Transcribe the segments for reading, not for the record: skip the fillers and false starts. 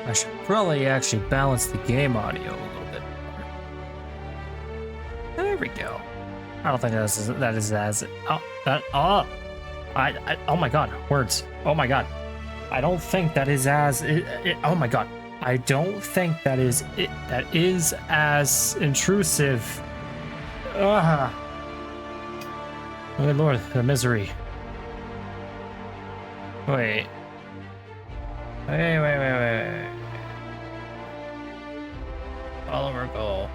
I should probably actually balance the game audio a little bit more. There we go. I don't think that is as oh my god, words. Oh my god. I don't think that is as oh my god. I don't think that is as intrusive. Ah. Good lord, the misery. Wait. Wait. Follower goal.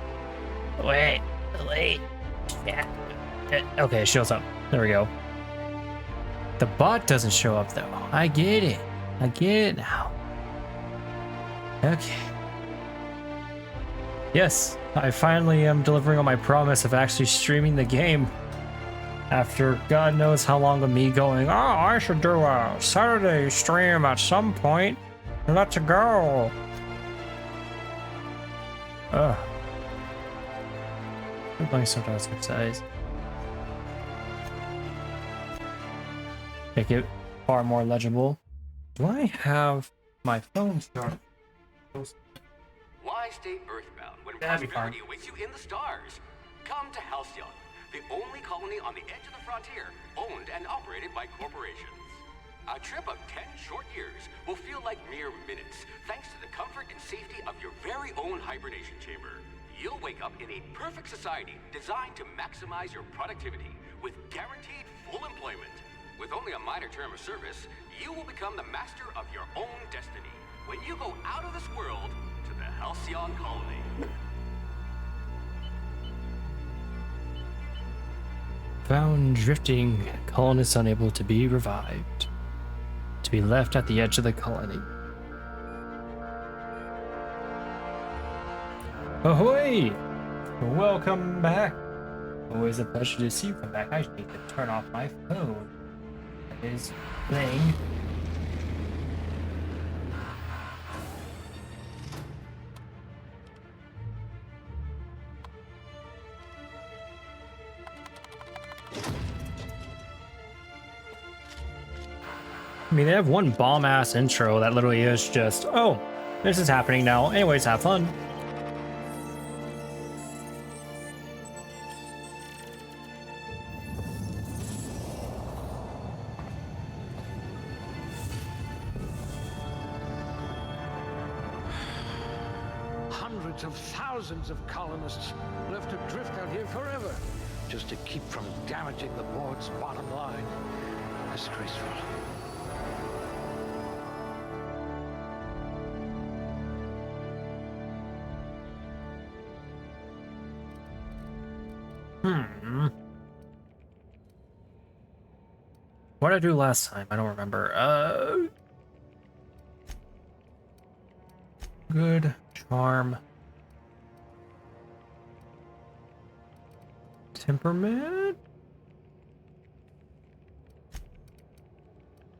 Wait. Yeah. Okay, it shows up. There we go. The bot doesn't show up though. I get it now. Okay. Yes, I finally am delivering on my promise of actually streaming the game. After God knows how long of me going, oh, I should do a Saturday stream at some point. Let's go. Ugh. I'm playing something exercise. Make it far more legible. Do I have my phone charged? Why stay earthbound when prosperity awaits you in the stars? Come to Halcyon, the only colony on the edge of the frontier, owned and operated by corporations. A trip of 10 short years will feel like mere minutes, thanks to the comfort and safety of your very own hibernation chamber. You'll wake up in a perfect society designed to maximize your productivity with guaranteed full employment. With only a minor term of service, you will become the master of your own destiny when you go out of this world to the Halcyon colony. Found drifting, colonists unable to be revived. To be left at the edge of the colony. Ahoy! Welcome back. Always a pleasure to see you come back. I just need to turn off my phone. That is playing. I mean, they have one bomb-ass intro that literally is just, oh, this is happening now. Anyways, have fun. Hundreds of thousands of colonists left adrift out here forever, just to keep from damaging the board's bottom line. Disgraceful. What did I do last time? I don't remember. Good charm. Temperament?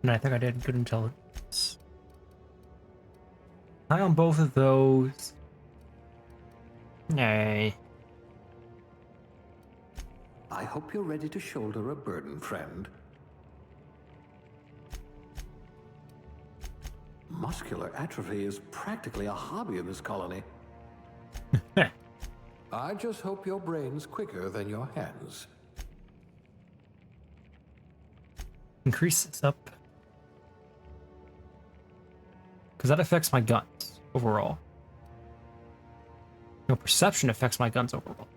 And I think I did good intelligence. High on both of those. Nay. I hope you're ready to shoulder a burden, friend. Muscular atrophy is practically a hobby in this colony. I just hope your brain's quicker than your hands. Increase this up. Because that affects my guns overall. No, perception affects my guns overall.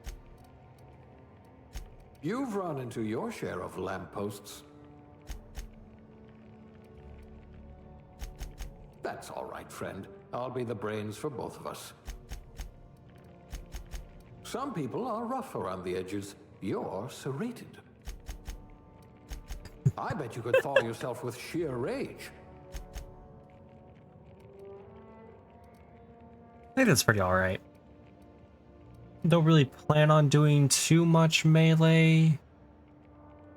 You've run into your share of lampposts. That's all right, friend. I'll be the brains for both of us. Some people are rough around the edges. You're serrated. I bet you could thaw yourself with sheer rage. I think that's pretty alright. Don't really plan on doing too much melee.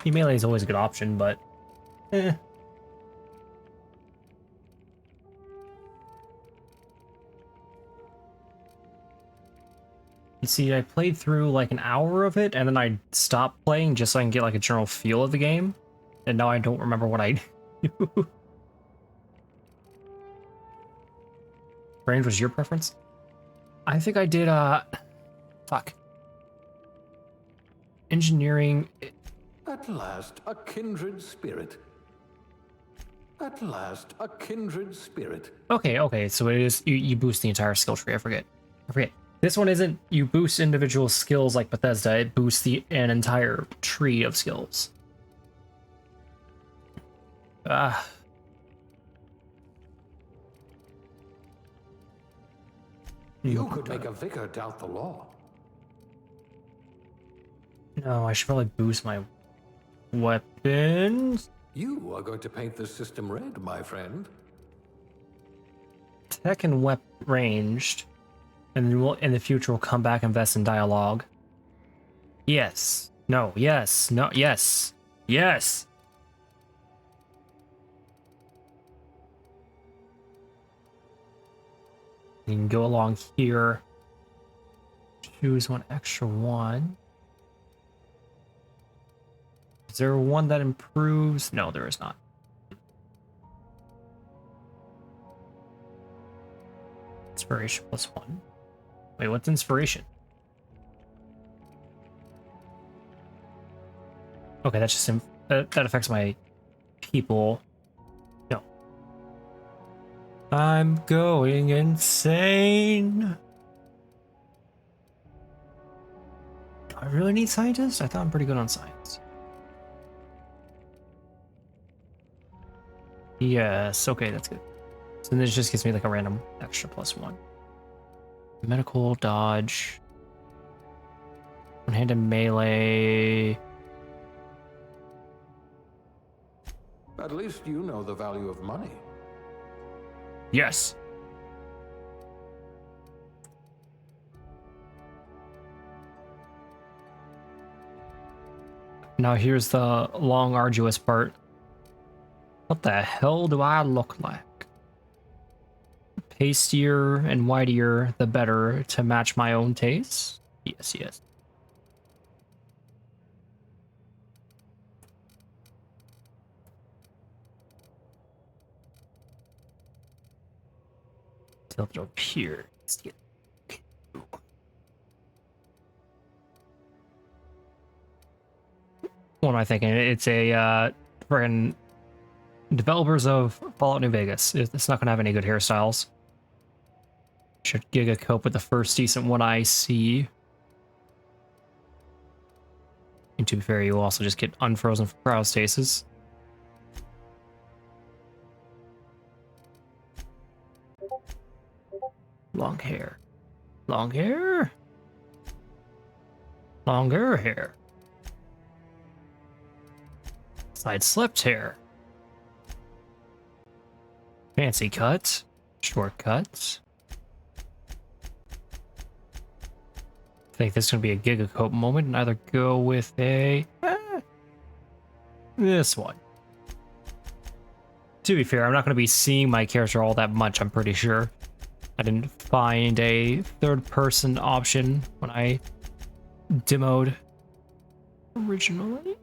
Melee is always a good option, but eh. You see, I played through like an hour of it, and then I stopped playing just so I can get like a general feel of the game. And now I don't remember what I do. Range was your preference? I think I did, fuck. Engineering. At last, a kindred spirit. At last, a kindred spirit. Okay, so it is, you boost the entire skill tree, I forget. This one isn't, you boost individual skills like Bethesda, it boosts an entire tree of skills. You could make a vicar doubt the law. No, I should probably boost my weapons. You are going to paint the system red, my friend. Tech and weapon ranged. And then we'll, in the future, we'll come back and invest in dialogue. Yes. No. Yes. No. Yes. Yes. You can go along here. Choose one extra one. Is there one that improves? No, there is not. Inspiration +1. Wait, what's inspiration? Okay, that's just that affects my people. No. I'm going insane. Do I really need scientists? I thought I'm pretty good on science. Yes, okay, that's good. So then this just gives me like a random extra +1. Medical, dodge. One-handed melee. At least you know the value of money. Yes. Now here's the long, arduous part. What the hell do I look like? Pastier and whitier, the better, to match my own taste? Yes, yes. Tilt it up here. What am I thinking? It's a friggin' developers of Fallout New Vegas. It's not gonna have any good hairstyles. Should Giga cope with the first decent one I see. And to be fair, you will also just get unfrozen for cryostasis. Long hair. Long hair? Longer hair. Side slipped hair. Fancy cuts. Shortcuts. I think this is going to be a Giga Cope moment and either go with a... this one. To be fair, I'm not going to be seeing my character all that much, I'm pretty sure. I didn't find a third-person option when I demoed originally.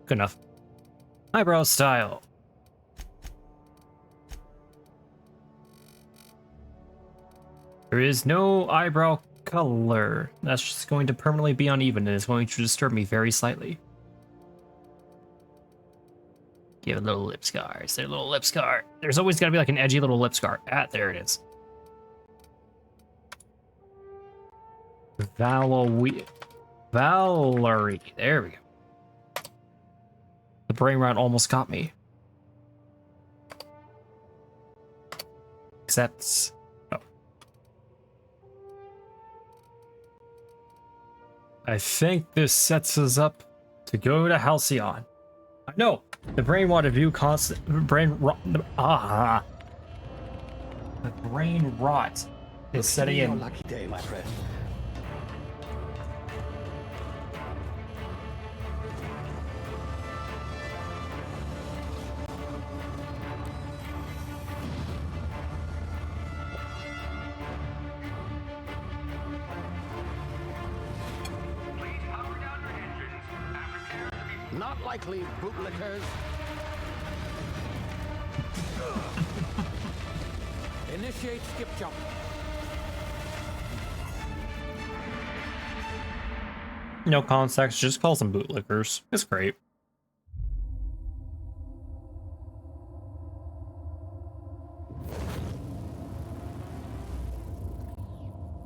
Good enough. Eyebrow style. There is no eyebrow color. That's just going to permanently be uneven and is going to disturb me very slightly. Give a little lip scar. Is there a little lip scar? There's always got to be like an edgy little lip scar. Ah, there it is. Valerie. There we go. The brain rot almost got me. Except... oh. I think this sets us up to go to Halcyon. No! The brain rot view constant... brain rot... ah! The brain rot is setting in. Your lucky day, my friend. Not likely, bootlickers. Initiate skip jump. No context, just calls them bootlickers. It's great.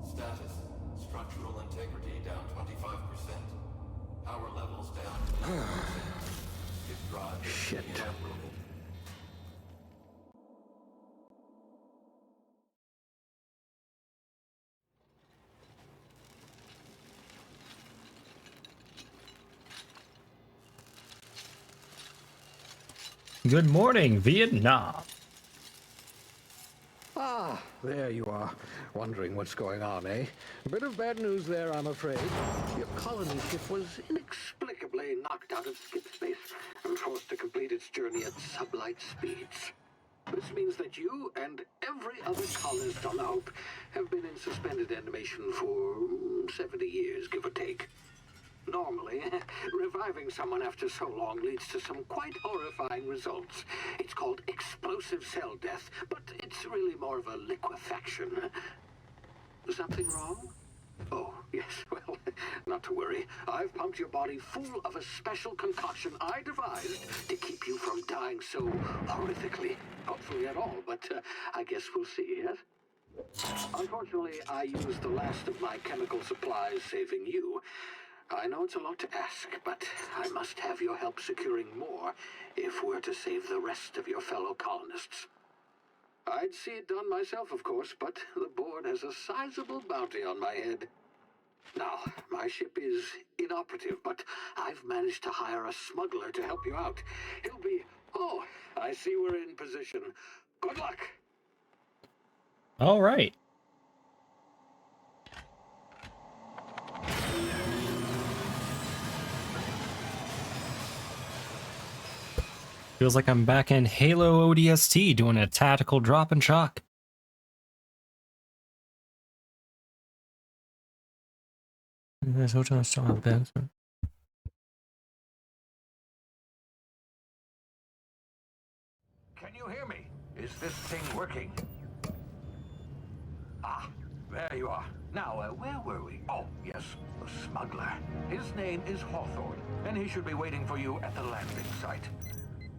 Status. Structural integrity down 25%. Power levels down 10%. If drive Shit. inoperable. Good morning, Vietnam. Ah, there you are. Wondering what's going on, eh? A bit of bad news there, I'm afraid. Your colony ship was inexplicably knocked out of skip space and forced to complete its journey at sublight speeds. This means that you and every other colonist on the Hope have been in suspended animation for 70 years, give or take. Normally, reviving someone after so long leads to some quite horrifying results. It's called explosive cell death, but it's really more of a liquefaction. Something wrong? Oh, yes, well, not to worry. I've pumped your body full of a special concoction I devised to keep you from dying so horrifically. Hopefully at all, but I guess we'll see, yes? Unfortunately, I used the last of my chemical supplies saving you. I know it's a lot to ask, but I must have your help securing more if we're to save the rest of your fellow colonists. I'd see it done myself, of course, but the board has a sizable bounty on my head. Now, my ship is inoperative, but I've managed to hire a smuggler to help you out. He'll be... Oh, I see we're in position. Good luck! All right. Feels like I'm back in Halo ODST doing a tactical drop and shock. This hotel still have beds. Can you hear me? Is this thing working? Ah, there you are. Now, where were we? Oh, yes, the smuggler. His name is Hawthorne, and he should be waiting for you at the landing site.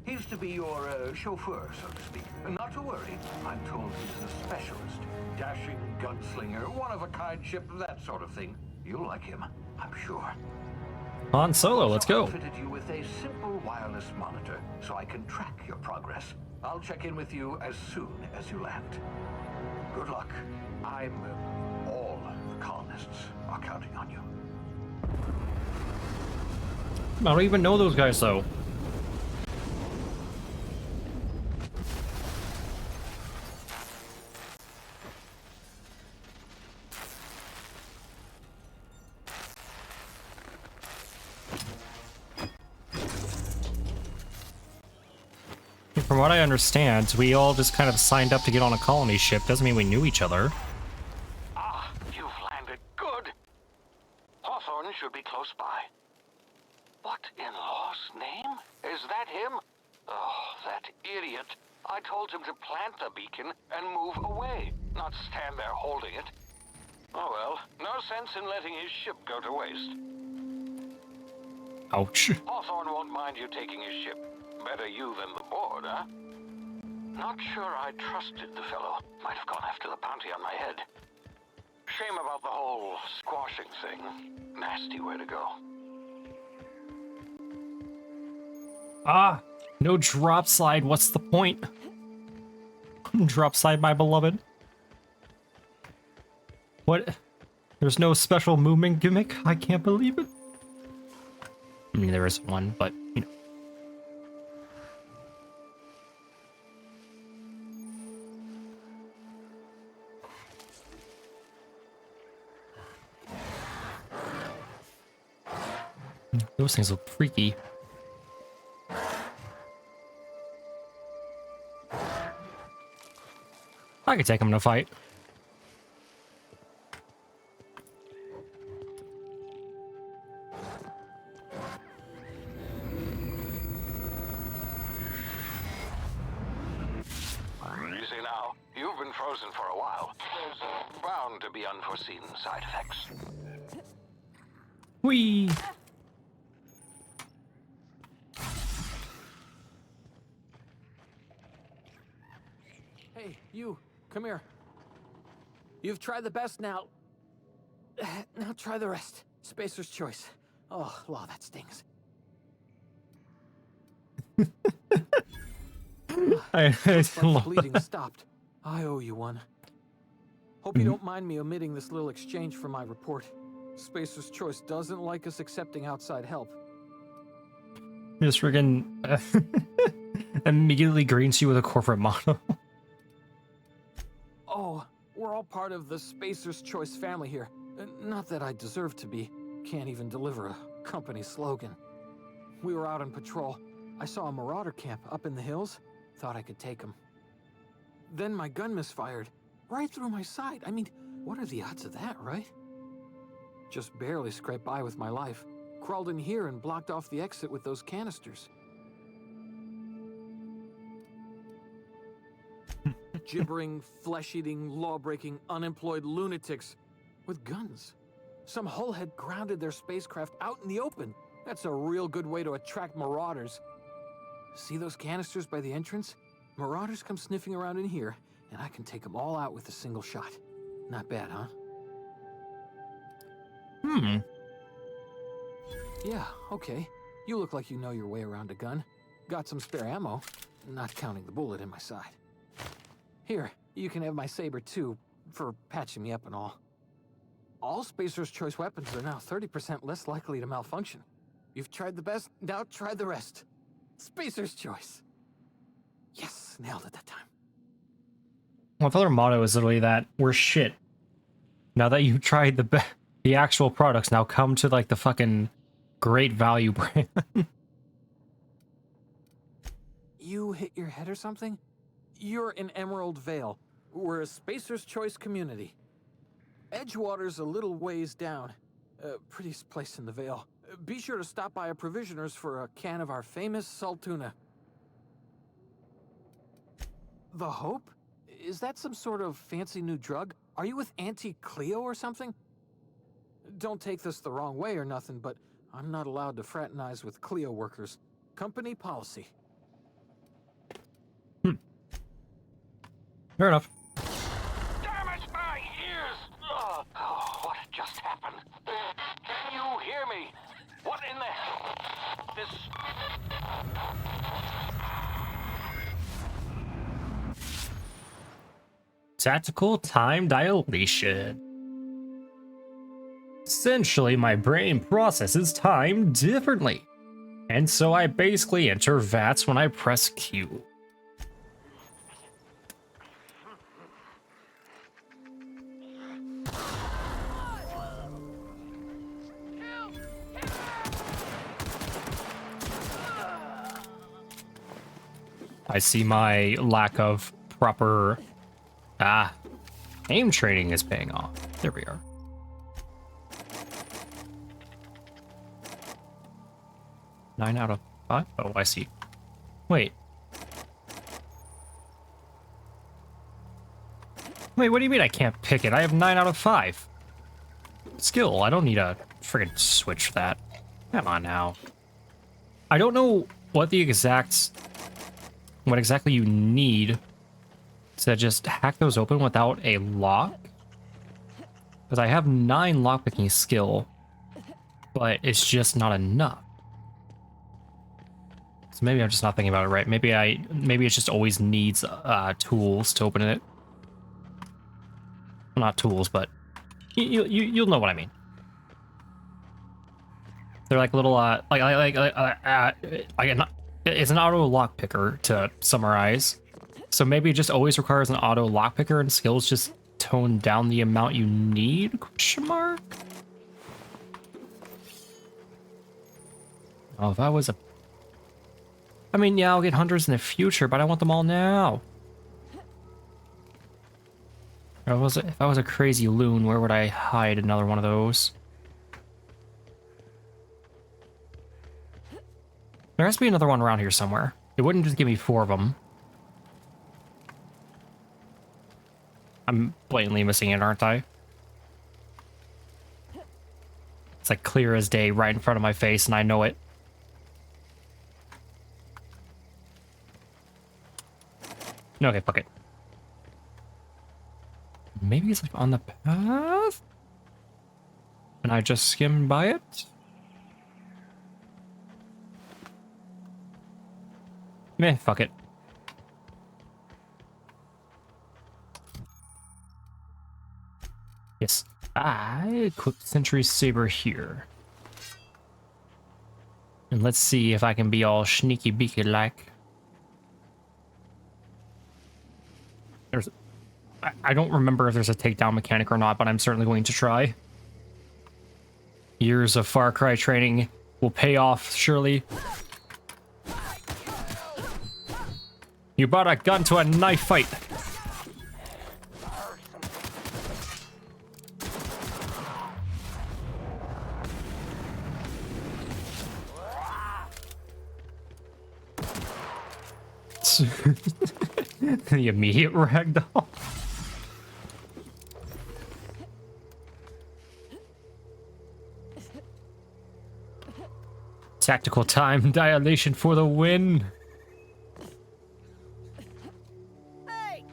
He's to be your chauffeur, so to speak. Not to worry, I'm told he's a specialist. Dashing gunslinger, one-of-a-kind ship, that sort of thing. You'll like him, I'm sure. Han Solo, let's go. I've fitted you with a simple wireless monitor, so I can track your progress. I'll check in with you as soon as you land. Good luck. All the colonists are counting on you. I don't even know those guys, though. From what I understand, we all just kind of signed up to get on a colony ship. Doesn't mean we knew each other. Ah, you've landed. Good. Hawthorne should be close by. What in law's name? Is that him? Oh, that idiot. I told him to plant the beacon and move away, not stand there holding it. Oh well, no sense in letting his ship go to waste. Ouch. Hawthorne won't mind you taking his ship. Better you than the board, huh? Not sure I trusted the fellow. Might have gone after the bounty on my head. Shame about the whole squashing thing. Nasty way to go. Ah, no drop slide. What's the point? Drop slide, my beloved. What? There's no special movement gimmick? I can't believe it. I mean, there is one, but, you know. Those things look freaky. I could take him in a fight. Easy now. You've been frozen for a while. There's bound to be unforeseen side effects. Whee! Hey, you, come here. You've tried the best now. Now try the rest. Spacer's choice. Oh, law, that stings. Looks like bleeding stopped. I owe you one. Hope you don't mind me omitting this little exchange from my report. Spacer's choice doesn't like us accepting outside help. Just friggin' immediately greens you with a corporate motto. Oh, we're all part of the Spacer's Choice family here. Not that I deserve to be. Can't even deliver a company slogan. We were out on patrol. I saw a marauder camp up in the hills. Thought I could take them. Then my gun misfired. Right through my side. I mean, what are the odds of that, right? Just barely scraped by with my life. Crawled in here and blocked off the exit with those canisters. Gibbering, flesh-eating, law-breaking, unemployed lunatics with guns. Some hullhead grounded their spacecraft out in the open. That's a real good way to attract marauders. See those canisters by the entrance? Marauders come sniffing around in here, and I can take them all out with a single shot. Not bad, huh? Yeah, okay. You look like you know your way around a gun. Got some spare ammo, not counting the bullet in my side. Here, you can have my saber too, for patching me up and all. All Spacer's Choice weapons are now 30% less likely to malfunction. You've tried the best, now try the rest. Spacer's Choice. Yes, nailed it that time. My other motto is literally that we're shit. Now that you've tried the actual products, now come to like the fucking great value brand. You hit your head or something? You're in Emerald Vale. We're a Spacer's Choice community. Edgewater's a little ways down. Prettiest place in the Vale. Be sure to stop by a provisioner's for a can of our famous salt tuna. The Hope? Is that some sort of fancy new drug? Are you with Auntie Cleo or something? Don't take this the wrong way or nothing, but I'm not allowed to fraternize with Cleo workers. Company policy. Fair enough. Damn it, my ears! Oh, what just happened? Can you hear me? What in the hell? This... Tactical time dilation. Essentially, my brain processes time differently. And so I basically enter VATS when I press Q. I see my lack of proper aim training is paying off. There we are. Nine out of 5? Oh, I see. Wait, what do you mean I can't pick it? I have 9 out of 5. Skill, I don't need a friggin' switch for that. Come on now. I don't know what exactly you need to just hack those open without a lock. Because I have 9 lockpicking skill, but it's just not enough. So maybe I'm just not thinking about it right. Maybe it just always needs tools to open it. Well, not tools, but you'll know what I mean. They're like little it's an auto lockpicker to summarize. So maybe it just always requires an auto lockpicker and skills just tone down the amount you need? Question mark? Oh, if I was a... I mean, yeah, I'll get hunters in the future, but I want them all now. If I was a crazy loon, where would I hide another one of those? There has to be another one around here somewhere. It wouldn't just give me 4 of them. I'm blatantly missing it, aren't I? It's like clear as day right in front of my face, and I know it. Okay, fuck it. Maybe it's like on the path? And I just skimmed by it? Meh, fuck it. Yes, I equipped Sentry Saber here. And let's see if I can be all sneaky beaky like. I don't remember if there's a takedown mechanic or not, but I'm certainly going to try. Years of Far Cry training will pay off, surely. You brought a gun to a knife fight. The immediate ragdoll. Tactical time dilation for the win. Hey!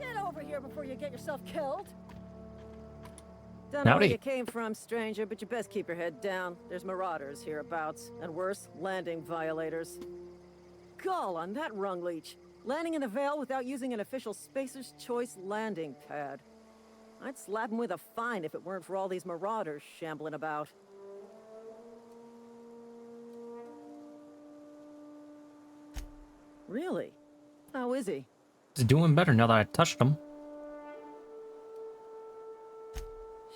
Get over here before you get yourself killed! Don't know where Howdy. you came from, stranger, but you best keep your head down. There's marauders hereabouts, and worse, landing violators. Gall on that rung leech. Landing in the Vale without using an official Spacer's Choice landing pad. I'd slap him with a fine if it weren't for all these marauders shambling about. Really? How is he? He's doing better now that I touched him.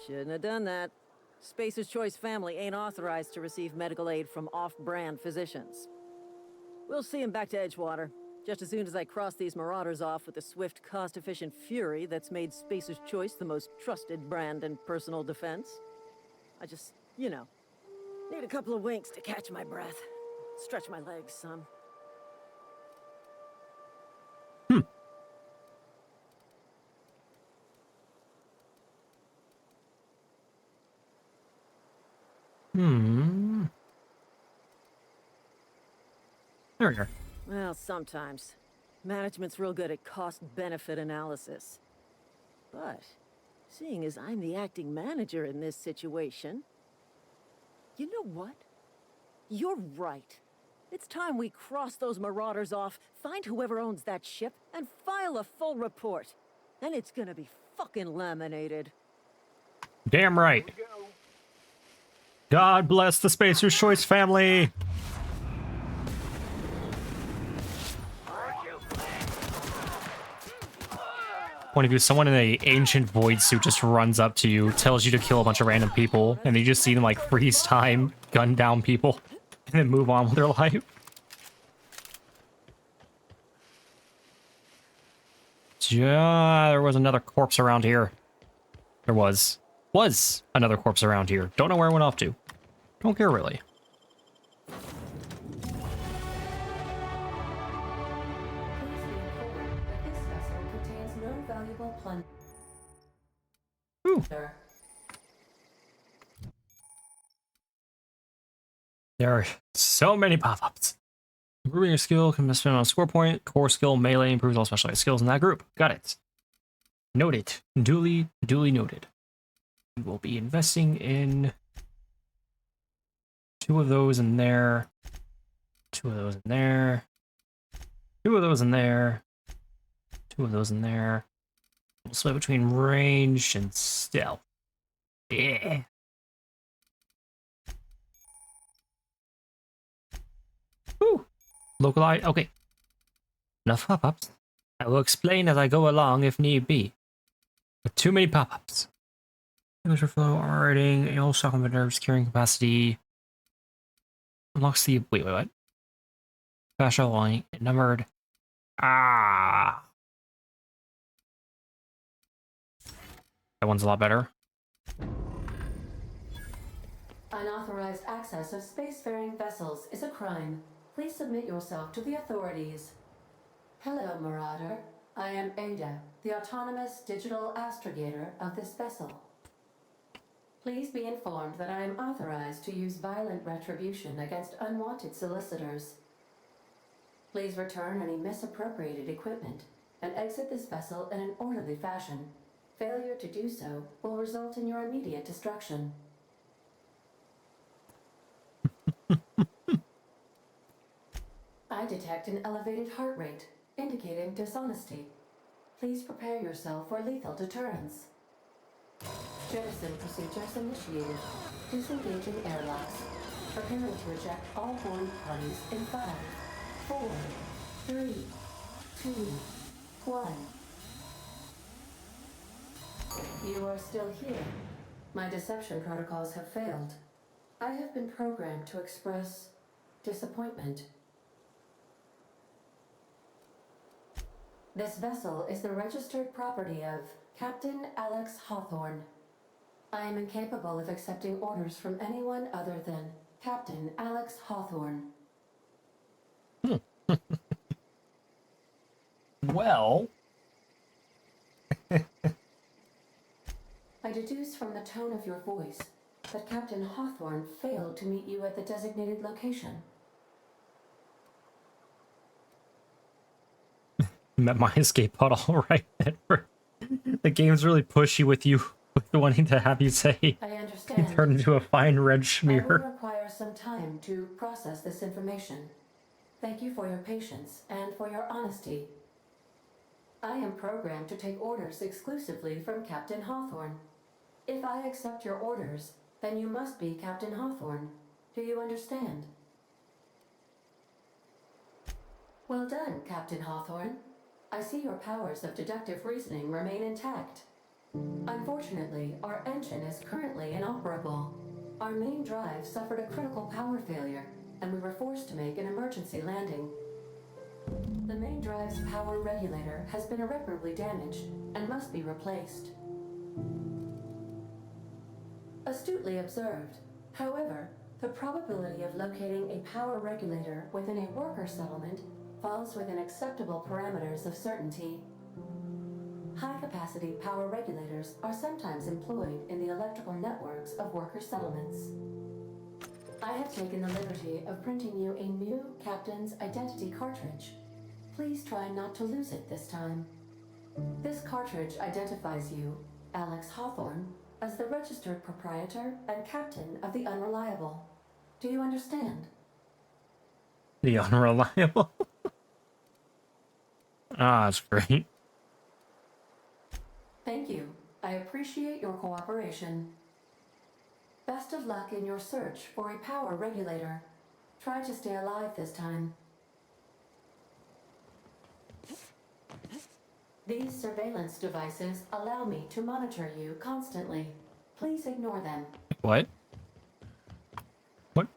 Shouldn't have done that. Spacer's Choice family ain't authorized to receive medical aid from off-brand physicians. We'll see him back to Edgewater, just as soon as I cross these marauders off with the swift, cost-efficient fury that's made Spacer's Choice the most trusted brand in personal defense. I just, you know, need a couple of winks to catch my breath. Stretch my legs some. There we go. Well, sometimes. Management's real good at cost-benefit analysis. But, seeing as I'm the acting manager in this situation, you know what? You're right. It's time we cross those marauders off, find whoever owns that ship, and file a full report. Then it's gonna be fucking laminated. Damn right. God bless the Spacer's Choice family. Point of view, someone in a ancient void suit just runs up to you, tells you to kill a bunch of random people, and you just see them like freeze time, gun down people, and then move on with their life. Yeah, there was another corpse around here. There was another corpse around here. Don't know where it went off to. Don't care really. Ooh. There are so many pop-ups. Improving your skill can be spent on a score point. Core skill melee improves all specialized skills in that group. Got it. Noted. Duly noted. We will be investing in 2 of those in there. 2 of those in there. 2 of those in there. 2 of those in there. We'll split between ranged and stealth. Yeah. Woo. Localize. Okay. Enough pop-ups. I will explain as I go along if need be. But too many pop-ups. English flow, armor rating, AO shock nerves, carrying capacity. Unlocks the. Wait, what? Special line numbered. Ah. That one's a lot better. Unauthorized access of spacefaring vessels is a crime. Please submit yourself to the authorities. Hello, Marauder. I am Ada, the autonomous digital astrogator of this vessel. Please be informed that I am authorized to use violent retribution against unwanted solicitors. Please return any misappropriated equipment and exit this vessel in an orderly fashion. Failure to do so will result in your immediate destruction. I detect an elevated heart rate, indicating dishonesty. Please prepare yourself for lethal deterrence. Jettison procedures initiated. Disengaging airlocks. Preparing to eject all board parties in 5, 4, 3, 2, 1. You are still here. My deception protocols have failed. I have been programmed to express disappointment. This vessel is the registered property of Captain Alex Hawthorne. I am incapable of accepting orders from anyone other than Captain Alex Hawthorne. Well, I deduce from the tone of your voice that Captain Hawthorne failed to meet you at the designated location. met my escape pod all right. The game's really pushy with you, with wanting to have you say I understand. turn into a fine red I will schmear. require some time to process this information. Thank you for your patience and for your honesty. I am programmed to take orders exclusively from Captain Hawthorne. If I accept your orders, then you must be Captain Hawthorne. Do you understand? Well done, Captain Hawthorne. I see your powers of deductive reasoning remain intact. Unfortunately, our engine is currently inoperable. Our main drive suffered a critical power failure, and we were forced to make an emergency landing. The main drive's power regulator has been irreparably damaged and must be replaced. Astutely observed. However, the probability of locating a power regulator within a worker settlement falls within acceptable parameters of certainty. High-capacity power regulators are sometimes employed in the electrical networks of worker settlements. I have taken the liberty of printing you a new Captain's Identity cartridge. Please try not to lose it this time. This cartridge identifies you, Alex Hawthorne, as the registered proprietor and captain of the Unreliable. Do you understand? The Unreliable. Ah, that's great. Thank you. I appreciate your cooperation. Best of luck in your search for a power regulator. Try to stay alive this time. These surveillance devices allow me to monitor you constantly. Please ignore them. What?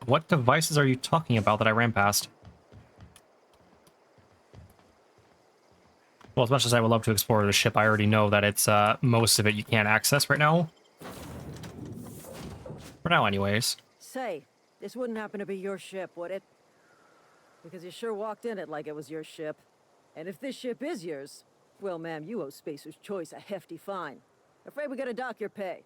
What devices are you talking about that I ran past? Well, as much as I would love to explore the ship, I already know that it's most of it you can't access right now. For now, anyways. Say, this wouldn't happen to be your ship, would it? Because you sure walked in it like it was your ship. And if this ship is yours, well, ma'am, you owe Spacer's Choice a hefty fine. Afraid we gotta dock your pay.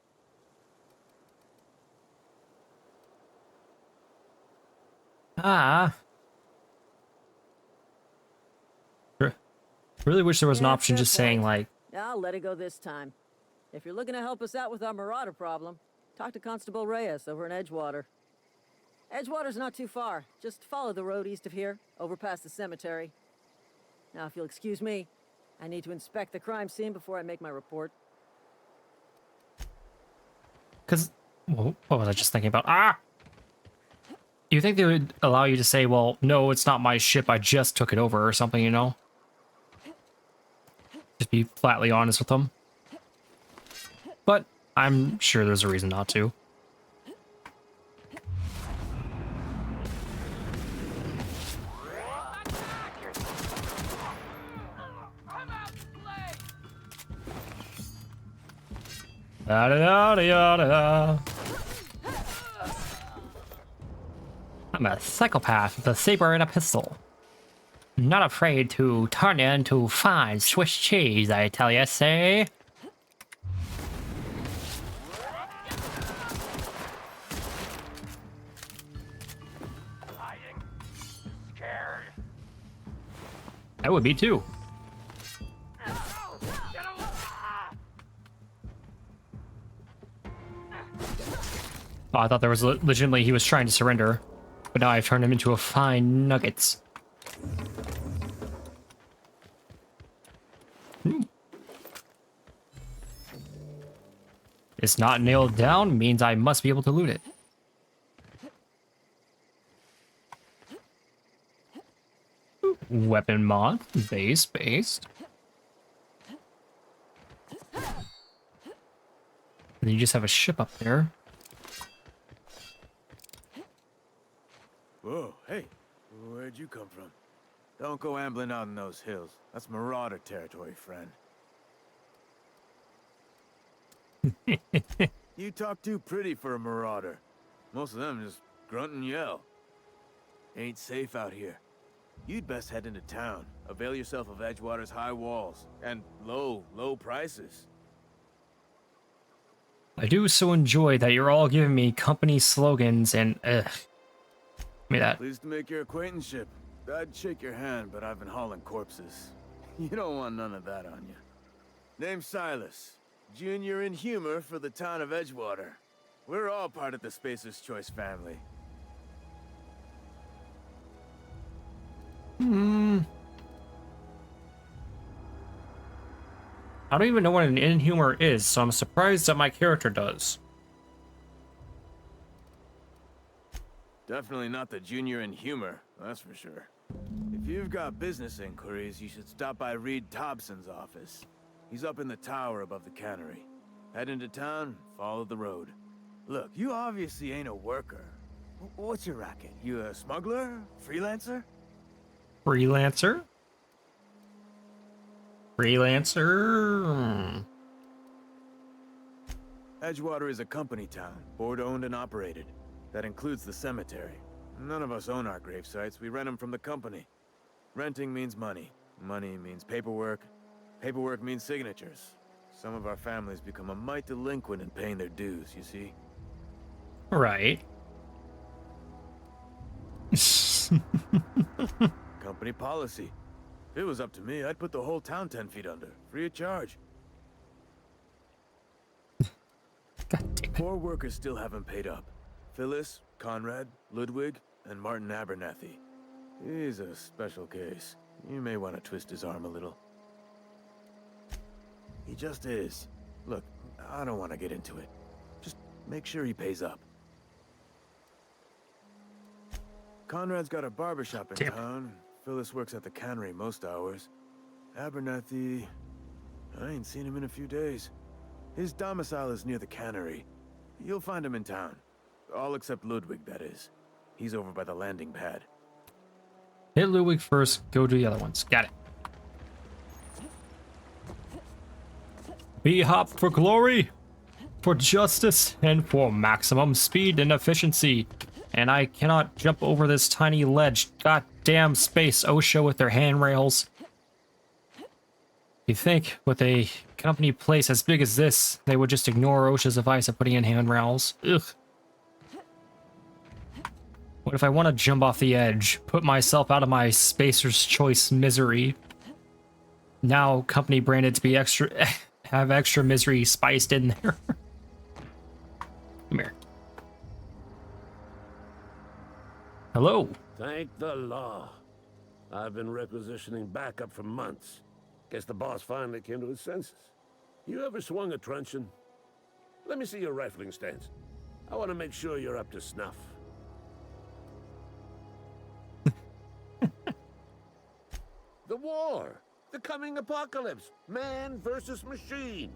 Ah. Really wish there was an Yeah, option fair just saying, point. like, I'll let it go this time. If you're looking to help us out with our Marauder problem, talk to Constable Reyes over in Edgewater. Edgewater's not too far. Just follow the road east of here, over past the cemetery. Now, if you'll excuse me, I need to inspect the crime scene before I make my report. because, what was I just thinking about? Ah! You think they would allow you to say, well, no, it's not my ship, I just took it over or something, you know? Just be flatly honest with them. But I'm sure there's a reason not to. Da da da da da. I'm a psychopath with a saber and a pistol. Not afraid to turn you into fine Swiss cheese, I tell you, say. Lying. Scared. I would be too. Get away. Oh, I thought there was legitimately he was trying to surrender, but now I've turned him into a fine nuggets. It's not nailed down means I must be able to loot it. Weapon mod, based. And then you just have a ship up there. Whoa, hey, where'd you come from? Don't go ambling out in those hills. That's marauder territory, friend. You talk too pretty for a marauder. Most of them just grunt and yell. Ain't safe out here. You'd best head into town. Avail yourself of Edgewater's high walls and low prices. I do so enjoy that you're all giving me company slogans and ugh. Give me that. Pleased to make your acquaintanceship. I'd shake your hand, but I've been hauling corpses. You don't want none of that on you. Name's Silas. Junior in humor for the town of Edgewater. We're all part of the Spacer's Choice family. I don't even know what an inhumor is, so I'm surprised that my character does. Definitely not the junior in humor, that's for sure. If you've got business inquiries, you should stop by Reed Thompson's office. He's up in the tower above the cannery. Head into town, follow the road. Look, you obviously ain't a worker. What's your racket? You a smuggler? Freelancer? Freelancer? Freelancer? Edgewater is a company town, board-owned and operated. That includes the cemetery. None of us own our grave sites, we rent them from the company. Renting means money. Money means paperwork. Paperwork means signatures. Some of our families become a mite delinquent in paying their dues, you see? Right. Company policy. If it was up to me, I'd put the whole town 10 feet under, free of charge. God damn it. 4 workers still haven't paid up. Phyllis, Conrad, Ludwig, and Martin Abernathy. He's a special case. You may want to twist his arm a little. He just is. Look, I don't want to get into it. Just make sure he pays up. Conrad's got a barbershop in town. Phyllis works at the cannery most hours. Abernathy... I ain't seen him in a few days. His domicile is near the cannery. You'll find him in town. All except Ludwig, that is. He's over by the landing pad. Hit Ludwig first, go do the other ones. Got it. B-hop for glory, for justice, and for maximum speed and efficiency. And I cannot jump over this tiny ledge. Goddamn space OSHA with their handrails. You think with a company place as big as this, they would just ignore OSHA's advice of putting in handrails? Ugh. What if I want to jump off the edge, put myself out of my Spacer's Choice misery? Now company branded to be extra, have extra misery spiced in there. Come here. Hello. Thank the law. I've been requisitioning backup for months. Guess the boss finally came to his senses. You ever swung a truncheon? Let me see your rifling stance. I want to make sure you're up to snuff. The war! The coming apocalypse! Man versus machine!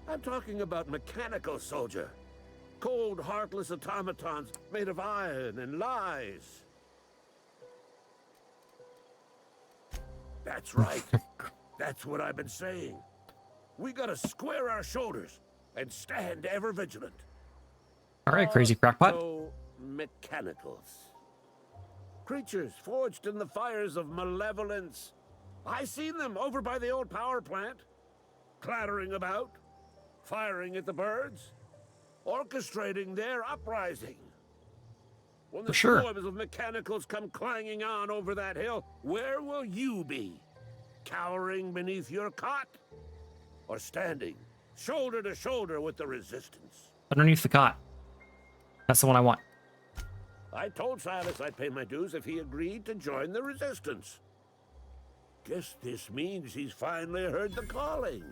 I'm talking about mechanical soldier. Cold, heartless automatons made of iron and lies. That's right. That's what I've been saying. We gotta square our shoulders and stand ever vigilant. All right, crazy crackpot. So, mechanicals. Creatures forged in the fires of malevolence. I seen them over by the old power plant, clattering about, firing at the birds, orchestrating their uprising. When the For sure. swarms of mechanicals come clanging on over that hill, where will you be? Cowering beneath your cot? Or standing, shoulder to shoulder with the resistance? Underneath the cot. That's the one I want. I told Silas I'd pay my dues if he agreed to join the resistance. Guess this means he's finally heard the calling.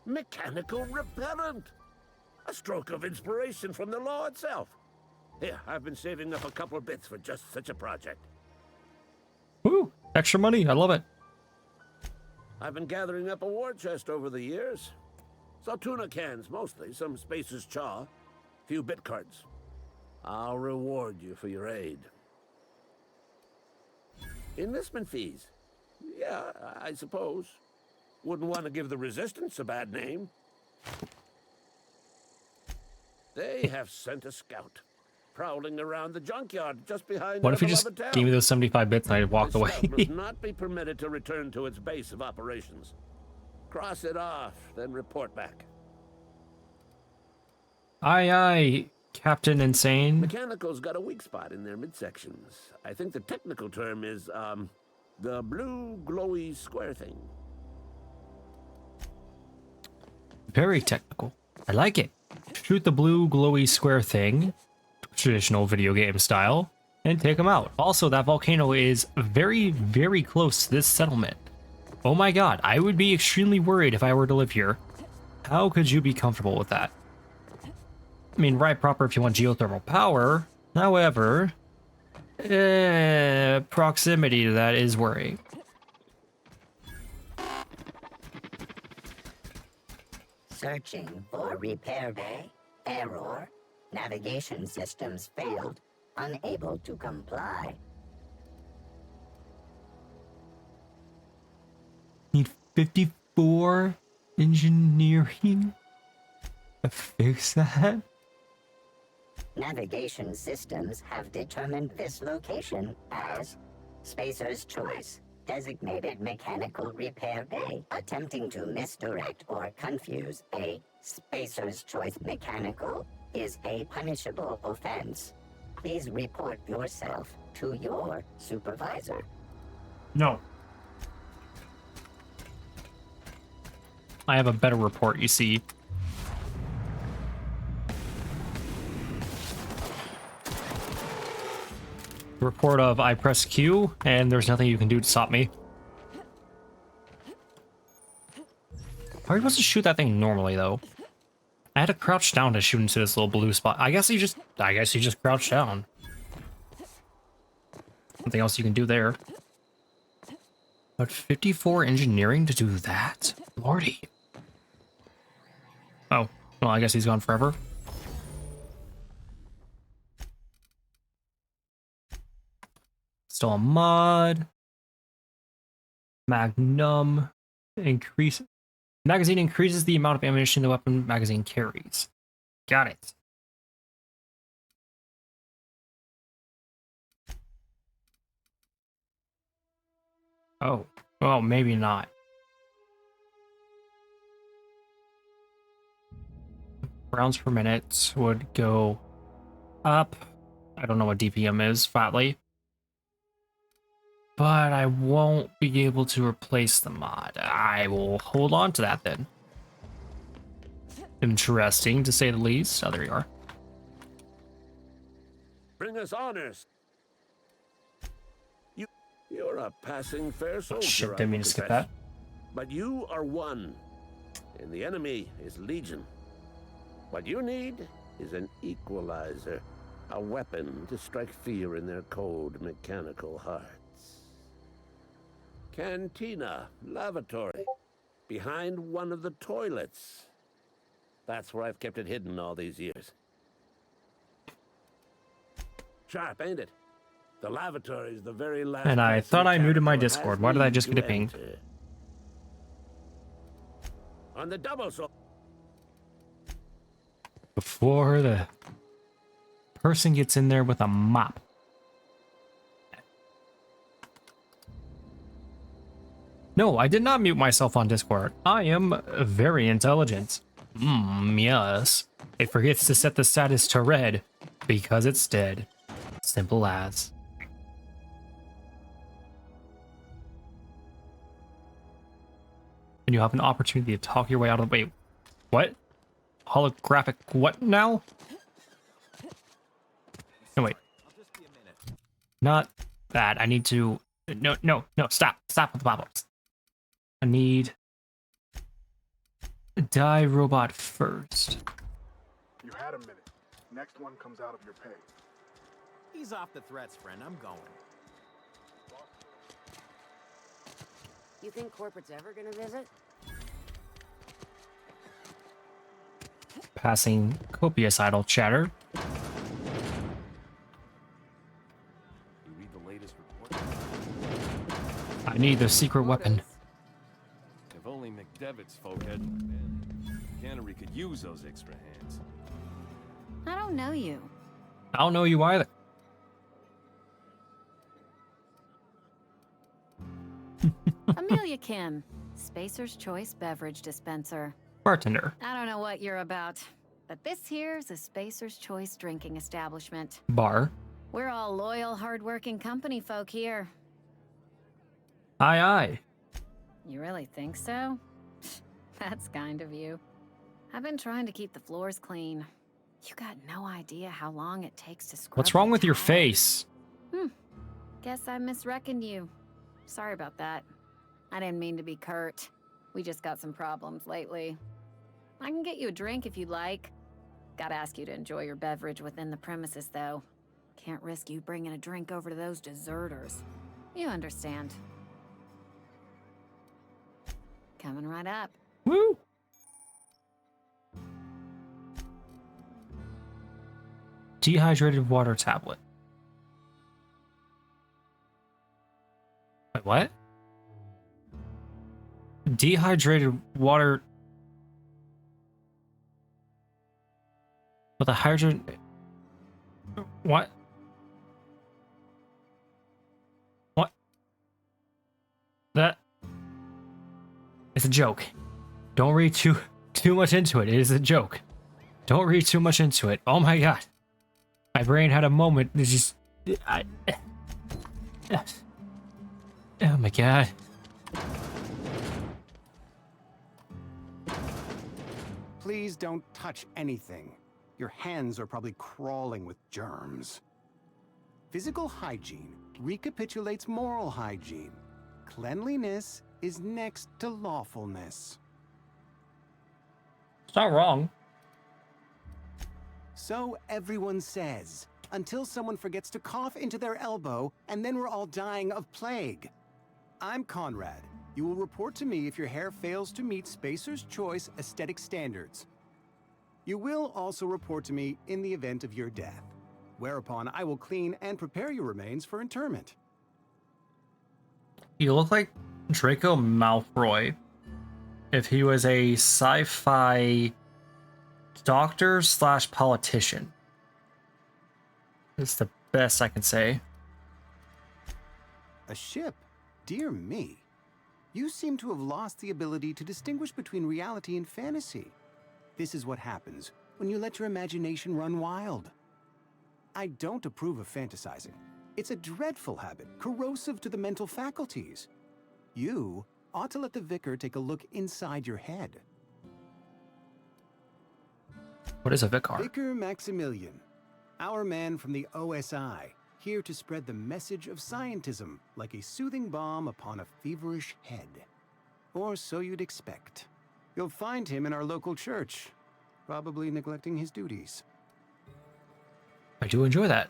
Mechanical repellent. A stroke of inspiration from the law itself. Here, I've been saving up a couple of bits for just such a project. Woo! Extra money. I love it. I've been gathering up a war chest over the years. Saltuna cans, mostly. Some Spacer's chaw. Few bit cards. I'll reward you for your aid. Enlistment fees. Yeah, I suppose. Wouldn't want to give the Resistance a bad name. They have sent a scout, prowling around the junkyard just behind What our if you just beloved town. gave me those 75 bits and I walked The away? scout must not be permitted to return to its base of operations. Cross it off, then report back. Aye, aye, Captain Insane. Mechanical's got a weak spot in their midsections. I think the technical term is, the blue glowy square thing. Very technical. I like it. Shoot the blue glowy square thing, traditional video game style, and take them out. Also, that volcano is very, very close to this settlement. Oh my god, I would be extremely worried if I were to live here. How could you be comfortable with that? I mean, right proper if you want geothermal power. However, proximity to that is worrying. Searching for repair bay. Error. Navigation systems failed. Unable to comply. Need 54 engineering to fix that? Navigation systems have determined this location as Spacer's Choice, designated mechanical repair bay. Attempting to misdirect or confuse a Spacer's Choice mechanical is a punishable offense. Please report yourself to your supervisor. No. I have a better report, you see. Report of I press Q and there's nothing you can do to stop me. How are you supposed to shoot that thing normally though? I had to crouch down to shoot into this little blue spot. I guess you just crouch down. Nothing else you can do there. But 54 engineering to do that? Lordy. Oh, well, I guess he's gone forever. Still a mod. Magnum. Magazine increases the amount of ammunition the weapon magazine carries. Got it. Oh, well, maybe not. Rounds per minute would go up. I don't know what DPM is, flatly. But I won't be able to replace the mod. I will hold on to that then. Interesting, to say the least. Oh, there you are. Bring us honors. You're a passing fair soldier. Shit, didn't mean to skip that. But you are one, and the enemy is legion. What you need is an equalizer, a weapon to strike fear in their cold mechanical hearts. Cantina, lavatory, behind one of the toilets. That's where I've kept it hidden all these years. Sharp, ain't it? The lavatory is the very last. And I place thought I muted my mechanical Discord. has Why did I need just to get a ping? enter. On the double so. before the person gets in there with a mop. No, I did not mute myself on Discord. I am very intelligent. Yes. It forgets to set the status to red because it's dead. Simple as. And you have an opportunity to talk your way out of the way. What? Holographic what now? No, wait. Not that. I need to... No, stop. Stop with the pop-ups. I need... Die robot first. You had a minute. Next one comes out of your pay. Ease off the threats, friend. I'm going. You think corporate's ever gonna visit? Passing copious idle chatter. You read the latest report? I need the secret weapon. If only McDevitt's folk hadn't been. Cannery could use those extra hands. I don't know you. I don't know you either. Amelia Kim, Spacer's Choice Beverage Dispenser. Bartender. I don't know what you're about, but this here's a Spacer's Choice drinking establishment. Bar. We're all loyal, hardworking company folk here. Aye, aye. You really think so? That's kind of you. I've been trying to keep the floors clean. You got no idea how long it takes to scrub. What's wrong with your tiles. face? Guess I misreckoned you. Sorry about that. I didn't mean to be curt. We just got some problems lately. I can get you a drink if you'd like. Gotta ask you to enjoy your beverage within the premises, though. Can't risk you bringing a drink over to those deserters. You understand. Coming right up. Woo! Dehydrated water tablet. Wait, what? Dehydrated water with a hydrogen. What? What? That. It's a joke. Don't read too much into it. It is a joke. Don't read too much into it. Oh my god. My brain had a moment. It's just. Oh my god. Please don't touch anything. Your hands are probably crawling with germs. Physical hygiene recapitulates moral hygiene. Cleanliness is next to lawfulness. It's not wrong. So everyone says, until someone forgets to cough into their elbow, and then we're all dying of plague. I'm Conrad. You will report to me if your hair fails to meet Spacer's Choice aesthetic standards. You will also report to me in the event of your death, whereupon I will clean and prepare your remains for interment. You look like Draco Malfoy if he was a sci-fi doctor / politician. It's the best I can say. A ship? Dear me. You seem to have lost the ability to distinguish between reality and fantasy. This is what happens when you let your imagination run wild. I don't approve of fantasizing. It's a dreadful habit, corrosive to the mental faculties. You ought to let the vicar take a look inside your head. What is a vicar? Vicar Maximilian, our man from the OSI, here to spread the message of scientism like a soothing balm upon a feverish head. Or so you'd expect. You'll find him in our local church, probably neglecting his duties. I do enjoy that.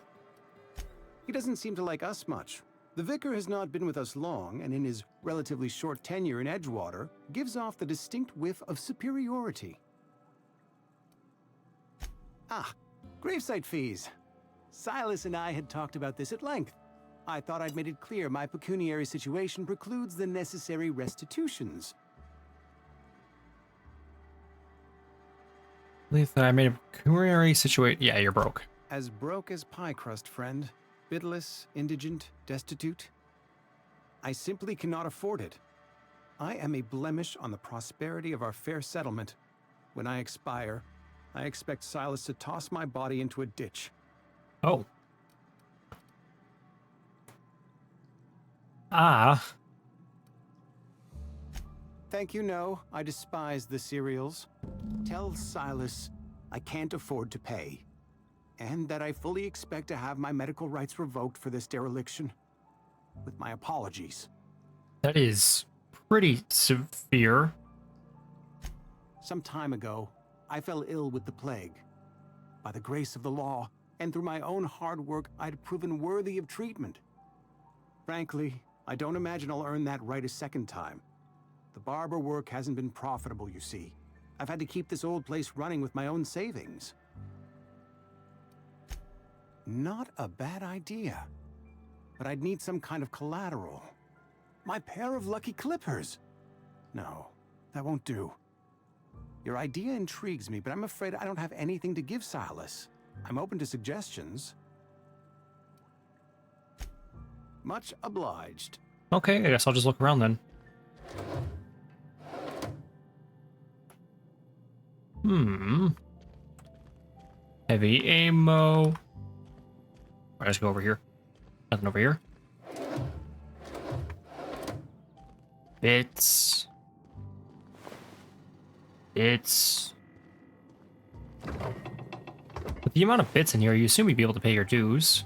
He doesn't seem to like us much. The vicar has not been with us long, and in his relatively short tenure in Edgewater, gives off the distinct whiff of superiority. Ah, gravesite fees. Silas and I had talked about this at length. I thought I'd made it clear my pecuniary situation precludes the necessary restitutions. believe that I made a pecuniary situation. Yeah, you're broke. As broke as pie crust, friend. Bidless, indigent, destitute. I simply cannot afford it. I am a blemish on the prosperity of our fair settlement. When I expire, I expect Silas to toss my body into a ditch. Oh. Ah. Thank you, no. I despise the cereals. Tell Silas I can't afford to pay. And that I fully expect to have my medical rights revoked for this dereliction. With my apologies. That is pretty severe. Some time ago, I fell ill with the plague. By the grace of the law, and through my own hard work, I'd proven worthy of treatment. Frankly, I don't imagine I'll earn that right a second time. The barber work hasn't been profitable, you see. I've had to keep this old place running with my own savings. Not a bad idea. But I'd need some kind of collateral. My pair of lucky clippers. No, that won't do. Your idea intrigues me, but I'm afraid I don't have anything to give Silas. I'm open to suggestions. Much obliged. Okay, I guess I'll just look around then. Heavy ammo. Alright, let's go over here. Nothing over here. Bits. With the amount of bits in here, you assume you'd be able to pay your dues.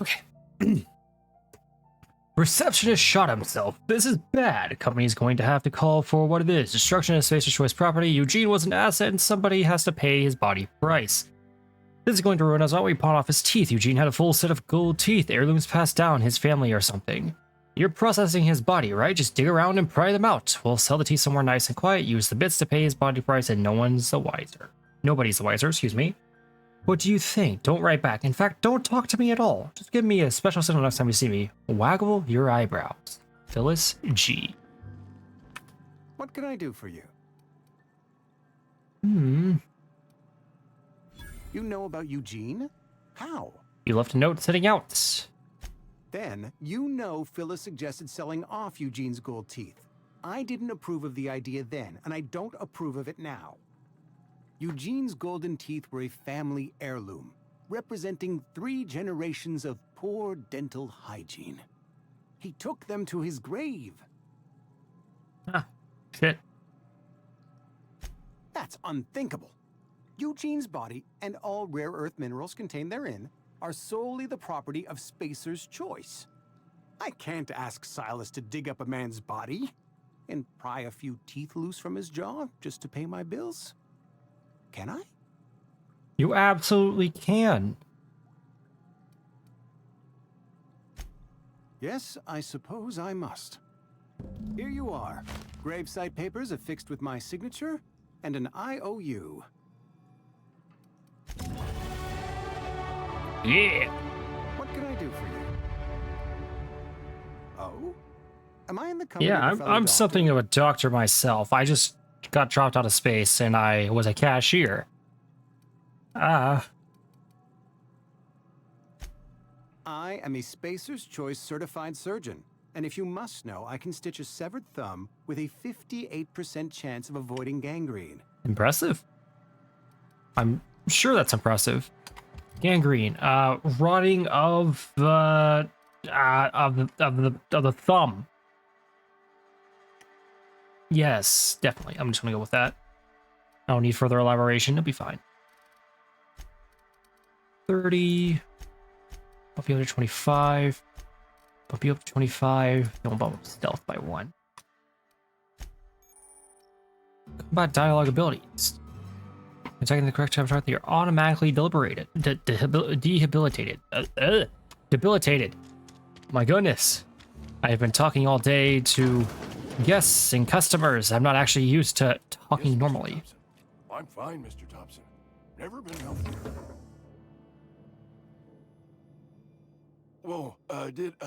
Okay. Receptionist shot himself. This is bad. Company's going to have to call for what it is. Destruction of Spacer's Choice property. Eugene was an asset and somebody has to pay his body price. This is going to ruin us all. We pawn off his teeth. Eugene had a full set of gold teeth. Heirlooms passed down his family or something. You're processing his body, right? Just dig around and pry them out. We'll sell the teeth somewhere nice and quiet. Use the bits to pay his body price and no one's the wiser. Nobody's the wiser, excuse me. What do you think? Don't write back. In fact, don't talk to me at all. Just give me a special signal next time you see me. Waggle your eyebrows. Phyllis G. What can I do for you? You know about Eugene? How? left a note setting out. Then, you know Phyllis suggested selling off Eugene's gold teeth. I didn't approve of the idea then, and I don't approve of it now. Eugene's golden teeth were a family heirloom, representing 3 generations of poor dental hygiene. He took them to his grave. Ah, shit. That's unthinkable. Eugene's body and all rare earth minerals contained therein are solely the property of Spacer's Choice. I can't ask Silas to dig up a man's body and pry a few teeth loose from his jaw just to pay my bills. Can I? You absolutely can. Yes, I suppose I must. Here you are. Gravesite papers affixed with my signature and an IOU. Yeah. What can I do for you? Oh? Am I in the company Yeah, of a fellow I'm doctor? something of a doctor myself. I just got dropped out of space and I was a cashier. I am a Spacer's Choice certified surgeon, and if you must know, I can stitch a severed thumb with a 58% chance of avoiding gangrene. Impressive. I'm sure that's impressive. Gangrene, rotting of the thumb. Yes, definitely. I'm just gonna go with that. I don't need further elaboration. It'll be fine. 30. Bump you up to 25. Bump you up to 25. Don't bump up stealth by 1. Combat dialogue abilities. Attacking the correct time target, you're automatically debilitated. Debilitated. My goodness. I have been talking all day to guests and customers. I'm not actually used to talking normally. I'm fine, Mr. Thompson. Never been healthier. Whoa, did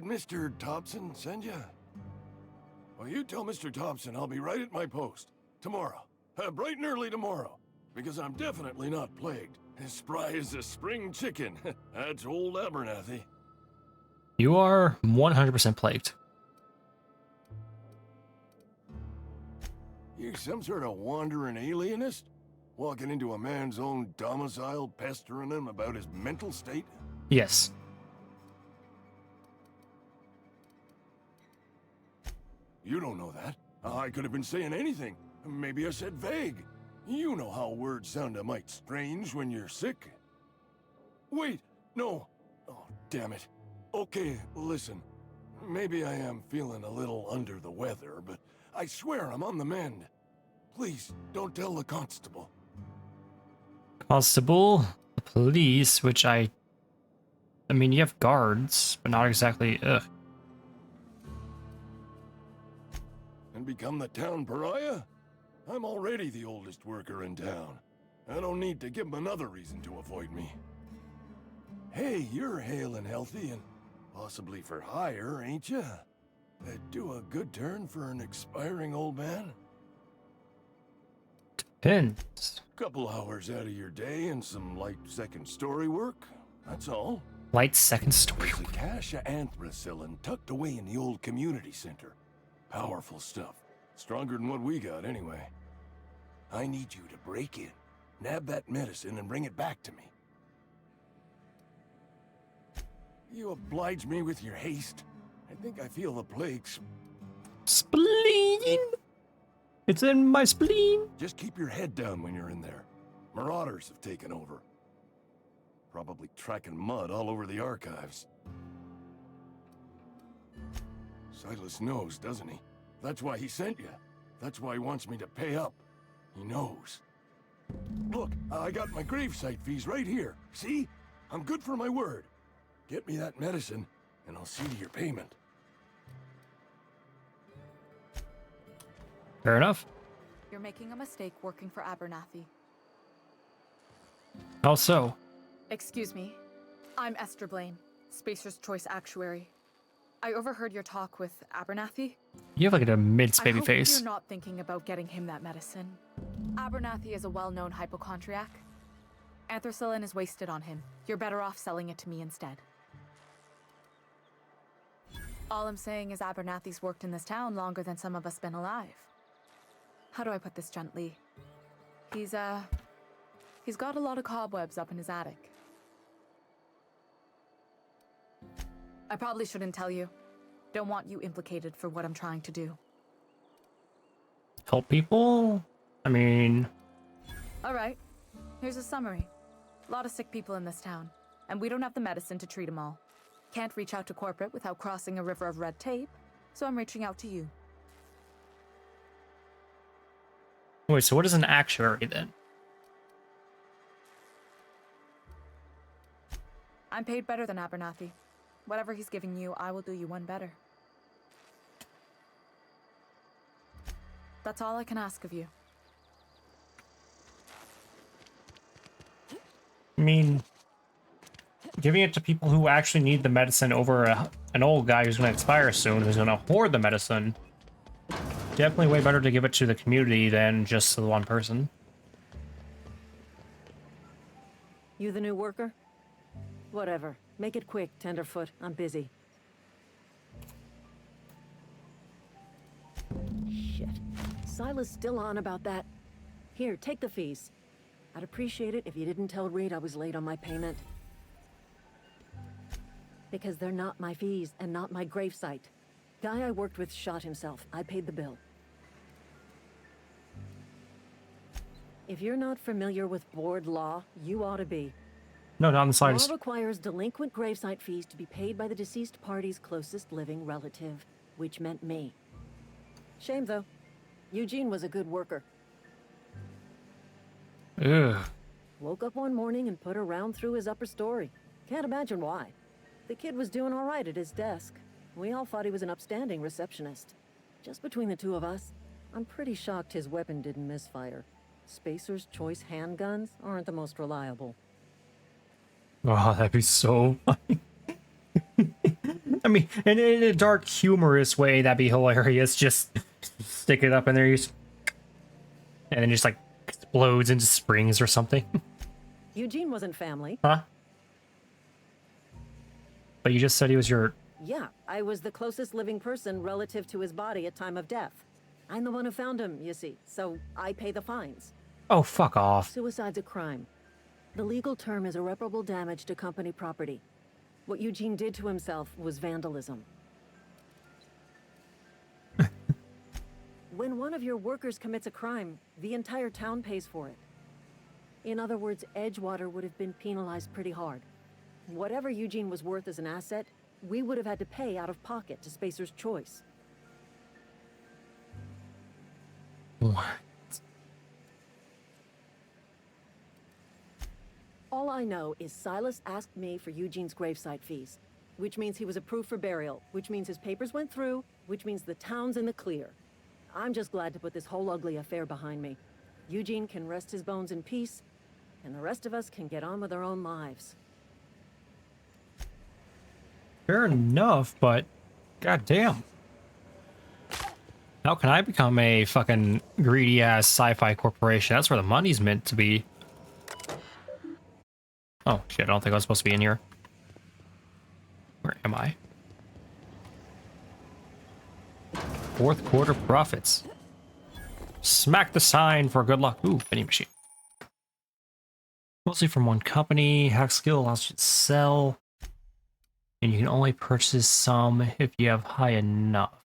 Mr. Thompson send you? Well, you tell Mr. Thompson I'll be right at my post. Tomorrow. Bright and early tomorrow. Because I'm definitely not plagued. As spry as a spring chicken. That's old Abernathy. You are 100% plagued. You some sort of wandering alienist? Walking into a man's own domicile, pestering him about his mental state? Yes. You don't know that. I could have been saying anything. Maybe I said vague. You know how words sound a mite strange when you're sick. Wait, no. Oh, damn it. Okay, listen. Maybe I am feeling a little under the weather, but I swear I'm on the mend. Please, don't tell the constable. Constable, the police, which I mean, you have guards, but not exactly, ugh. And become the town pariah? I'm already the oldest worker in town. I don't need to give him another reason to avoid me. Hey, you're hale and healthy and possibly for hire, ain't ya? Do a good turn for an expiring old man? Depends. Couple hours out of your day and some light second story work. That's all. Light second story. There's a cache of anthracillin tucked away in the old community center. Powerful stuff. Stronger than what we got, anyway. I need you to break in, nab that medicine, and bring it back to me. You oblige me with your haste. I think I feel the plagues. Spleen! It's in my spleen! Just keep your head down when you're in there. Marauders have taken over. Probably tracking mud all over the archives. Silas knows, doesn't he? That's why he sent you. That's why he wants me to pay up. He knows. Look, I got my gravesite fees right here. See? I'm good for my word. Get me that medicine, and I'll see to your payment. Fair enough. You're making a mistake working for Abernathy. How so? Excuse me. I'm Esther Blaine, Spacer's Choice Actuary. I overheard your talk with Abernathy. You have like a midst baby I hope face. you're not thinking about getting him that medicine. Abernathy is a well-known hypochondriac. Anthracillin is wasted on him. You're better off selling it to me instead. All I'm saying is Abernathy's worked in this town longer than some of us been alive. How do I put this gently? He's got a lot of cobwebs up in his attic. I probably shouldn't tell you. Don't want you implicated for what I'm trying to do. Help people? I mean... All right. Here's a summary. A lot of sick people in this town, and we don't have the medicine to treat them all. Can't reach out to corporate without crossing a river of red tape, so I'm reaching out to you. Wait, so what is an actuary then? I'm paid better than Abernathy. Whatever he's giving you, I will do you one better. That's all I can ask of you. I mean, giving it to people who actually need the medicine over an old guy who's going to expire soon, who's going to hoard the medicine, definitely way better to give it to the community than just to the one person. You the new worker? Whatever. Make it quick, Tenderfoot. I'm busy. Shit. Silas still on about that. Here, take the fees. I'd appreciate it if you didn't tell Reed I was late on my payment. Because they're not my fees and not my gravesite. Guy I worked with shot himself. I paid the bill. If you're not familiar with board law, you ought to be. No, not in the slightest. Law requires delinquent gravesite fees to be paid by the deceased party's closest living relative, which meant me. Shame, though. Eugene was a good worker. Ugh. Woke up one morning and put a round through his upper story. Can't imagine why. The kid was doing all right at his desk. We all thought he was an upstanding receptionist. Just between the two of us, I'm pretty shocked his weapon didn't misfire. Spacer's Choice handguns aren't the most reliable. Oh, that'd be so funny. I mean, in a dark, humorous way, that'd be hilarious. Just stick it up in there, and then just like explodes into springs or something. Eugene wasn't family. Huh? But you just said he was your... Yeah, I was the closest living person relative to his body at time of death. I'm the one who found him, you see, so I pay the fines. Oh, fuck off. Suicide's a crime. The legal term is irreparable damage to company property. What Eugene did to himself was vandalism. When one of your workers commits a crime, the entire town pays for it. In other words, Edgewater would have been penalized pretty hard. Whatever Eugene was worth as an asset, we would have had to pay out of pocket to Spacer's Choice. What? All I know is Silas asked me for Eugene's gravesite fees, which means he was approved for burial, which means his papers went through, which means the town's in the clear. I'm just glad to put this whole ugly affair behind me. Eugene can rest his bones in peace, and the rest of us can get on with our own lives. Fair enough, but goddamn. How can I become a fucking greedy ass sci-fi corporation? That's where the money's meant to be. Oh shit, I don't think I was supposed to be in here. Where am I? Fourth quarter profits. Smack the sign for good luck. Ooh, vending machine. Mostly from one company. Hack skill allows you to sell. And you can only purchase some if you have high enough.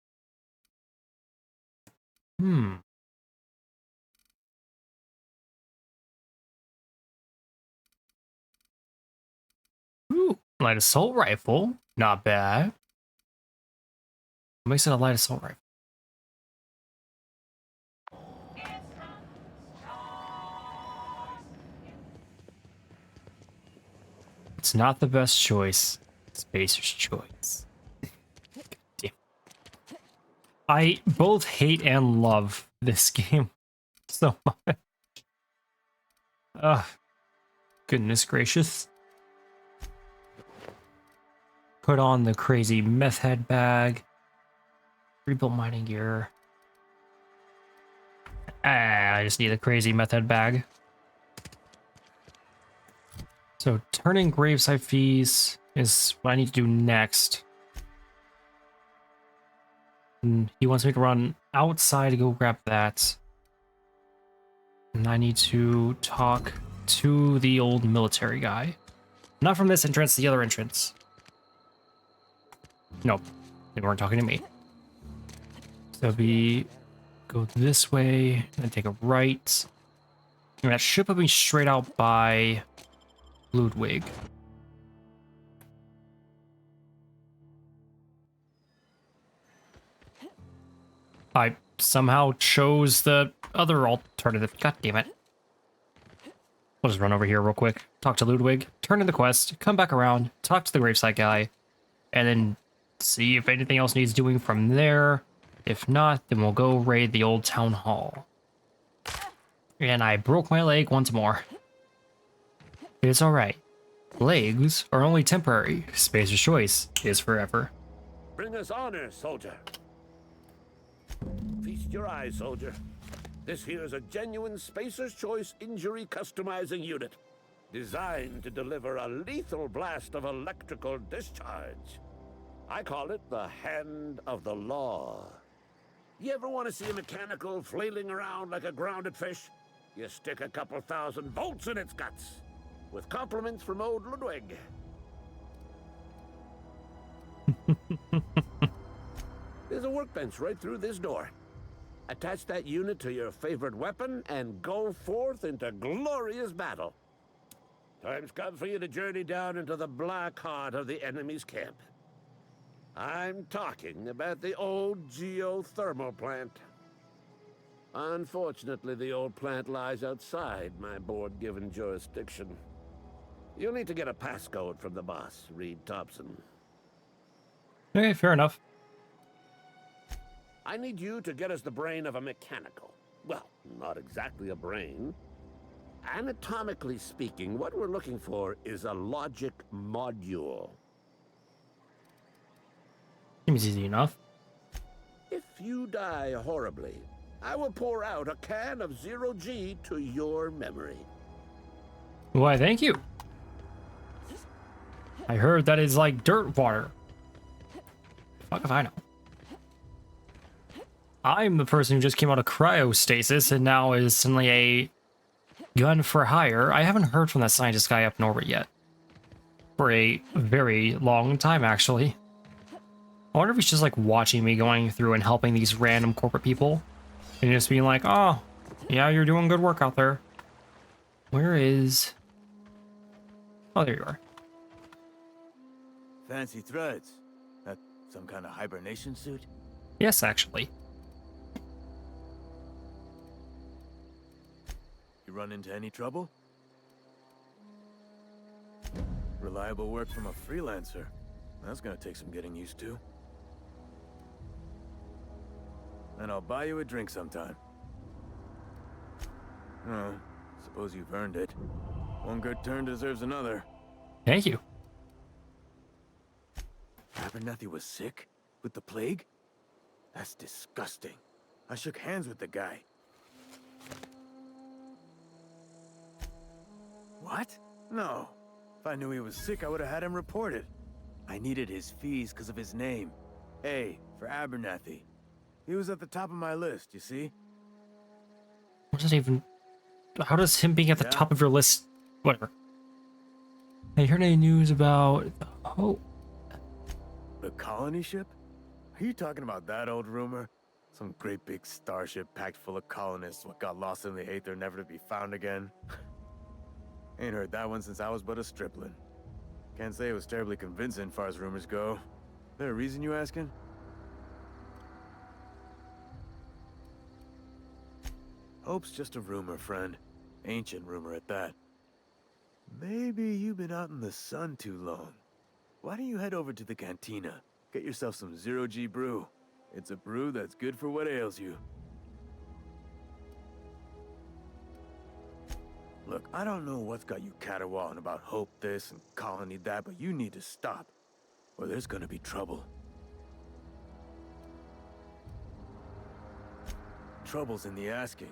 Ooh, light assault rifle. Not bad. What makes it a light assault rifle? It's not the best choice. Spacer's Choice. Damn. I both hate and love this game so much. Ugh. Goodness gracious. Put on the crazy meth head bag. Rebuilt mining gear. I just need a crazy meth head bag. So turning gravesite fees is what I need to do next. And he wants me to run outside to go grab that. And I need to talk to the old military guy. Not from this entrance, the other entrance. Nope, they weren't talking to me. So go this way and take a right. And that should put me straight out by Ludwig. I somehow chose the other alternative. God damn it. We'll just run over here real quick, talk to Ludwig, turn in the quest, come back around, talk to the gravesite guy, and then see if anything else needs doing from there. If not, then we'll go raid the old town hall. And I broke my leg once more. It's alright. Legs are only temporary. Spacer's Choice is forever. Bring us honor, soldier. Feast your eyes, soldier. This here is a genuine Spacer's Choice injury customizing unit, designed to deliver a lethal blast of electrical discharge. I call it the Hand of the Law. You ever want to see a mechanical flailing around like a grounded fish? You stick a couple thousand volts in its guts. With compliments from old Ludwig. There's a workbench right through this door. Attach that unit to your favorite weapon and go forth into glorious battle. Time's come for you to journey down into the black heart of the enemy's camp. I'm talking about the old geothermal plant. Unfortunately, the old plant lies outside my board-given jurisdiction. You'll need to get a passcode from the boss, Reed Thompson. Okay, fair enough. I need you to get us the brain of a mechanical. Well, not exactly a brain. Anatomically speaking, what we're looking for is a logic module. Seems easy enough. If you die horribly, I will pour out a can of Zero G to your memory. Why, thank you. I heard that is like dirt water. Fuck if I know. I'm the person who just came out of cryostasis and now is suddenly a gun for hire. I haven't heard from that scientist guy up in orbit yet. For a very long time, actually. I wonder if he's just like watching me going through and helping these random corporate people. And just being like, oh, yeah, you're doing good work out there. Where is... Oh, there you are. Fancy threads. That some kind of hibernation suit? Yes, actually. You run into any trouble? Reliable work from a freelancer. That's gonna take some getting used to. And I'll buy you a drink sometime. Oh, suppose you've earned it. One good turn deserves another. Thank you. Abernathy was sick? With the plague? That's disgusting. I shook hands with the guy. What? No. If I knew he was sick, I would have had him reported. I needed his fees because of his name. A for Abernathy. He was at the top of my list, you see? What does it even... How does him being at the top of your list... Whatever. Have you heard any news about... Oh. The colony ship? Are you talking about that old rumor? Some great big starship packed full of colonists what got lost in the aether never to be found again? Ain't heard that one since I was but a stripling. Can't say it was terribly convincing far as rumors go. There a reason you asking? Hope's just a rumor, friend. Ancient rumor at that. Maybe you've been out in the sun too long. Why don't you head over to the cantina? Get yourself some Zero G brew. It's a brew that's good for what ails you. Look, I don't know what's got you caterwauling about Hope this and Colony that, but you need to stop, or there's gonna be trouble. Trouble's in the asking.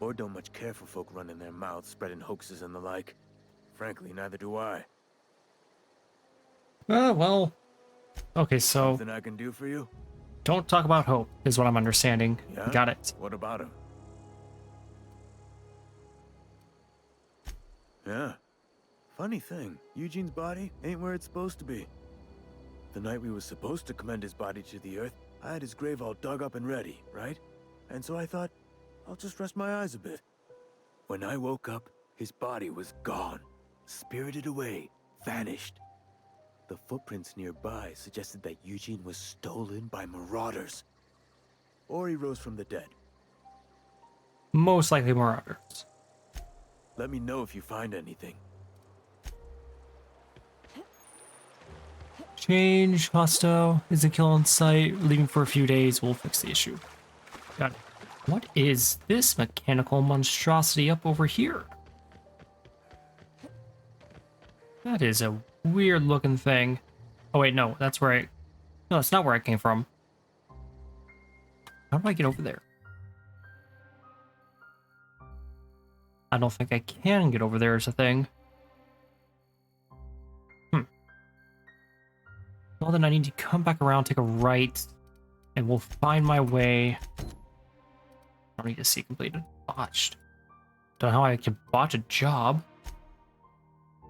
Board don't much care for folk running their mouths, spreading hoaxes and the like. Frankly, neither do I. Well. Okay, so... Something I can do for you? Don't talk about Hope, is what I'm understanding. Yeah? Got it. What about him? Yeah. Funny thing, Eugene's body ain't where it's supposed to be. The night we was supposed to commend his body to the earth, I had his grave all dug up and ready, right? And so I thought, I'll just rest my eyes a bit. When I woke up, his body was gone. Spirited away, vanished. The footprints nearby suggested that Eugene was stolen by marauders. Or he rose from the dead. Most likely marauders. Let me know if you find anything. Change, hosto, is a kill on site, leaving for a few days, we'll fix the issue. Got it. What is this mechanical monstrosity up over here? That is a weird looking thing. Oh wait, no, that's where I... No, that's not where I came from. How do I get over there? I don't think I can get over there is a thing. Well, then I need to come back around, take a right, and we'll find my way. I don't need to see completed. Botched. Don't know how I can botch a job.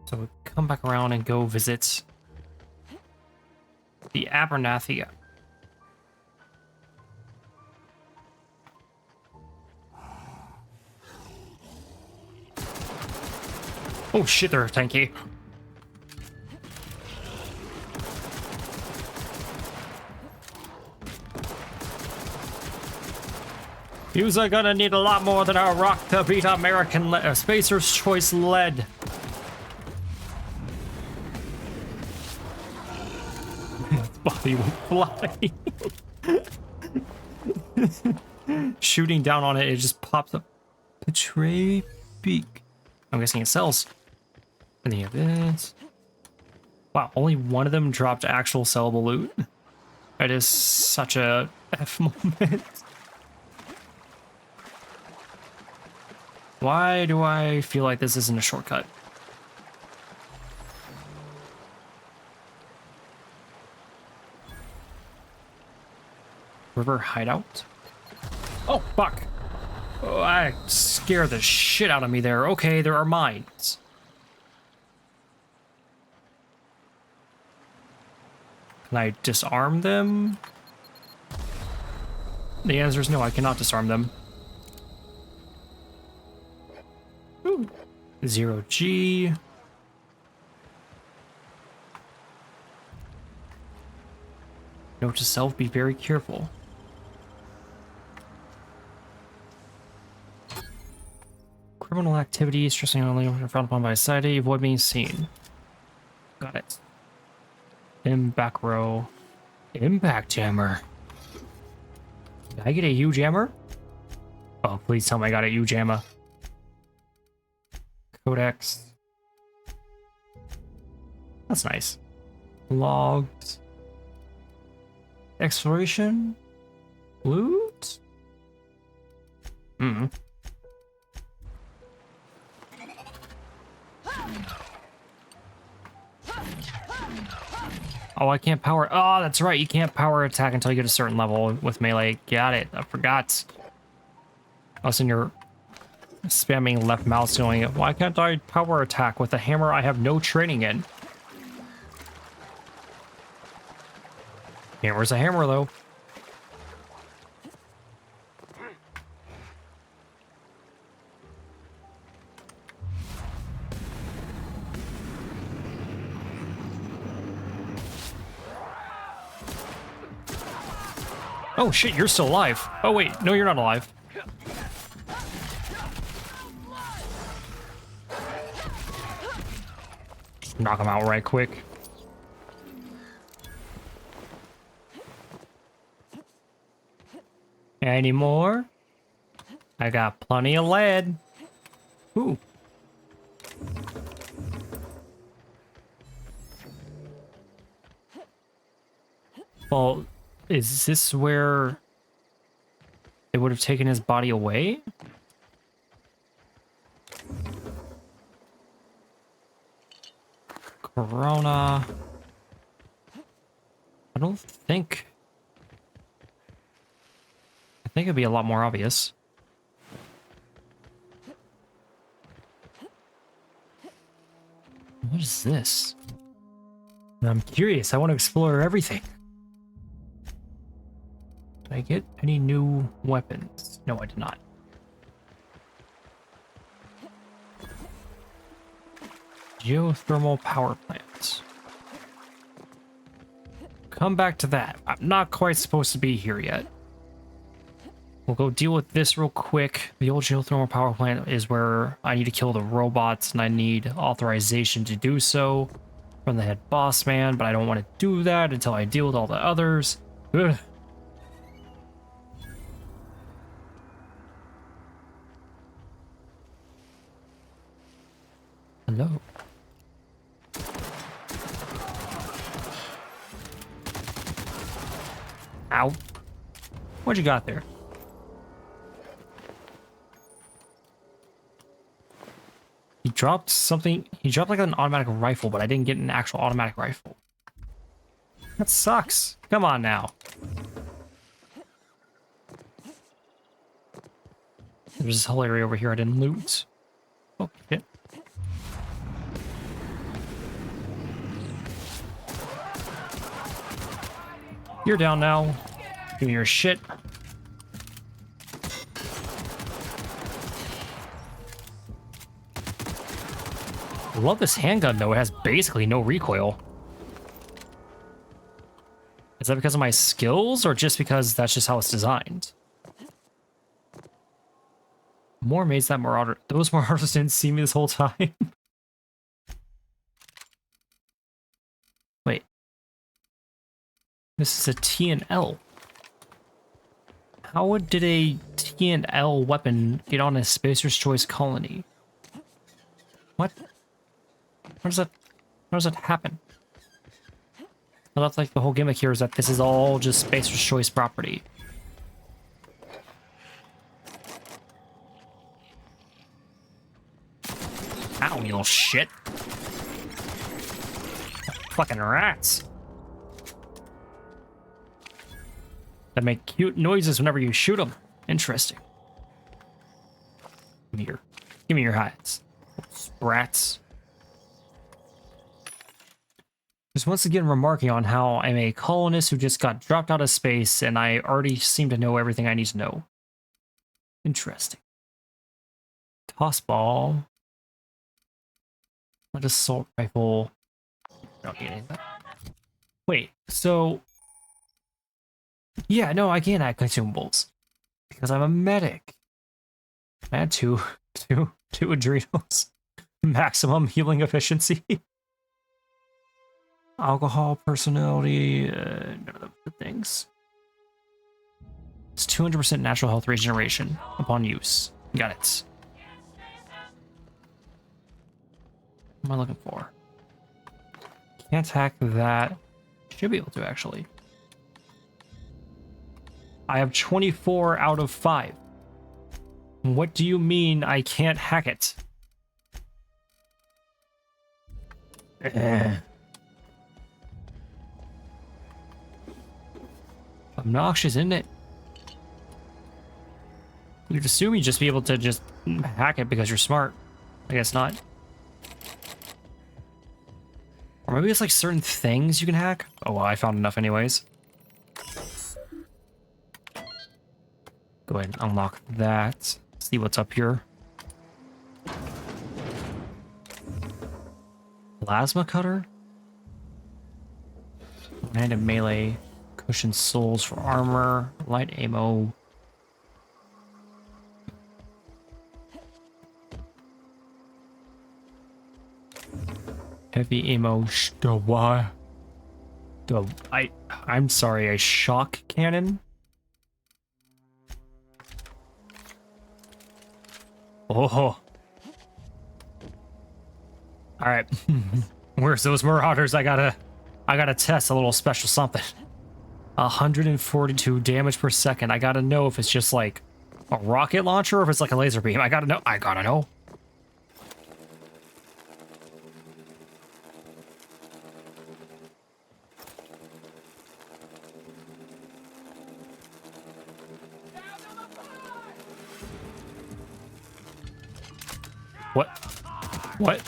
So we'll come back around and go visit the Abernathy. Oh shit, they're tanky. You're gonna need a lot more than a rock to beat American Spacer's Choice lead. His body will fly. Shooting down on it, it just pops up. Betray beak. I'm guessing it sells. And then you have this. Wow, only one of them dropped actual sellable loot. It is such a F moment. Why do I feel like this isn't a shortcut? River hideout? Oh, fuck. Oh, I scared the shit out of me there. Okay, there are mines. Can I disarm them? The answer is no, I cannot disarm them. Ooh. 0G. Note to self, be very careful. Criminal activity, stressing only when frowned upon by society, avoid being seen. Got it. In back row. Impact hammer. Did I get a huge hammer? Oh, please tell me I got a huge hammer. Codex. That's nice. Logs. Exploration. Loot? Hmm. Oh, I can't power. Oh, that's right. You can't power attack until you get a certain level with melee. Got it. I forgot. Unless in your spamming left mouse doing it. Why can't I power attack with a hammer I have no training in? Hammer's a hammer, though. Oh shit, you're still alive. Oh wait, no, you're not alive. Just knock him out right quick. Any more? I got plenty of lead. Ooh. Well, is this where they would have taken his body away? Corona. I don't think... I think it'd be a lot more obvious. What is this? I'm curious. I want to explore everything. Did I get any new weapons? No, I did not. Geothermal power plants. Come back to that. I'm not quite supposed to be here yet. We'll go deal with this real quick. The old geothermal power plant is where I need to kill the robots, and I need authorization to do so from the head boss man, but I don't want to do that until I deal with all the others. Ugh. Hello. Ow. What you got there? He dropped something. He dropped like an automatic rifle, but I didn't get an actual automatic rifle. That sucks. Come on now. There's this whole area over here I didn't loot. Oh, shit. You're down now. Give me your shit. I love this handgun, though. It has basically no recoil. Is that because of my skills, or just because that's just how it's designed? More maids that Marauder. Those Marauders didn't see me this whole time. Wait. This is a T&L. How did a T&L weapon get on a Spacer's Choice colony? What? How does that happen? Well, that's like the whole gimmick here is that this is all just Spacer's Choice property. Ow, you little shit. Fucking rats. That make cute noises whenever you shoot them. Interesting. Give me your hides. Rats. Just once again remarking on how I'm a colonist who just got dropped out of space and I already seem to know everything I need to know. Interesting. Toss ball. What assault rifle? Don't need any of that. Wait, so yeah, no, I can't add consumables because I'm a medic. I had two adrenals. Maximum healing efficiency. Alcohol, personality, none of the things. It's 200% natural health regeneration upon use. Got it. What am I looking for? Can't hack that. Should be able to, actually. I have 24 out of 5. What do you mean I can't hack it? Obnoxious, isn't it? You'd assume you'd just be able to just hack it because you're smart. I guess not. Or maybe it's like certain things you can hack. Oh well, I found enough anyways. Go ahead and unlock that. See what's up here. Plasma cutter? One-handed melee. Cushioned souls for armor. Light ammo. Heavy ammo. I'm sorry, a shock cannon? Oh. Alright. Where's those marauders? I gotta test a little special something. 142 damage per second. I gotta know if it's just like a rocket launcher or if it's like a laser beam. I gotta know. What?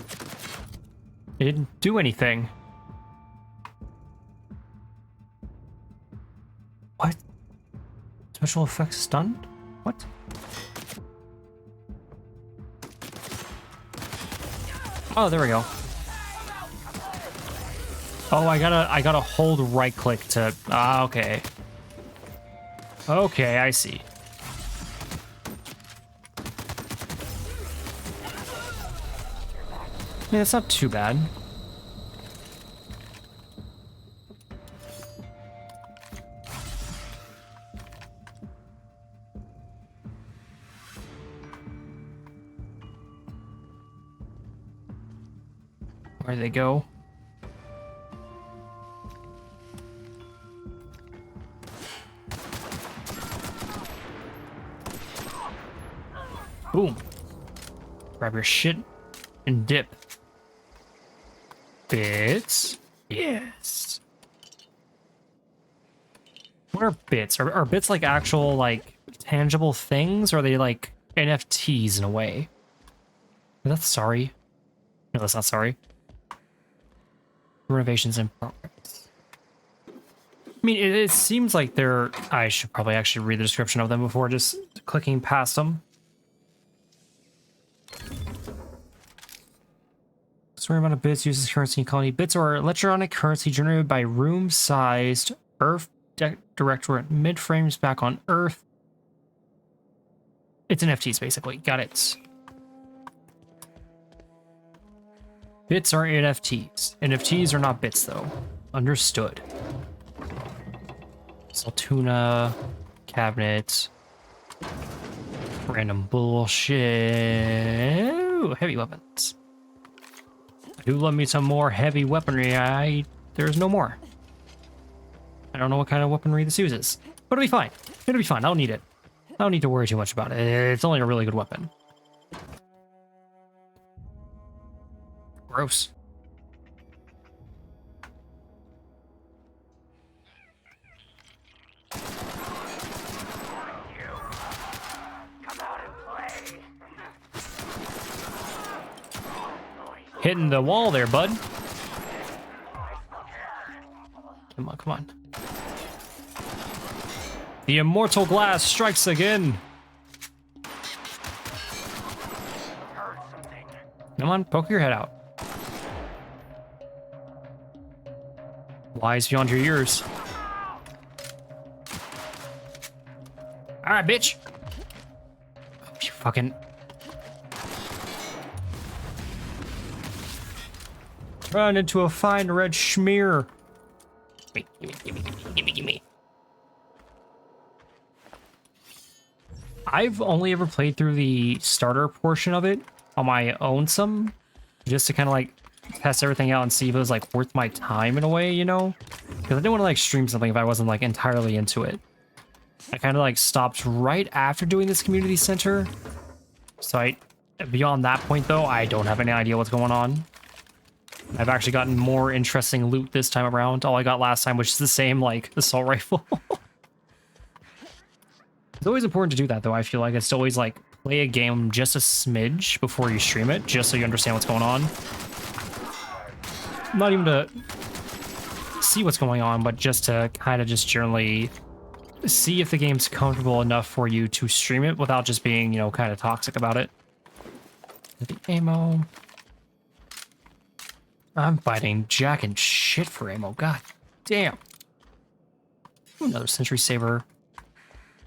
It didn't do anything. What? Special effects stunned? What? Oh, there we go. Oh, I gotta hold right click to... okay. Okay, I see. Yeah, it's not too bad. Where'd they go? Boom. Grab your shit and dip. Bits? Yes. What are bits? Are bits like actual, like, tangible things? Or are they like NFTs in a way? That's sorry. No, that's not sorry. Renovations in progress. I mean, it seems like they're... I should probably actually read the description of them before just clicking past them. Story amount of bits uses currency in colony. Bits are electronic currency generated by room-sized Earth Directorate mid-frames back on Earth. It's NFTs, basically. Got it. Bits are NFTs. NFTs are not bits, though. Understood. Saltuna, cabinet, random bullshit. Ooh, heavy weapons. I do love me some more heavy weaponry. There's no more. I don't know what kind of weaponry this uses. But it'll be fine. It'll be fine. I don't need it. I don't need to worry too much about it. It's only a really good weapon. Gross. Hitting the wall there, bud. Come on, come on. The immortal glass strikes again. Come on, poke your head out. Lies beyond your ears. Alright, bitch. Oh, you fucking... Run into a fine red schmear. Gimme. I've only ever played through the starter portion of it on my own just to kind of like test everything out and see if it was like worth my time in a way, you know? Because I didn't want to like stream something if I wasn't like entirely into it. I kind of like stopped right after doing this community center. So beyond that point though, I don't have any idea what's going on. I've actually gotten more interesting loot this time around. All I got last time was just the same, like, assault rifle. It's always important to do that, though. I feel like it's to always, like, play a game just a smidge before you stream it, just so you understand what's going on. Not even to see what's going on, but just to kind of just generally see if the game's comfortable enough for you to stream it without just being, you know, kind of toxic about it. The ammo... I'm fighting Jack and shit for ammo. God damn. Another Sentry Saber.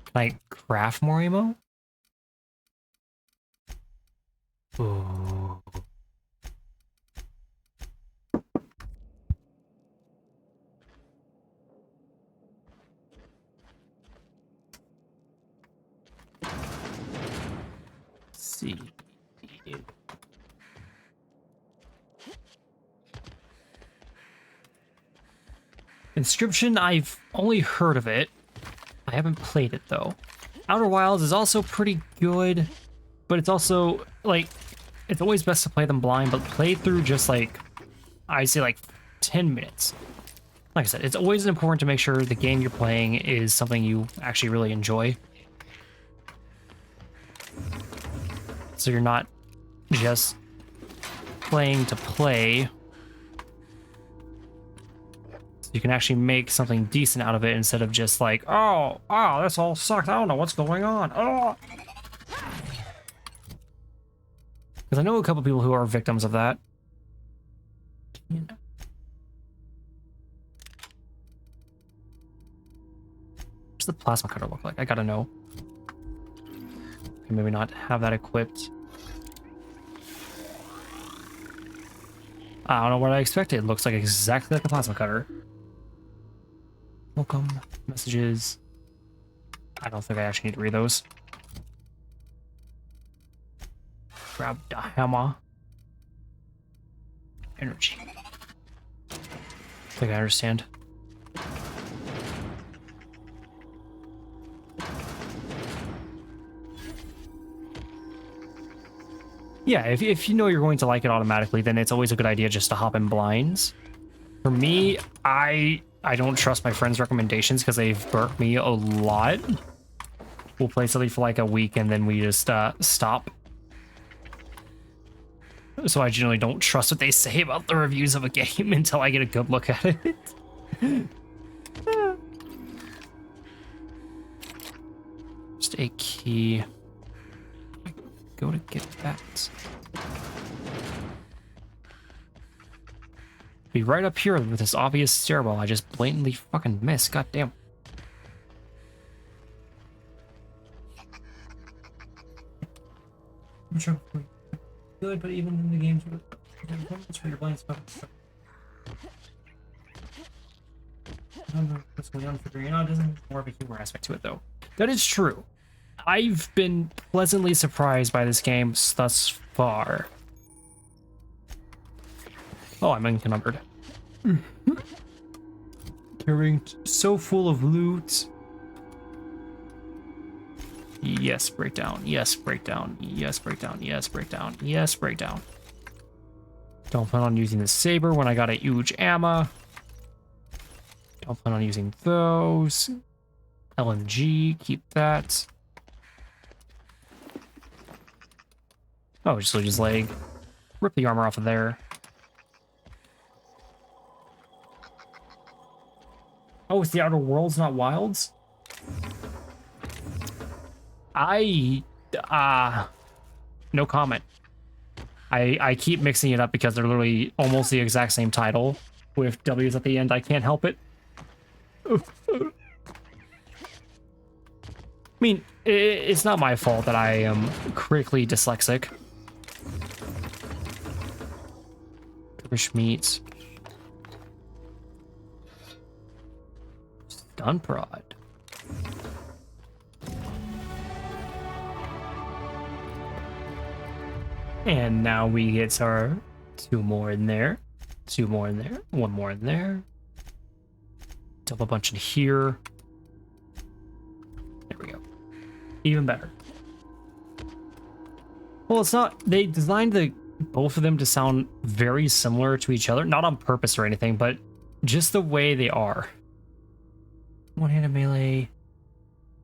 Can I craft more ammo? Ooh. Let's see. Inscription, I've only heard of it. I haven't played it, though. Outer Wilds is also pretty good, but it's also, like, it's always best to play them blind, but play through just, like, I'd say, like, 10 minutes. Like I said, it's always important to make sure the game you're playing is something you actually really enjoy. So you're not just playing to play. You can actually make something decent out of it instead of just like, oh, this all sucks. I don't know what's going on. Oh, because I know a couple people who are victims of that. What's the plasma cutter look like? I gotta know. Okay, maybe not have that equipped. I don't know what I expected. It looks like exactly like a plasma cutter. Welcome messages. I don't think I actually need to read those. Grab the hammer. Energy. I think I understand. Yeah, if you know you're going to like it automatically, then it's always a good idea just to hop in blinds. For me, I don't trust my friends' recommendations because they've burnt me a lot. We'll play something for like a week and then we just stop. So I generally don't trust what they say about the reviews of a game until I get a good look at it. Just a key. Go to get that. Be right up here with this obvious stairwell I just blatantly fucking missed. God damn. I'm sure good, but even in the games that's where your blind spot. I don't know what's going on figuring it out. It doesn't have more of a humor aspect to it though. That is true. I've been pleasantly surprised by this game thus far. Oh, I'm encumbered. Can appearing so full of loot. Yes, breakdown. Yes, breakdown. Yes, breakdown. Yes, breakdown. Yes, breakdown. Don't plan on using the saber when I got a huge ammo. Don't plan on using those. LMG, keep that. Oh, just lose his leg. Rip the armor off of there. Oh, it's the Outer Worlds, not Wilds? No comment. I keep mixing it up because they're literally almost the exact same title with W's at the end. I can't help it. I mean, it's not my fault that I am critically dyslexic. Fish meat. Stun prod. And now we get our 2 more in there. 2 more in there. 1 more in there. Dump a bunch in here. There we go. Even better. Well, it's not... They designed both of them to sound very similar to each other. Not on purpose or anything, but just the way they are. One-handed melee.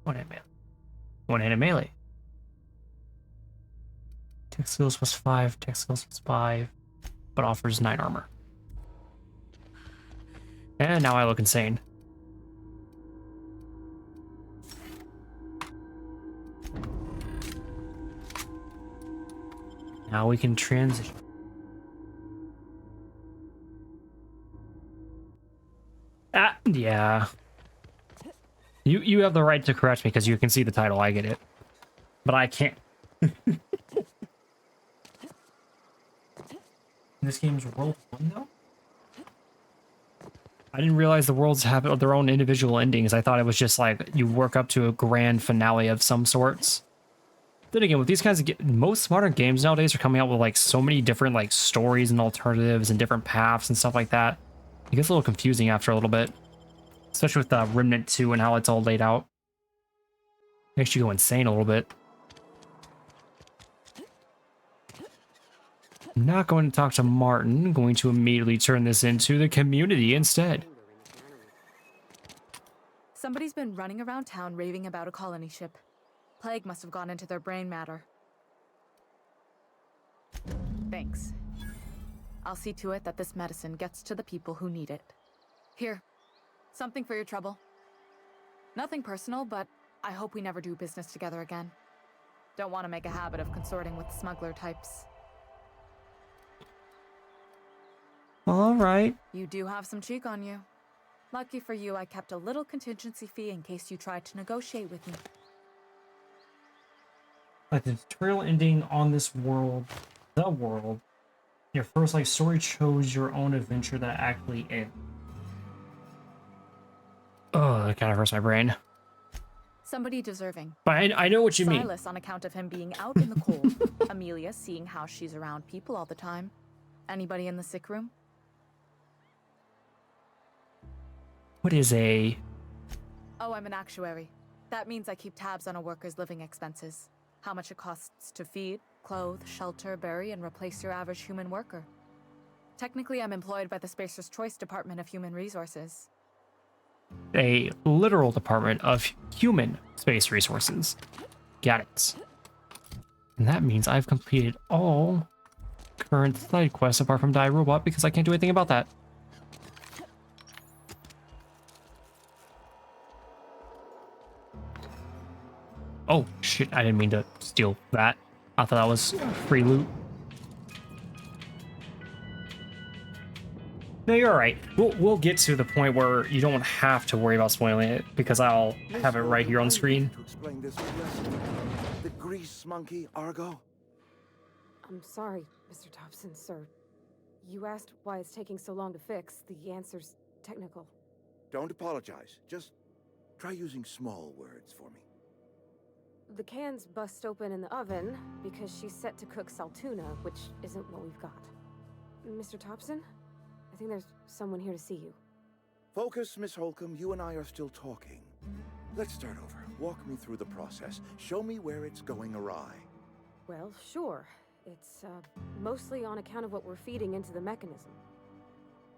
One-handed melee. One-handed melee. Tech skills plus 5. Tech skills plus 5. But offers 9 armor. And now I look insane. Now we can transition. Yeah. You have the right to correct me because you can see the title, I get it. But I can't. This game's World 1 though? I didn't realize the worlds have their own individual endings. I thought it was just like you work up to a grand finale of some sorts. Then again, with these kinds of most modern games nowadays are coming out with like so many different like stories and alternatives and different paths and stuff like that. It gets a little confusing after a little bit, especially with Remnant 2 and how it's all laid out. Makes you go insane a little bit. I'm not going to talk to Martin. I'm going to immediately turn this into the community instead. Somebody's been running around town raving about a colony ship. Plague must have gone into their brain matter. Thanks. I'll see to it that this medicine gets to the people who need it. Here, something for your trouble. Nothing personal, but I hope we never do business together again. Don't want to make a habit of consorting with smuggler types. All right. You do have some cheek on you. Lucky for you, I kept a little contingency fee in case you tried to negotiate with me. Like the tutorial ending on this world, the world, your first like story chose your own adventure that actually ends. Oh, that kind of hurts my brain. Somebody deserving. But I know what you mean. Silas on account of him being out in the cold. Amelia seeing how she's around people all the time. Anybody in the sick room? What is a... Oh, I'm an actuary. That means I keep tabs on a worker's living expenses. How much it costs to feed, clothe, shelter, bury, and replace your average human worker. Technically, I'm employed by the Spacer's Choice Department of Human Resources. A literal department of human space resources. Got it. And that means I've completed all current side quests apart from Die Robot because I can't do anything about that. Oh, shit, I didn't mean to steal that. I thought that was free loot. No, you're alright. We'll get to the point where you don't have to worry about spoiling it, because I'll have it right here on screen. To explain this the grease monkey, Argo? I'm sorry, Mr. Thompson, sir. You asked why it's taking so long to fix. The answer's technical. Don't apologize. Just try using small words for me. The can's bust open in the oven because she's set to cook saltuna, which isn't what we've got. Mr. Thompson? I think there's someone here to see you. Focus, Miss Holcomb. You and I are still talking. Let's start over. Walk me through the process. Show me where it's going awry. Well, sure. It's, mostly on account of what we're feeding into the mechanism.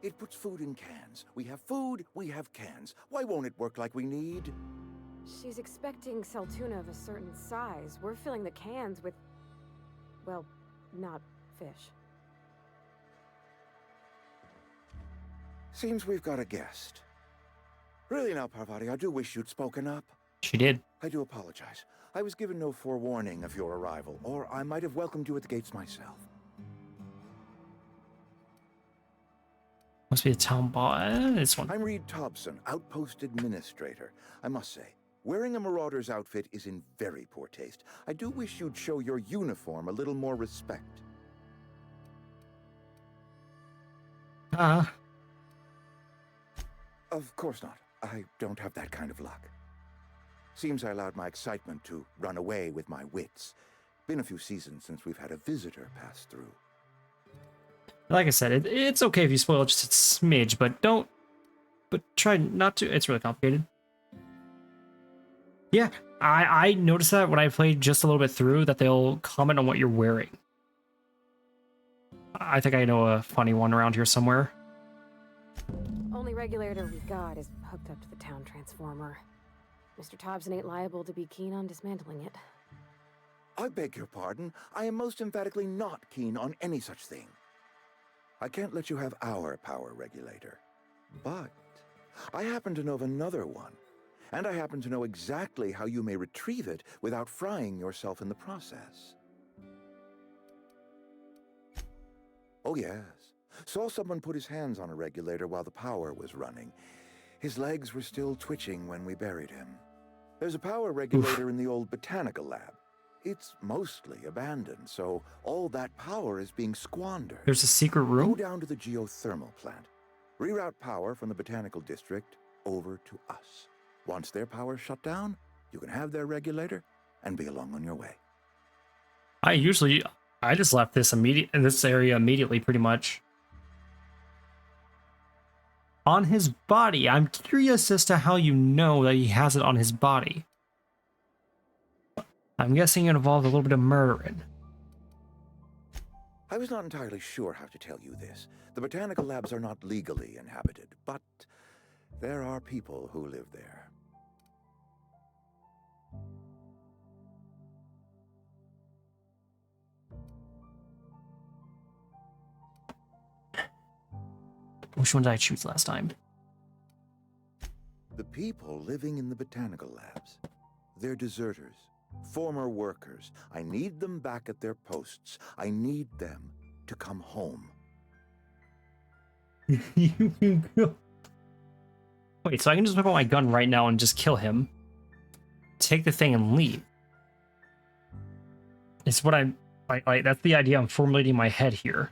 It puts food in cans. We have food, we have cans. Why won't it work like we need? She's expecting Saltuna of a certain size. We're filling the cans with, well, not fish. Seems we've got a guest. Really now, Parvati, I do wish you'd spoken up. She did. I do apologize. I was given no forewarning of your arrival, or I might have welcomed you at the gates myself. Must be a town boss. This one. I'm Reed Thompson, Outpost Administrator. I must say, wearing a Marauder's outfit is in very poor taste. I do wish you'd show your uniform a little more respect. Of course not. I don't have that kind of luck. Seems I allowed my excitement to run away with my wits. Been a few seasons since we've had a visitor pass through. Like I said, it's okay if you spoil just a smidge, but don't. But try not to. It's really complicated. Yeah, I noticed that when I played just a little bit through, that they'll comment on what you're wearing. I think I know a funny one around here somewhere. Only regulator we got is hooked up to the town transformer. Mr. Thompson ain't liable to be keen on dismantling it. I beg your pardon. I am most emphatically not keen on any such thing. I can't let you have our power regulator. But I happen to know of another one. And I happen to know exactly how you may retrieve it without frying yourself in the process. Oh yes. Saw someone put his hands on a regulator while the power was running. His legs were still twitching when we buried him. There's a power regulator in the old botanical lab. It's mostly abandoned, so all that power is being squandered. There's a secret room? Go down to the geothermal plant. Reroute power from the botanical district over to us. Once their power's shut down, you can have their regulator and be along on your way. I just left this area immediately, pretty much. On his body. I'm curious as to how you know that he has it on his body. I'm guessing it involved a little bit of murdering. I was not entirely sure how to tell you this. The botanical labs are not legally inhabited, but there are people who live there. Which one did I choose last time? The people living in the botanical labs. They're deserters, former workers. I need them back at their posts. I need them to come home. You can go. Wait, so I can just whip out my gun right now and just kill him, take the thing and leave. It's what I'm like. That's the idea I'm formulating in my head here.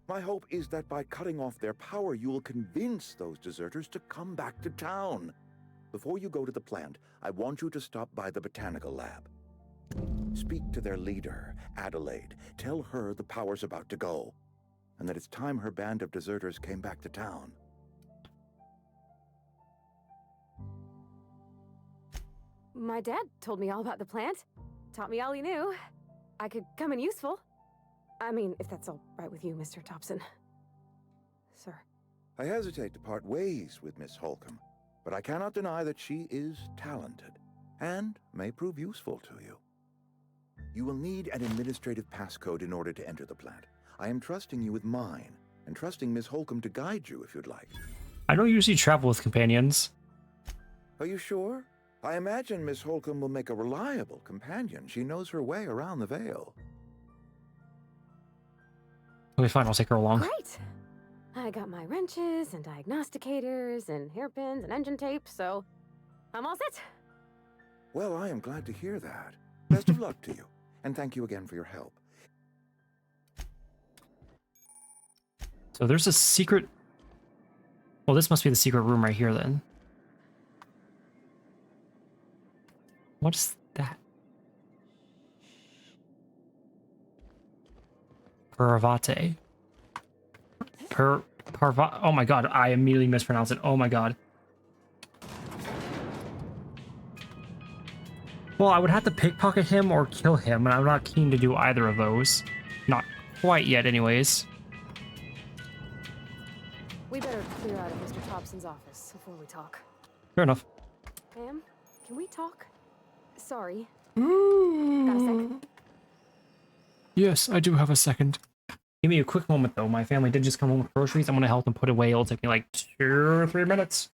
My hope is that by cutting off their power, you will convince those deserters to come back to town. Before you go to the plant, I want you to stop by the botanical lab. Speak to their leader, Adelaide. Tell her the power's about to go, and that it's time her band of deserters came back to town. My dad told me all about the plant. Taught me all he knew. I could come in useful. I mean, if that's all right with you, Mr. Thompson. Sir. I hesitate to part ways with Miss Holcomb, but I cannot deny that she is talented and may prove useful to you. You will need an administrative passcode in order to enter the plant. I am trusting you with mine, and trusting Miss Holcomb to guide you if you'd like. I don't usually travel with companions. Are you sure? I imagine Miss Holcomb will make a reliable companion. She knows her way around the Vale. Okay, fine, I'll take her along. Great! I got my wrenches and diagnosticators and hairpins and engine tape, so I'm all set. Well, I am glad to hear that. Best of luck to you, and thank you again for your help. So there's a secret... Well, this must be the secret room right here, then. What's that? Parvati. Oh my god, I immediately mispronounced it. Oh my god. Well, I would have to pickpocket him or kill him, and I'm not keen to do either of those. Not quite yet, anyways. We better clear out of Mr. Thompson's office before we talk. Fair enough. Ma'am, can we talk? Sorry. Got a sec? Yes, I do have a second. Give me a quick moment, though. My family did just come home with groceries. I'm gonna help them put away. It'll take me like 2 or 3 minutes.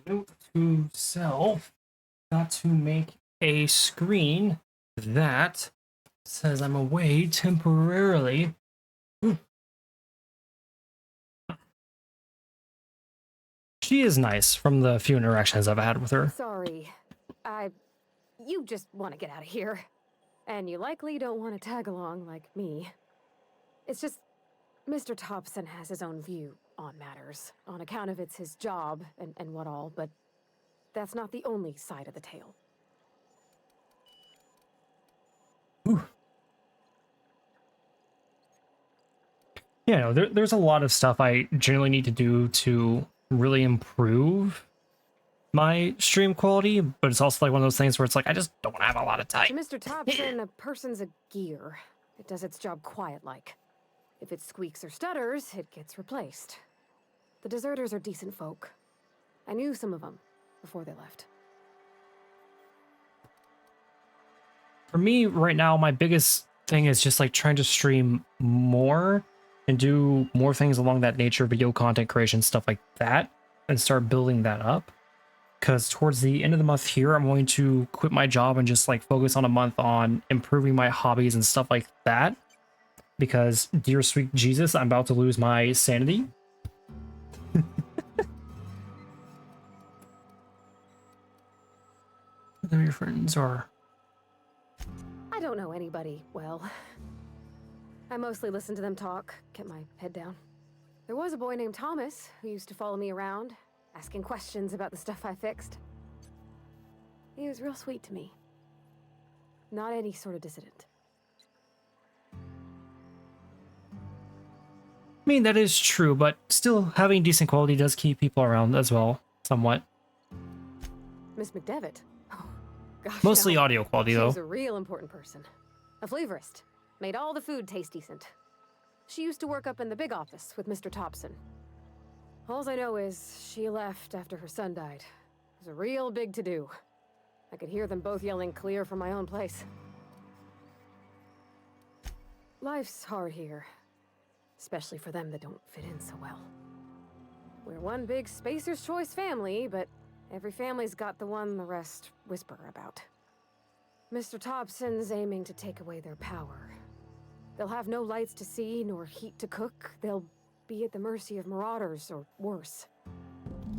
Note to self not to make a screen that says I'm away temporarily. She is nice from the few interactions I've had with her. Sorry. You just want to get out of here. And you likely don't want to tag along like me. It's just, Mr. Thompson has his own view on matters, on account of it's his job and what all, but that's not the only side of the tale. Ooh. Yeah, no, there's a lot of stuff I generally need to do to really improve my stream quality, but it's also like one of those things where it's like I just don't have a lot of time. To Mr. Thompson, a person's a gear. It does its job quiet-like. If it squeaks or stutters, it gets replaced. The deserters are decent folk. I knew some of them before they left. For me right now, my biggest thing is just like trying to stream more and do more things along that nature, video content creation, stuff like that, and start building that up. Because towards the end of the month here, I'm going to quit my job and just like focus on a month on improving my hobbies and stuff like that. Because, dear sweet Jesus, I'm about to lose my sanity. Who your friends are? I don't know anybody well. I mostly listen to them talk, kept my head down. There was a boy named Thomas who used to follow me around, asking questions about the stuff I fixed. He was real sweet to me. Not any sort of dissident. I mean, that is true, but still having decent quality does keep people around as well, somewhat. Miss McDevitt. Oh, gosh, Mostly no. audio quality, She though. was a real important person. A flavorist. Made all the food taste decent. She used to work up in the big office with Mr. Thompson. All I know is she left after her son died. It was a real big to-do. I could hear them both yelling clear from my own place. Life's hard here. Especially for them that don't fit in so well. We're one big Spacer's Choice family, but every family's got the one the rest whisper about. Mr. Thompson's aiming to take away their power. They'll have no lights to see, nor heat to cook. They'll be at the mercy of marauders, or worse.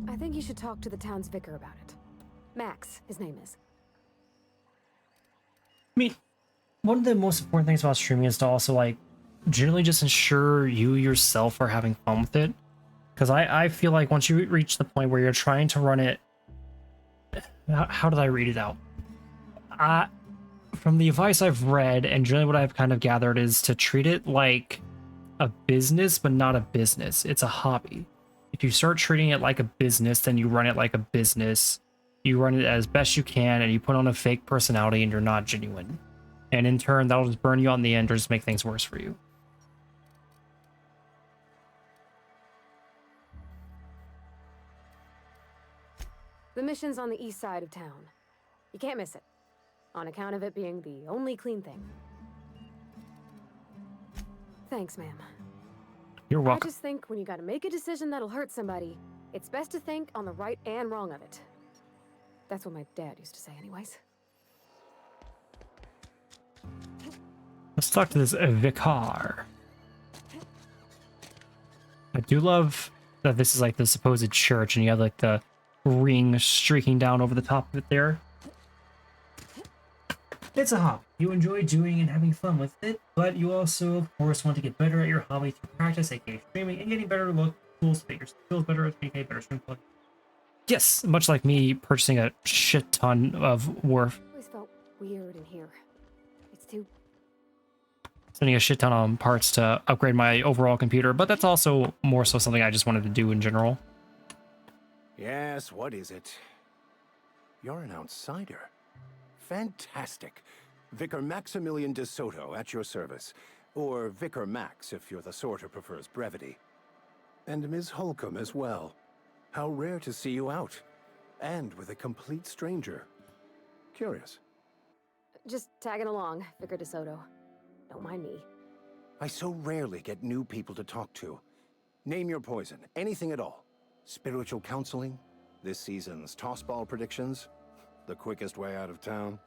I think you should talk to the town's vicar about it. Max, his name is. I mean, one of the most important things about streaming is to also, like, generally just ensure you yourself are having fun with it. Because I feel like once you reach the point where you're trying to run it... How did I read it out? From the advice I've read, and generally what I've kind of gathered, is to treat it like a business, but not a business. It's a hobby. If you start treating it like a business, then you run it like a business. You run it as best you can, and you put on a fake personality, and you're not genuine. And in turn, that'll just burn you out in the end, or just make things worse for you. The mission's on the east side of town. You can't miss it, on account of it being the only clean thing. Thanks, ma'am. You're welcome. I just think when you gotta make a decision that'll hurt somebody, it's best to think on the right and wrong of it. That's what my dad used to say anyways. Let's talk to this vicar. I do love that this is like the supposed church, and you have like the ring streaking down over the top of it there. It's a hobby. You enjoy doing and having fun with it, but you also, of course, want to get better at your hobby through practice, aka streaming, and getting better look tools to make your skills better, aka better stream quality. Yes, much like me purchasing a shit ton of worth. I always felt weird in here. It's too... Spending a shit ton on parts to upgrade my overall computer, but that's also more so something I just wanted to do in general. Yes, what is it? You're an outsider. Fantastic. Vicar Maximilian de Soto at your service. Or Vicar Max if you're the sort who prefers brevity. And Ms. Holcomb as well. How rare to see you out. And with a complete stranger. Curious. Just tagging along, Vicar DeSoto. Don't mind me. I so rarely get new people to talk to. Name your poison, anything at all. Spiritual counseling? This season's tossball predictions? The quickest way out of town?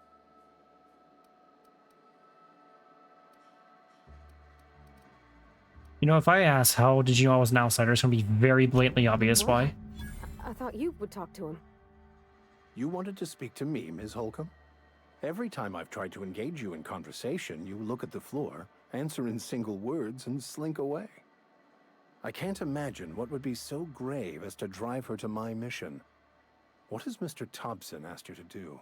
You know, if I ask how did you know I was an outsider, it's going to be very blatantly obvious why. I thought you would talk to him. You wanted to speak to me, Ms. Holcomb? Every time I've tried to engage you in conversation, you look at the floor, answer in single words, and slink away. I can't imagine what would be so grave as to drive her to my mission. What has Mr. Thompson asked you to do?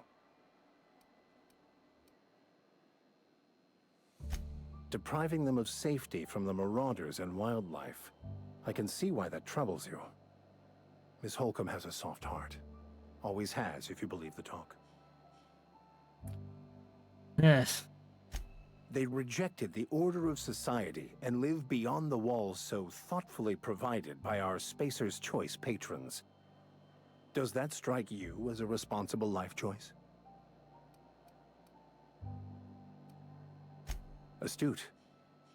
Depriving them of safety from the marauders and wildlife. I can see why that troubles you. Miss Holcomb has a soft heart. Always has, if you believe the talk. Yes. They rejected the order of society and live beyond the walls so thoughtfully provided by our Spacer's Choice patrons. Does that strike you as a responsible life choice? Astute.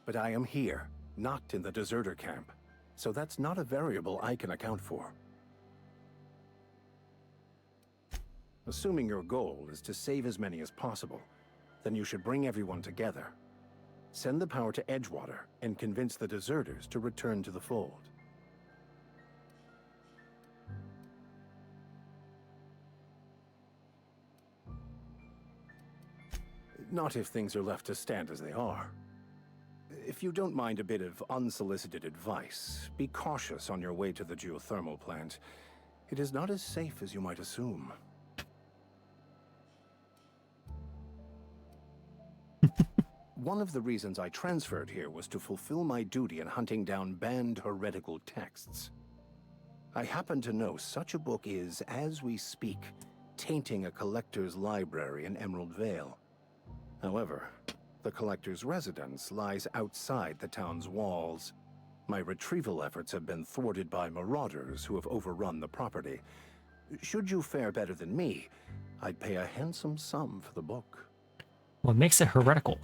But I am here, not in the deserter camp, so that's not a variable I can account for. Assuming your goal is to save as many as possible, then you should bring everyone together. Send the power to Edgewater and convince the deserters to return to the fold. Not if things are left to stand as they are. If you don't mind a bit of unsolicited advice, be cautious on your way to the geothermal plant. It is not as safe as you might assume. One of the reasons I transferred here was to fulfill my duty in hunting down banned heretical texts. I happen to know such a book is, as we speak, tainting a collector's library in Emerald Vale. However, the collector's residence lies outside the town's walls. My retrieval efforts have been thwarted by marauders who have overrun the property. Should you fare better than me, I'd pay a handsome sum for the book. What makes it heretical?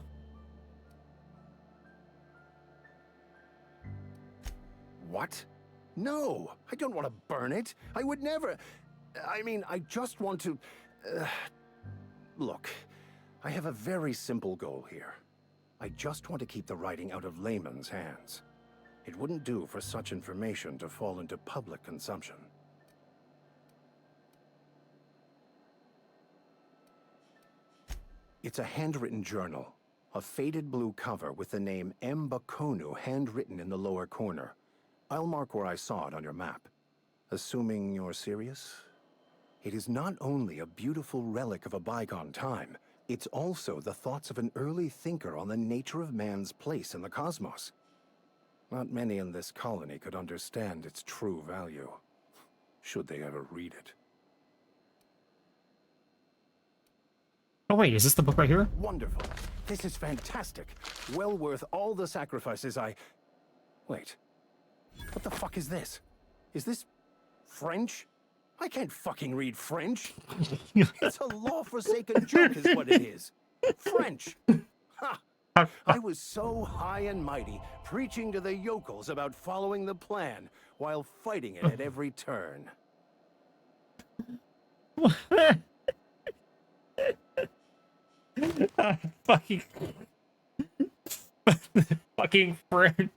What? No, I don't want to burn it. I would never. I mean, I just want to... Look, I have a very simple goal here. I just want to keep the writing out of layman's hands. It wouldn't do for such information to fall into public consumption. It's a handwritten journal, a faded blue cover with the name M. Bakonu handwritten in the lower corner. I'll mark where I saw it on your map. Assuming you're serious? It is not only a beautiful relic of a bygone time, it's also the thoughts of an early thinker on the nature of man's place in the cosmos. Not many in this colony could understand its true value, should they ever read it. Oh wait, is this the book right here? Wonderful. This is fantastic. Well worth all the sacrifices I... Wait. What the fuck is this? Is this French? I can't fucking read French. It's a law-forsaken joke is what it is. French. Ha! I was so high and mighty, preaching to the yokels about following the plan, while fighting it at every turn. Fucking... fucking French.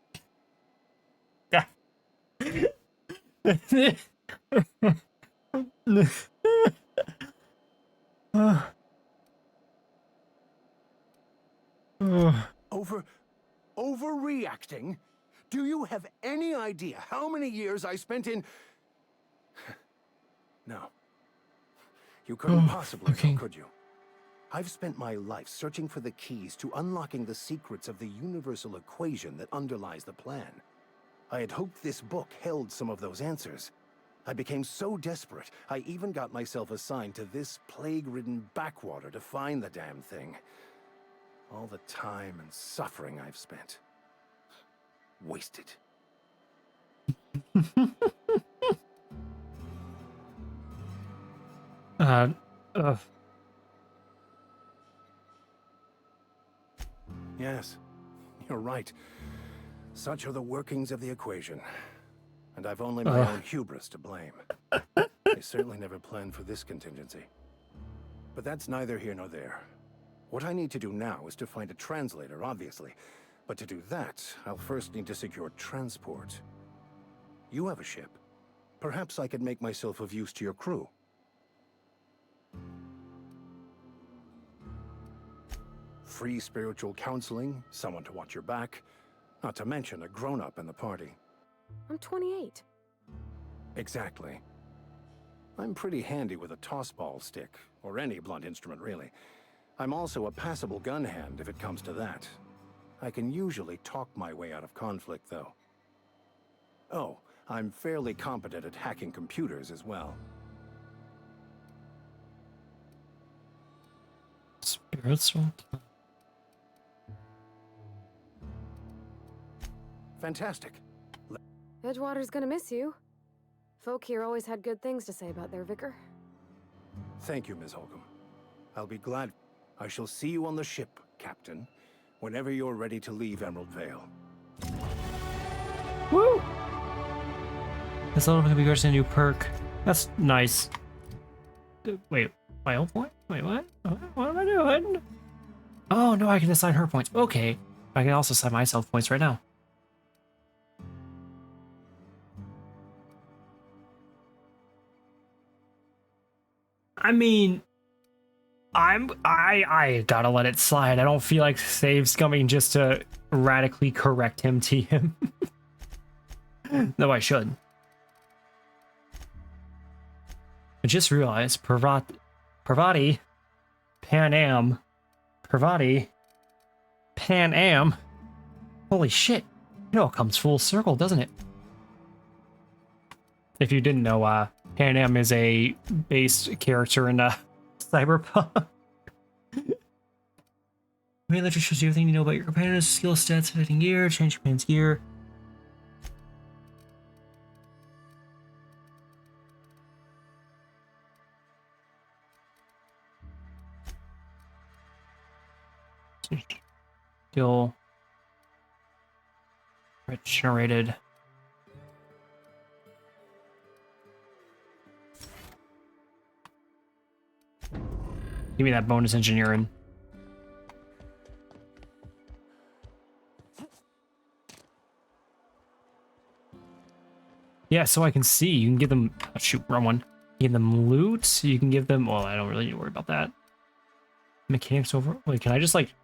Overreacting? Do you have any idea how many years I spent in... No. You couldn't possibly know, could you? I've spent my life searching for the keys to unlocking the secrets of the universal equation that underlies the plan. I had hoped this book held some of those answers. I became so desperate, I even got myself assigned to this plague-ridden backwater to find the damn thing. All the time and suffering I've spent. Wasted. Yes, you're right. Such are the workings of the equation. And I've only my own hubris to blame. I certainly never planned for this contingency. But that's neither here nor there. What I need to do now is to find a translator, obviously. But to do that, I'll first need to secure transport. You have a ship. Perhaps I could make myself of use to your crew. Free spiritual counseling, someone to watch your back, not to mention a grown-up in the party. I'm 28. Exactly. I'm pretty handy with a tossball stick, or any blunt instrument really. I'm also a passable gun hand if it comes to that. I can usually talk my way out of conflict, though. Oh, I'm fairly competent at hacking computers as well. Spiritual? Fantastic. Edgewater's gonna miss you. Folk here always had good things to say about their vicar. Thank you, Ms. Holcomb. I'll be glad. I shall see you on the ship, Captain, whenever you're ready to leave Emerald Vale. Woo! This level can be granted a new perk. That's nice. Wait, my own point? Wait, what? What am I doing? Oh, no, I can assign her points. Okay. I can also assign myself points right now. I mean, I gotta let it slide. I don't feel like Save's coming just to radically correct him, TM. Though I should. I just realized Parvati, Pan Am. Holy shit. It all comes full circle, doesn't it? If you didn't know, Pan Am is a based character in Cyberpunk. Main lecture shows you everything you know about your companion's skill stats, fitting gear, change your companion's gear. Skill regenerated. Give me that bonus engineering. Yeah, so I can see. You can give them... Oh, shoot, wrong one. Give them loot. You can give them... Well, I don't really need to worry about that. Mechanics over... Wait, can I just, like...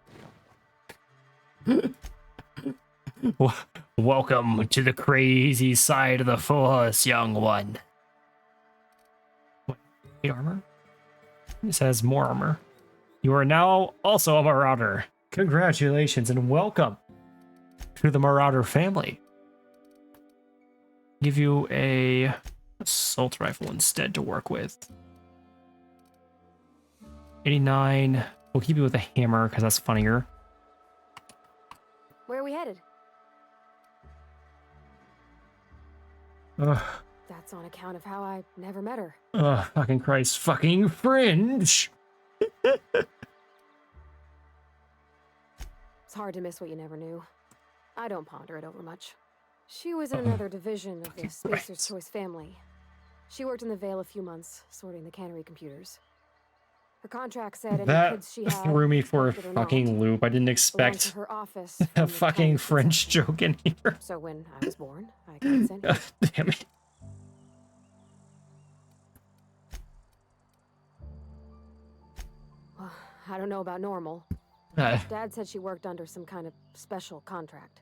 Welcome to the crazy side of the Force, young one. What? 8 armor? It says more armor. You are now also a Marauder. Congratulations and welcome to the Marauder family. Give you a assault rifle instead to work with. 89. We'll keep you with a hammer because that's funnier. Where are we headed? Ugh. That's on account of how I never met her. Ugh, fucking Christ. Fucking Fringe! It's hard to miss what you never knew. I don't ponder it over much. She was in another division of the Spacer's Choice family. She worked in the Vale a few months, sorting the cannery computers. Her contract said any kids she had, threw me for a adopted or fucking not, loop. I didn't belonged expect to her office a from the fucking time French joke in here. So when I was born, I got sent here. Damn it. Well, I don't know about normal. Dad said she worked under some kind of special contract.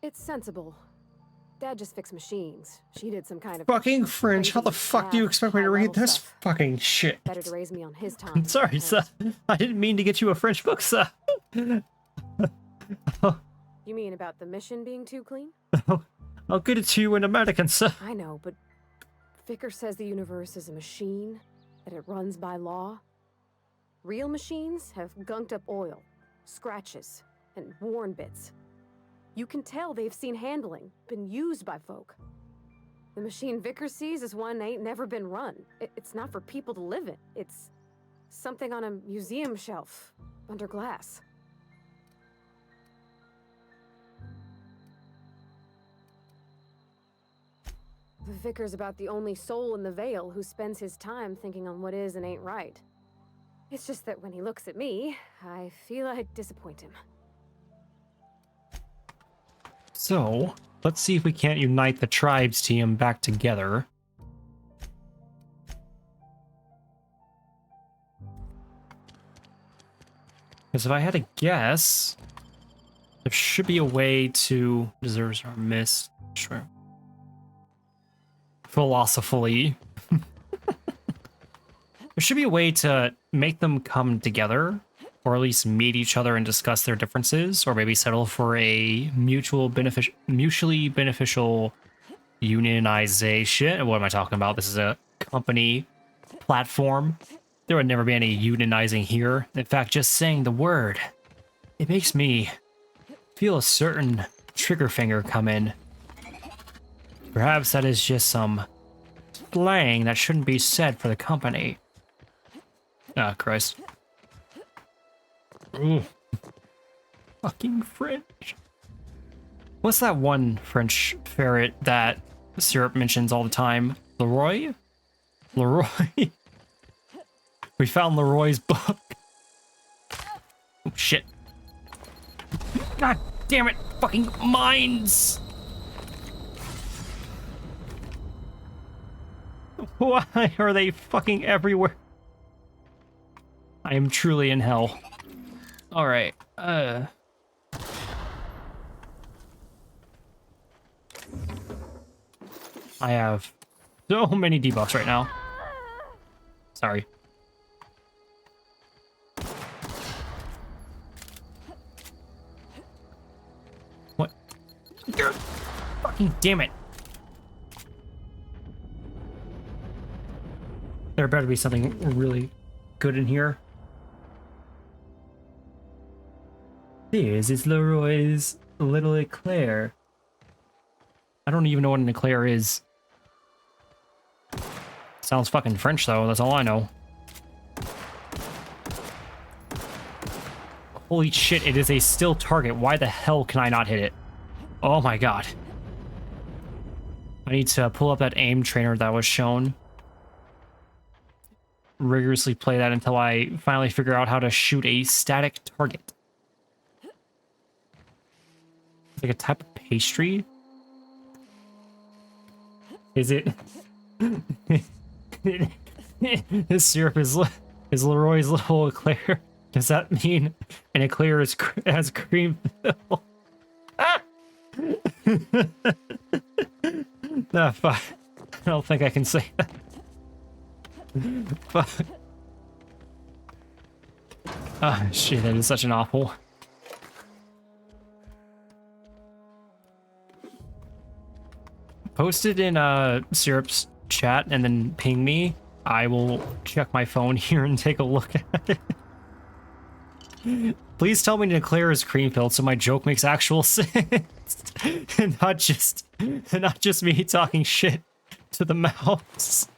It's sensible. Dad just fixed machines. She did some kind of Fucking French. How the fuck do you expect me to read this fucking shit? better to raise me on his time. I'm sorry, sir. I didn't mean to get you a French book, sir. You mean about the mission being too clean? I'll get it to you in American, sir. I know, but Vicar says the universe is a machine, that it runs by law. Real machines have gunked up oil, scratches, and worn bits. You can tell they've seen handling, been used by folk. The machine Vicar sees is one ain't never been run. It's not for people to live in. It's something on a museum shelf, under glass. The Vicar's about the only soul in the Vale who spends his time thinking on what is and ain't right. It's just that when he looks at me, I feel I'd disappoint him. So, let's see if we can't unite the tribes team back together. Because if I had to guess, there should be a way to... Deserves our miss. Sure. Philosophically. There should be a way to make them come together, or at least meet each other and discuss their differences, or maybe settle for a mutually beneficial unionization. What am I talking about? This is a company platform. There would never be any unionizing here. In fact, just saying the word, it makes me feel a certain trigger finger come in? Perhaps that is just some slang that shouldn't be said for the company. Ah, Christ. Ooh. Fucking French. What's that one French ferret that Syrup mentions all the time? Leroy? Leroy? We found Leroy's book. Oh, shit. God damn it. Fucking mines. Why are they fucking everywhere? I am truly in hell. Alright, I have so many debuffs right now. Sorry. What? Fucking damn it. There better be something really good in here. This is Leroy's little eclair. I don't even know what an eclair is. Sounds fucking French though, that's all I know. Holy shit, it is a still target. Why the hell can I not hit it? Oh my god. I need to pull up that aim trainer that was shown. Rigorously play that until I finally figure out how to shoot a static target. It's like a type of pastry? Is it? This syrup is Leroy's little eclair. Does that mean an eclair has cream fill? Ah! Nah, fuck. I don't think I can say that. Fuck. Ah, shit, that is such an awful. Post it in Syrup's chat and then ping me. I will check my phone here and take a look at it. Please tell me to declare is cream filled so my joke makes actual sense. and not just me talking shit to the mouse.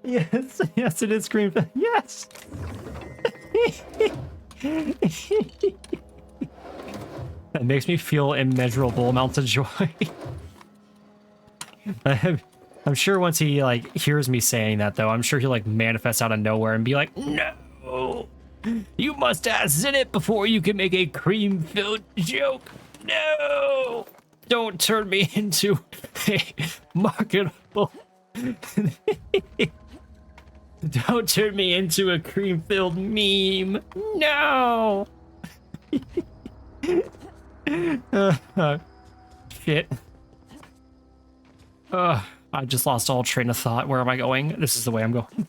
Yes, yes, it is cream filled. Yes. That makes me feel immeasurable amounts of joy. I'm sure once he like hears me saying that though, I'm sure he'll like manifest out of nowhere and be like, "No, you must ask in it before you can make a cream-filled joke. No, don't turn me into a marketable. Don't turn me into a cream-filled meme. No." Shit. I just lost all train of thought. Where am I going? This is the way I'm going.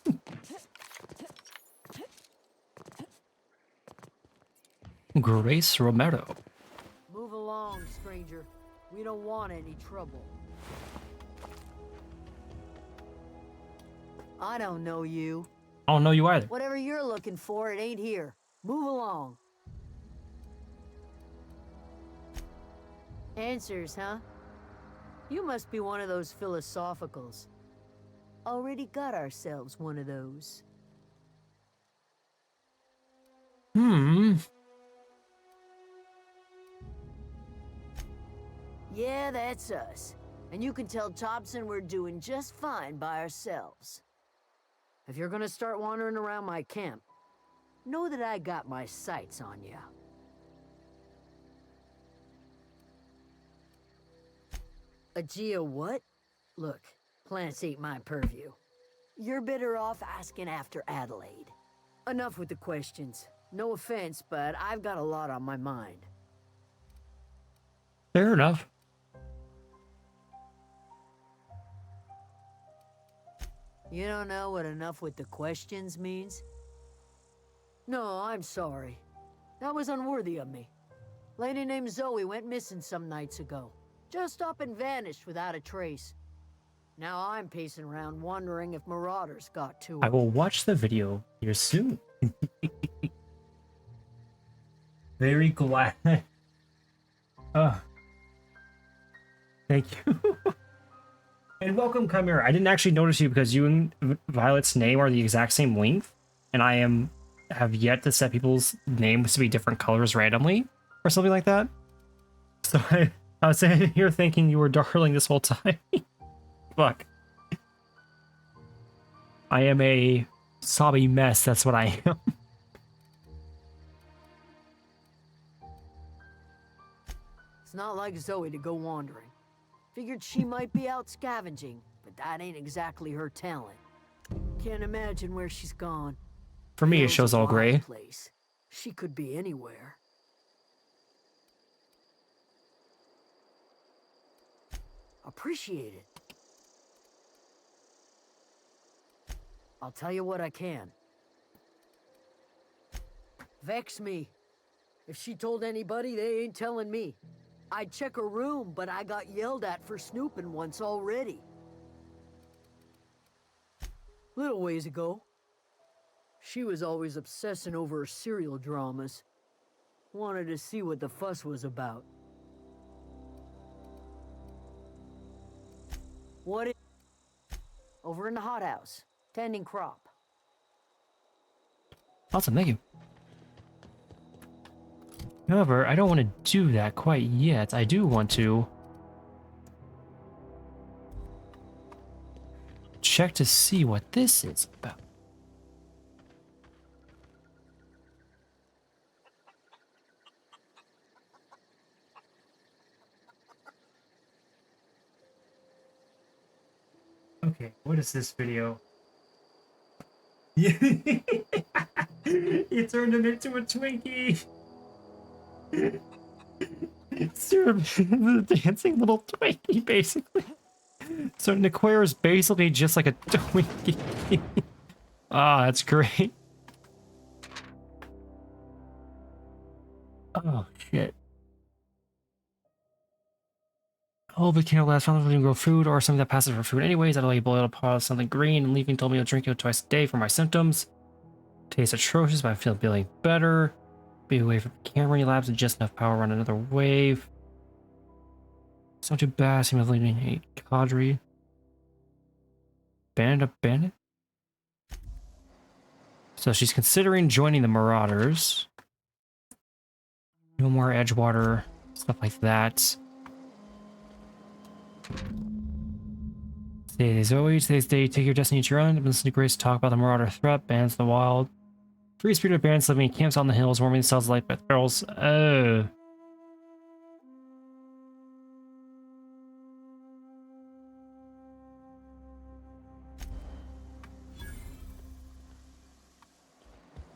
Grace Romero. Move along, stranger. We don't want any trouble. I don't know you. I don't know you either. Whatever you're looking for, it ain't here. Move along. Answers, huh? You must be one of those philosophicals. Already got ourselves one of those. Yeah, that's us. And you can tell Thompson we're doing just fine by ourselves. If you're gonna start wandering around my camp, know that I got my sights on you. Aegea what? Look, plants ain't my purview. You're better off asking after Adelaide. Enough with the questions. No offense, but I've got a lot on my mind. Fair enough. You don't know what enough with the questions means? No, I'm sorry. That was unworthy of me. Lady named Zoe went missing some nights ago. Just up and vanished without a trace. Now I'm pacing around wondering if marauders got to her. I will watch the video here soon. Very glad. Thank you. And welcome, Chimera. I didn't actually notice you because you and Violet's name are the exact same length, and I have yet to set people's names to be different colors randomly or something like that. So I was sitting here thinking you were darling this whole time. Fuck. I am a sobby mess, that's what I am. It's not like Zoe to go wandering. Figured she might be out scavenging, but that ain't exactly her talent. Can't imagine where she's gone. For me, it Hill's shows a all wild gray. place. She could be anywhere. Appreciate it. I'll tell you what I can. Vex me. If she told anybody, they ain't telling me. I'd check her room, but I got yelled at for snooping once already. Little ways ago. She was always obsessing over her serial dramas. Wanted to see what the fuss was about. What is... Over in the hothouse, tending crop. Awesome, thank you. However, I don't want to do that quite yet. I do want to check to see what this is about. Okay, what is this video? You turned him into a Twinkie. It's the dancing little Twinkie, basically. So Niquare is basically just like a Twinkie. Ah, that's great. Oh, shit. Oh, but can't last found to grow food or something that passes for food anyways. I'd like to boil a pot of something green, and leaving told me to drink it twice a day for my symptoms. Tastes atrocious, but I feel feeling better. Be away from the camera labs and just enough power to run another wave. It's not too bad. Seem to leading a cadre. Bandit? So she's considering joining the Marauders. No more Edgewater, stuff like that. Today's day, take your destiny to your own. Listen to Grace talk about the Marauder threat, bands in the wild. Free spirited bands living in camps on the hills, warming themselves light by barrels. Oh.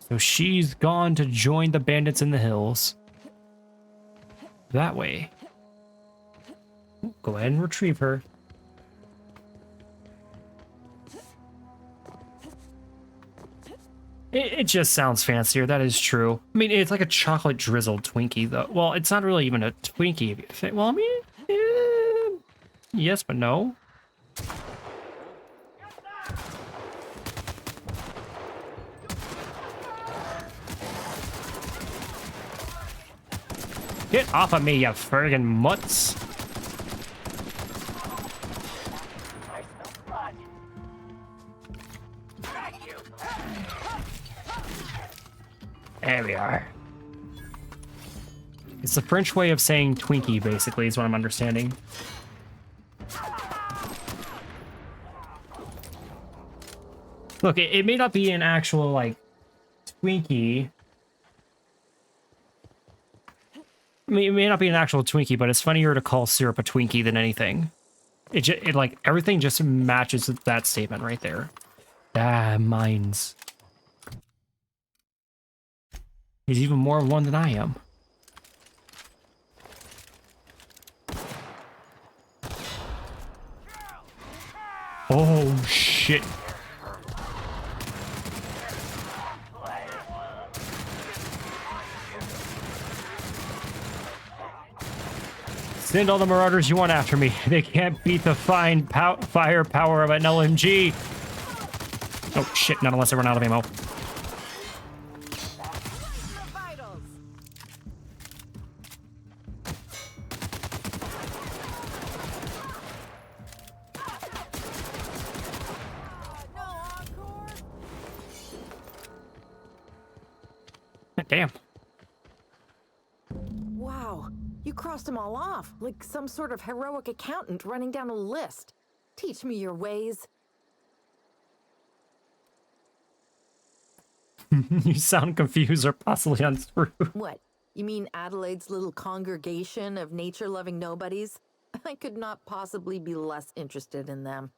So she's gone to join the bandits in the hills. That way. Go ahead and retrieve her. It just sounds fancier, that is true. I mean, it's like a chocolate drizzled Twinkie, though. Well, it's not really even a Twinkie. Well, I mean, yes, but no. Get off of me, you friggin' mutts. There we are. It's the French way of saying Twinkie, basically, is what I'm understanding. Look, it may not be an actual, like, Twinkie. I mean, it may not be an actual Twinkie, but it's funnier to call syrup a Twinkie than anything. It like, everything just matches with that statement right there. Ah, mines. He's even more of one than I am. Oh, shit. Send all the Marauders you want after me. They can't beat the fine firepower of an LMG. Oh, shit, not unless I run out of ammo. Damn. Wow, you crossed them all off, like some sort of heroic accountant running down a list. Teach me your ways. You sound confused or possibly unscrewed. What? You mean Adelaide's little congregation of nature-loving nobodies? I could not possibly be less interested in them.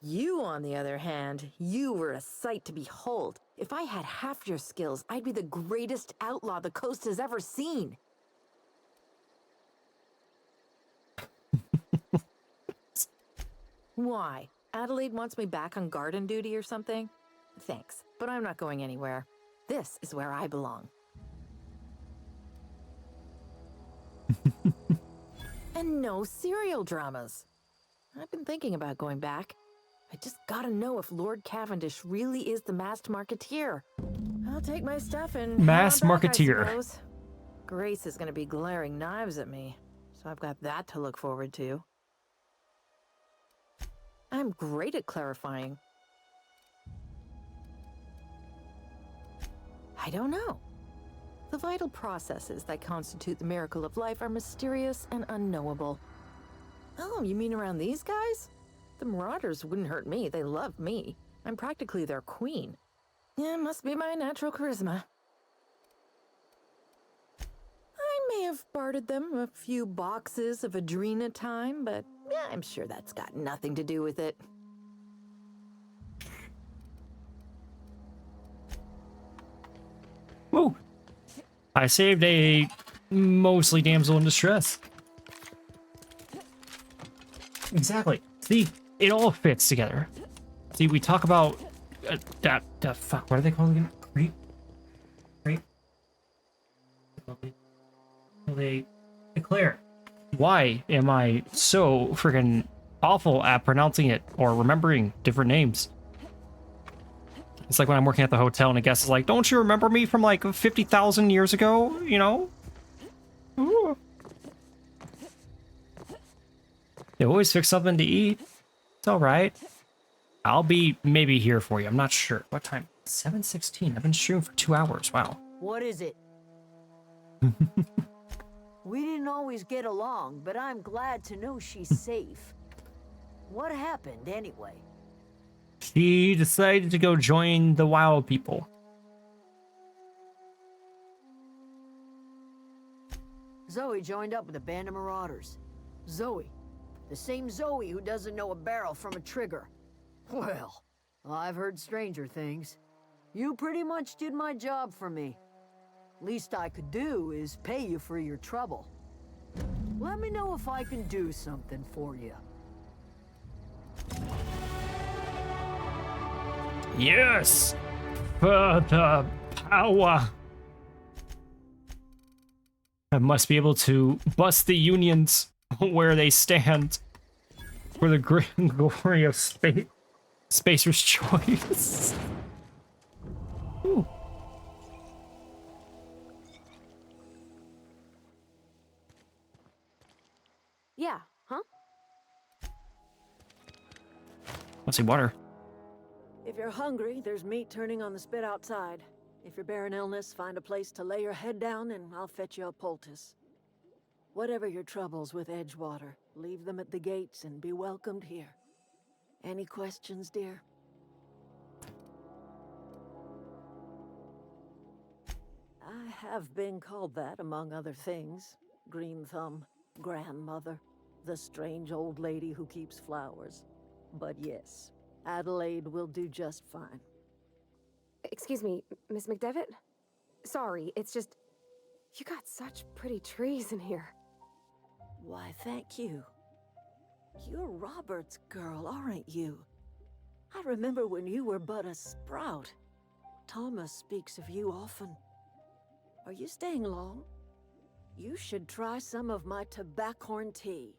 You, on the other hand, you were a sight to behold. If I had half your skills, I'd be the greatest outlaw the coast has ever seen. Why? Adelaide wants me back on garden duty or something? Thanks, but I'm not going anywhere. This is where I belong. And no serial dramas. I've been thinking about going back. I just gotta know if Lord Cavendish really is the masked marketeer. I'll take my stuff and Masked head on back, marketeer. I suppose. Grace is gonna be glaring knives at me, so I've got that to look forward to. I'm great at clarifying. I don't know. The vital processes that constitute the miracle of life are mysterious and unknowable. Oh, you mean around these guys? The Marauders wouldn't hurt me. They love me. I'm practically their queen. Yeah, must be my natural charisma. I may have bartered them a few boxes of Adrena time, but yeah, I'm sure that's got nothing to do with it. Woo! I saved a mostly damsel in distress. Exactly. See, it all fits together. See, we talk about fuck. What are they called again? Creep. They declare. Why am I so freaking awful at pronouncing it or remembering different names? It's like when I'm working at the hotel and a guest is like, "Don't you remember me from like 50,000 years ago?" You know. Ooh. They always fix something to eat. It's all right. I'll be maybe here for you. I'm not sure. What time? 7:16. I've been streaming for 2 hours. Wow. What is it? We didn't always get along, but I'm glad to know she's safe. What happened anyway? She decided to go join the wild people. Zoe joined up with a band of marauders. Zoe. The same Zoe who doesn't know a barrel from a trigger. Well, I've heard stranger things. You pretty much did my job for me. Least I could do is pay you for your trouble. Let me know if I can do something for you. Yes! For the power! I must be able to bust the unions where they stand for the great glory of Spacer's Choice. Ooh. Yeah, huh? Let's see, water. If you're hungry, there's meat turning on the spit outside. If you're bearing illness, find a place to lay your head down and I'll fetch you a poultice. Whatever your troubles with Edgewater, leave them at the gates and be welcomed here. Any questions, dear? I have been called that, among other things. Green Thumb, grandmother, the strange old lady who keeps flowers. But yes, Adelaide will do just fine. Excuse me, Miss McDevitt? Sorry, it's just... You got such pretty trees in here. Why, thank you. You're Robert's girl, aren't you? I remember when you were but a sprout. Thomas speaks of you often. Are you staying long? You should try some of my tobaccorn tea.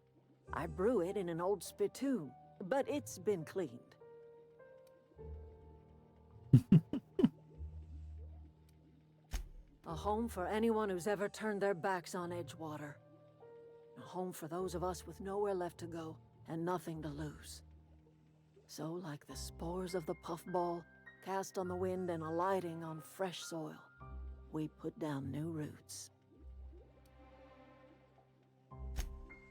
I brew it in an old spittoon, but it's been cleaned. A home for anyone who's ever turned their backs on Edgewater. A home for those of us with nowhere left to go and nothing to lose. So, like the spores of the puffball, cast on the wind and alighting on fresh soil. we put down new roots.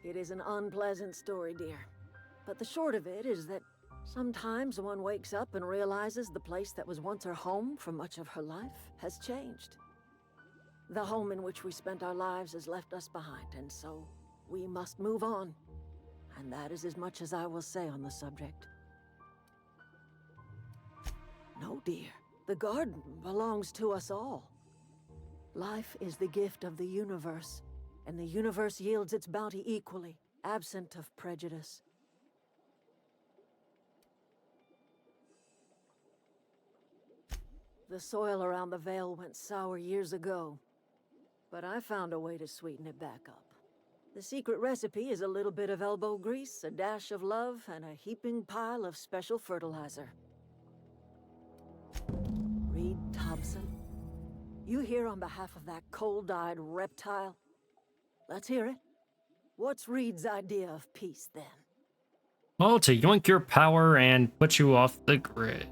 It is an unpleasant story, dear. But the short of it is that sometimes one wakes up and realizes the place that was once her home for much of her life has changed. The home in which we spent our lives has left us behind, and so we must move on. And that is as much as I will say on the subject. No, dear. The garden belongs to us all. Life is the gift of the universe, and the universe yields its bounty equally, absent of prejudice. The soil around the Vale went sour years ago, but I found a way to sweeten it back up. The secret recipe is a little bit of elbow grease, a dash of love, and a heaping pile of special fertilizer. Reed Thompson, you here on behalf of that cold-eyed reptile? Let's hear it. What's Reed's idea of peace, then? Well, to yoink your power and put you off the grid.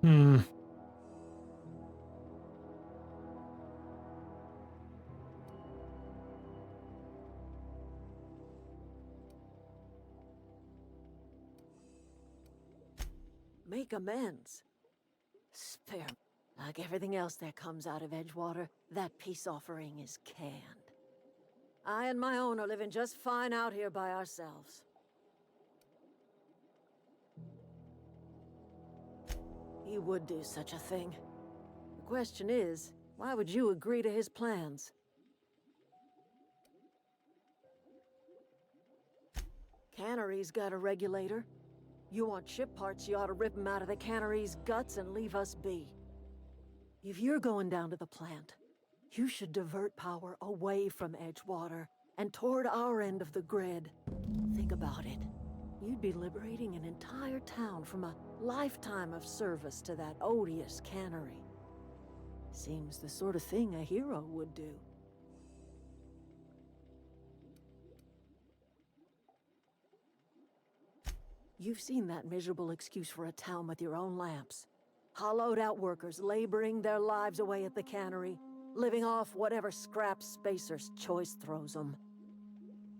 Hmm. Make amends. Spare. Like everything else that comes out of Edgewater, that peace offering is canned. I and my own are living just fine out here by ourselves. He would do such a thing. The question is, why would you agree to his plans? Cannery's got a regulator. You want chip parts, you ought to rip them out of the cannery's guts and leave us be. If you're going down to the plant, you should divert power away from Edgewater and toward our end of the grid. Think about it. You'd be liberating an entire town from a lifetime of service to that odious cannery. Seems the sort of thing a hero would do. You've seen that miserable excuse for a town with your own lamps. Hollowed out workers laboring their lives away at the cannery, living off whatever scraps Spacer's Choice throws them.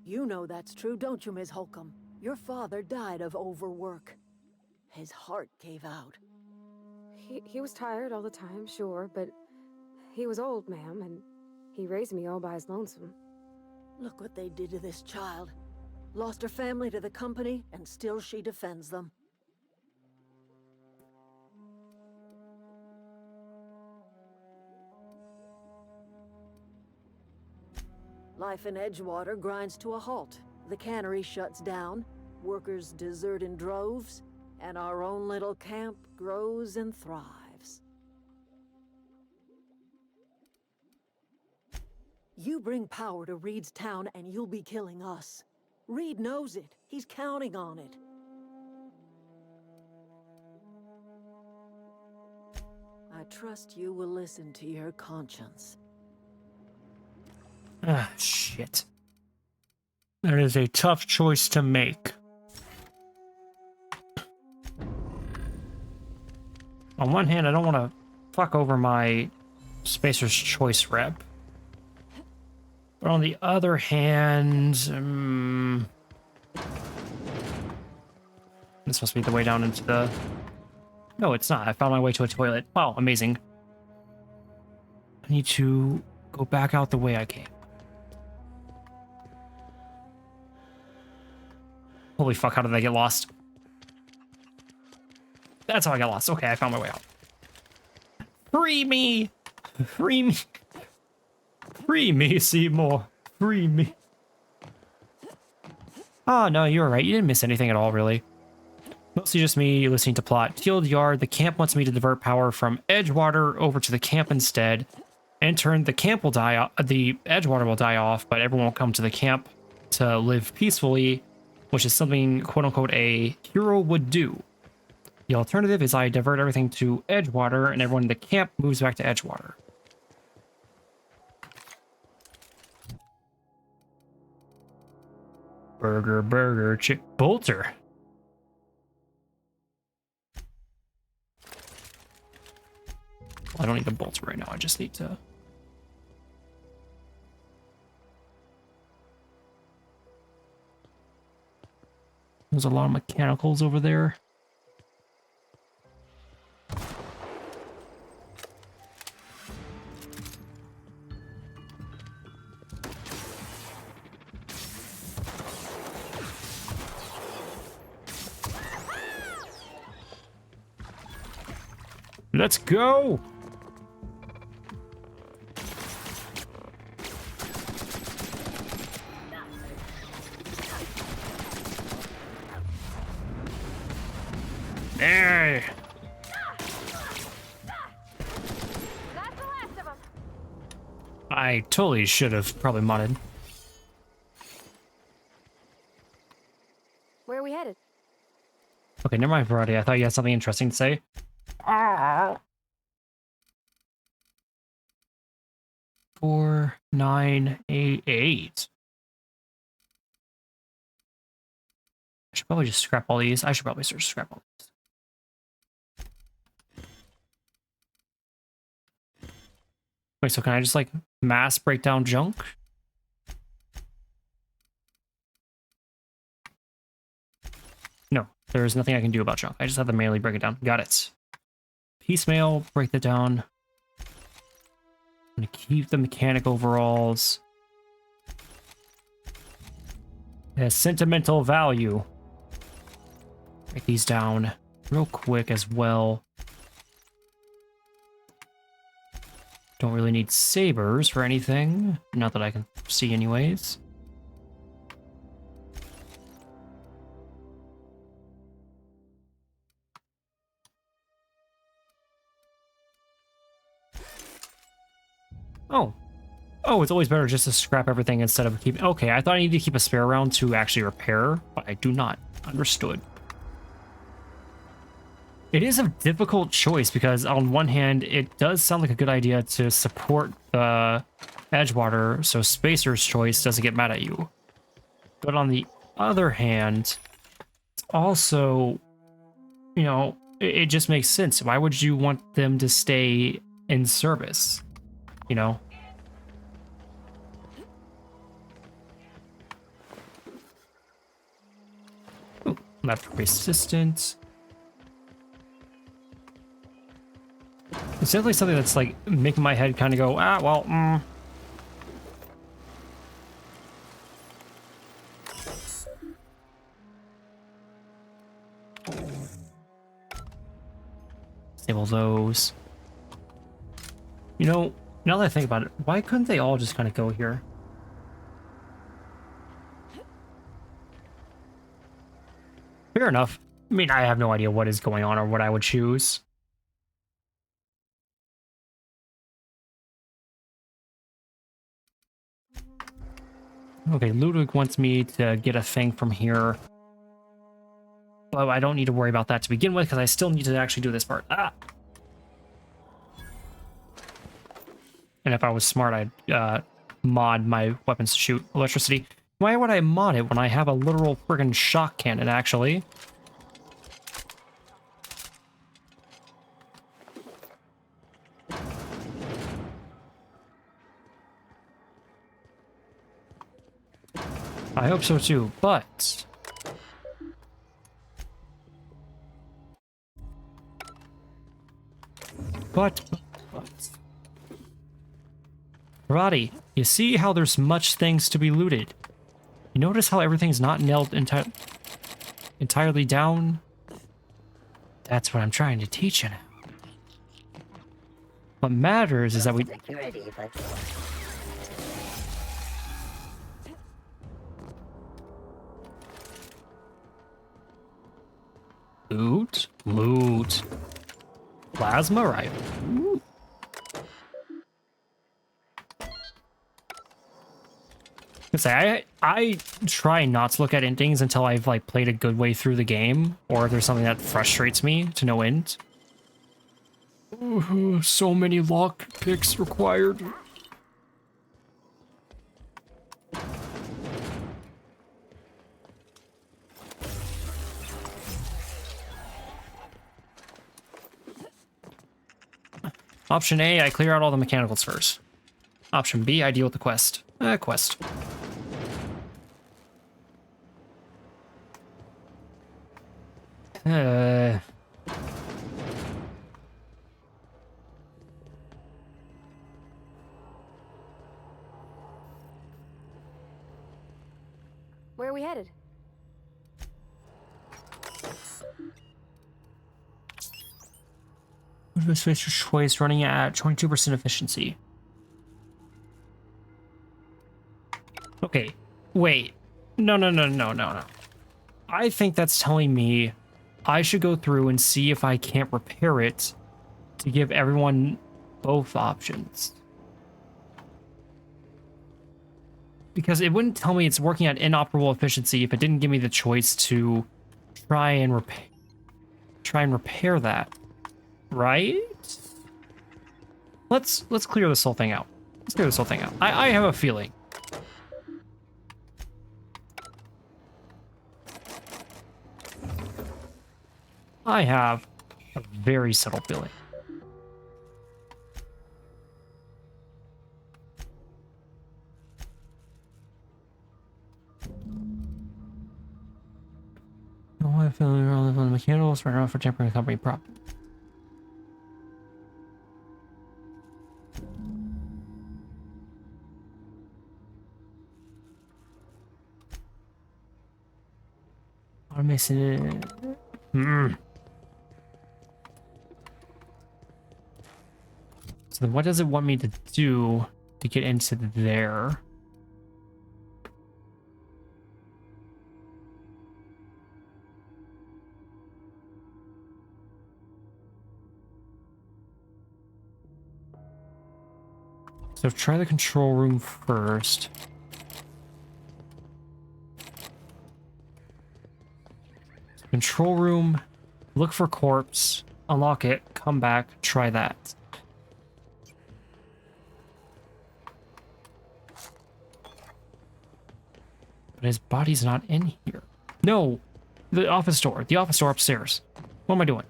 You know that's true, don't you, Ms. Holcomb? Your father died of overwork. His heart gave out. He was tired all the time, sure, but he was old, ma'am, and he raised me all by his lonesome. Look what they did to this child. Lost her family to the company, and still she defends them. Life in Edgewater grinds to a halt. The cannery shuts down, workers desert in droves, and our own little camp grows and thrives. You bring power to Reed's town and you'll be killing us. Reed knows it. He's counting on it. I trust you will listen to your conscience. Ah, shit. That is a tough choice to make. On one hand, I don't want to fuck over my Spacer's Choice rep. But on the other hand, this must be the way down into the... No, it's not. I found my way to a toilet. Wow, amazing. I need to go back out the way I came. Holy fuck, how did I get lost? That's how I got lost. Okay, I found my way out. Free me! Free me! Free me, Seymour. Free me. Oh, no, you were right. You didn't miss anything at all, really. Mostly just me listening to plot. Yard, the camp wants me to divert power from Edgewater over to the camp instead. In turn, the camp will die off, the Edgewater will die off, but everyone will come to the camp to live peacefully, which is something, quote-unquote, a hero would do. The alternative is I divert everything to Edgewater, and everyone in the camp moves back to Edgewater. Burger, chick bolter. Well, I don't need a bolter right now. I just need to. There's a lot of mechanicals over there. Let's go! There! I totally should have probably modded. Where are we headed? Okay, never mind, Variety. I thought you had something interesting to say. 4988. I should probably just scrap all these. I should probably search scrap all these. Wait, so can I just like mass break down junk? No, there's nothing I can do about junk. I just have to manually break it down. Got it. Piecemeal, break that down. I'm gonna keep the mechanic overalls. It has sentimental value. Break these down real quick as well. Don't really need sabers for anything. Not that I can see anyways. Oh. Oh, it's always better just to scrap everything instead of keep. Okay, I thought I needed to keep a spare around to actually repair, but I do not. Understood. It is a difficult choice because on one hand, it does sound like a good idea to support the Edgewater so Spacer's Choice doesn't get mad at you. But on the other hand, it's also, you know, it just makes sense. Why would you want them to stay in service? You know? Ooh, left resistant. It's definitely something that's like making my head kind of go, ah, well, Disable those. You know, now that I think about it, why couldn't they all just kind of go here? Fair enough. I mean, I have no idea what is going on or what I would choose. Okay, Ludwig wants me to get a thing from here. But I don't need to worry about that to begin with, because I still need to actually do this part. Ah! And if I was smart, I'd mod my weapons to shoot electricity. Why would I mod it when I have a literal friggin' shock cannon, actually? I hope so too, but... Roddy, you see how there's much things to be looted? You notice how everything's not nailed entirely down? That's what I'm trying to teach you now. What matters is that we... Loot. Plasma rifle. Ooh. I try not to look at endings until I've like played a good way through the game, or if there's something that frustrates me to no end. Ooh, so many lock picks required. Option A, I clear out all the mechanicals first. Option B, I deal with the quest. Quest. Where are we headed? Space choice running at 22% efficiency. Okay, wait. No. I think that's telling me I should go through and see if I can't repair it to give everyone both options. Because it wouldn't tell me it's working at inoperable efficiency if it didn't give me the choice to try and repair that. Right? Let's clear this whole thing out. Let's clear this whole thing out. I have a feeling. I have a very subtle feeling. No, I feel on the mechanicals right now for temporary company prop. I'm missing it. So then what does it want me to do to get into there? So try the control room first. Control room, look for corpse, unlock it, come back, try that. But his body's not in here. No! The office door upstairs. What am I doing?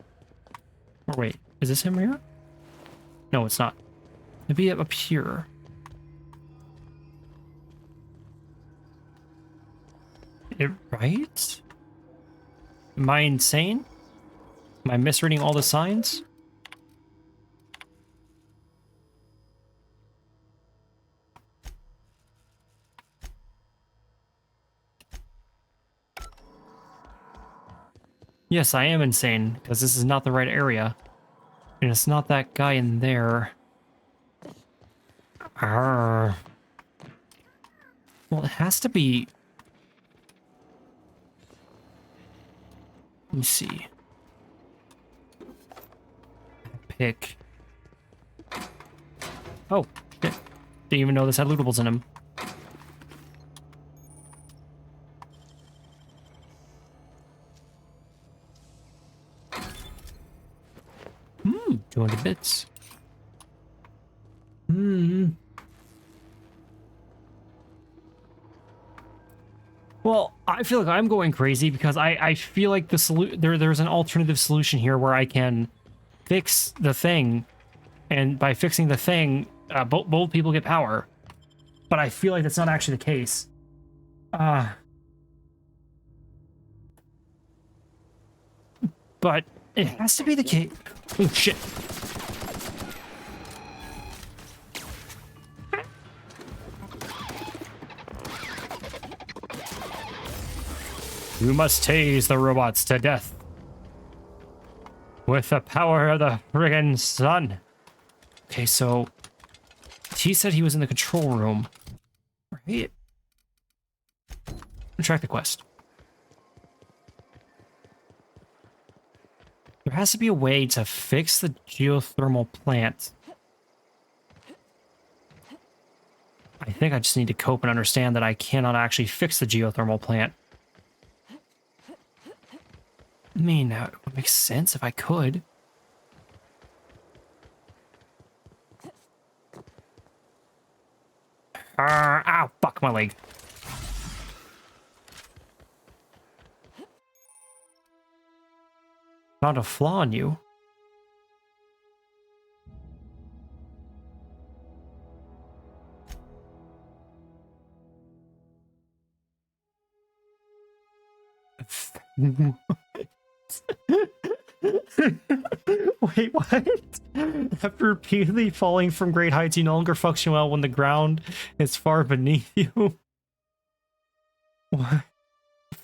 Or wait, is this him here? No, it's not. Maybe up here. Right? Am I insane? Am I misreading all the signs? Yes, I am insane, because this is not the right area. And it's not that guy in there. Arrgh. Well, it has to be... Let me see. Pick. Oh, shit. Didn't even know this had lootables in him. Hmm, 200 bits. Well, I feel like I'm going crazy because I feel like there's an alternative solution here where I can fix the thing, and by fixing the thing, both people get power. But I feel like that's not actually the case. But it has to be the case. Oh shit. You must tase the robots to death. With the power of the friggin' sun. Okay, so... he said he was in the control room. Right? Track the quest. There has to be a way to fix the geothermal plant. I think I just need to cope and understand that I cannot actually fix the geothermal plant. I mean, it would make sense if I could. Ow, fuck my leg. Found a flaw in you. Wait, what? After repeatedly falling from great heights, you no longer function well when the ground is far beneath you. What?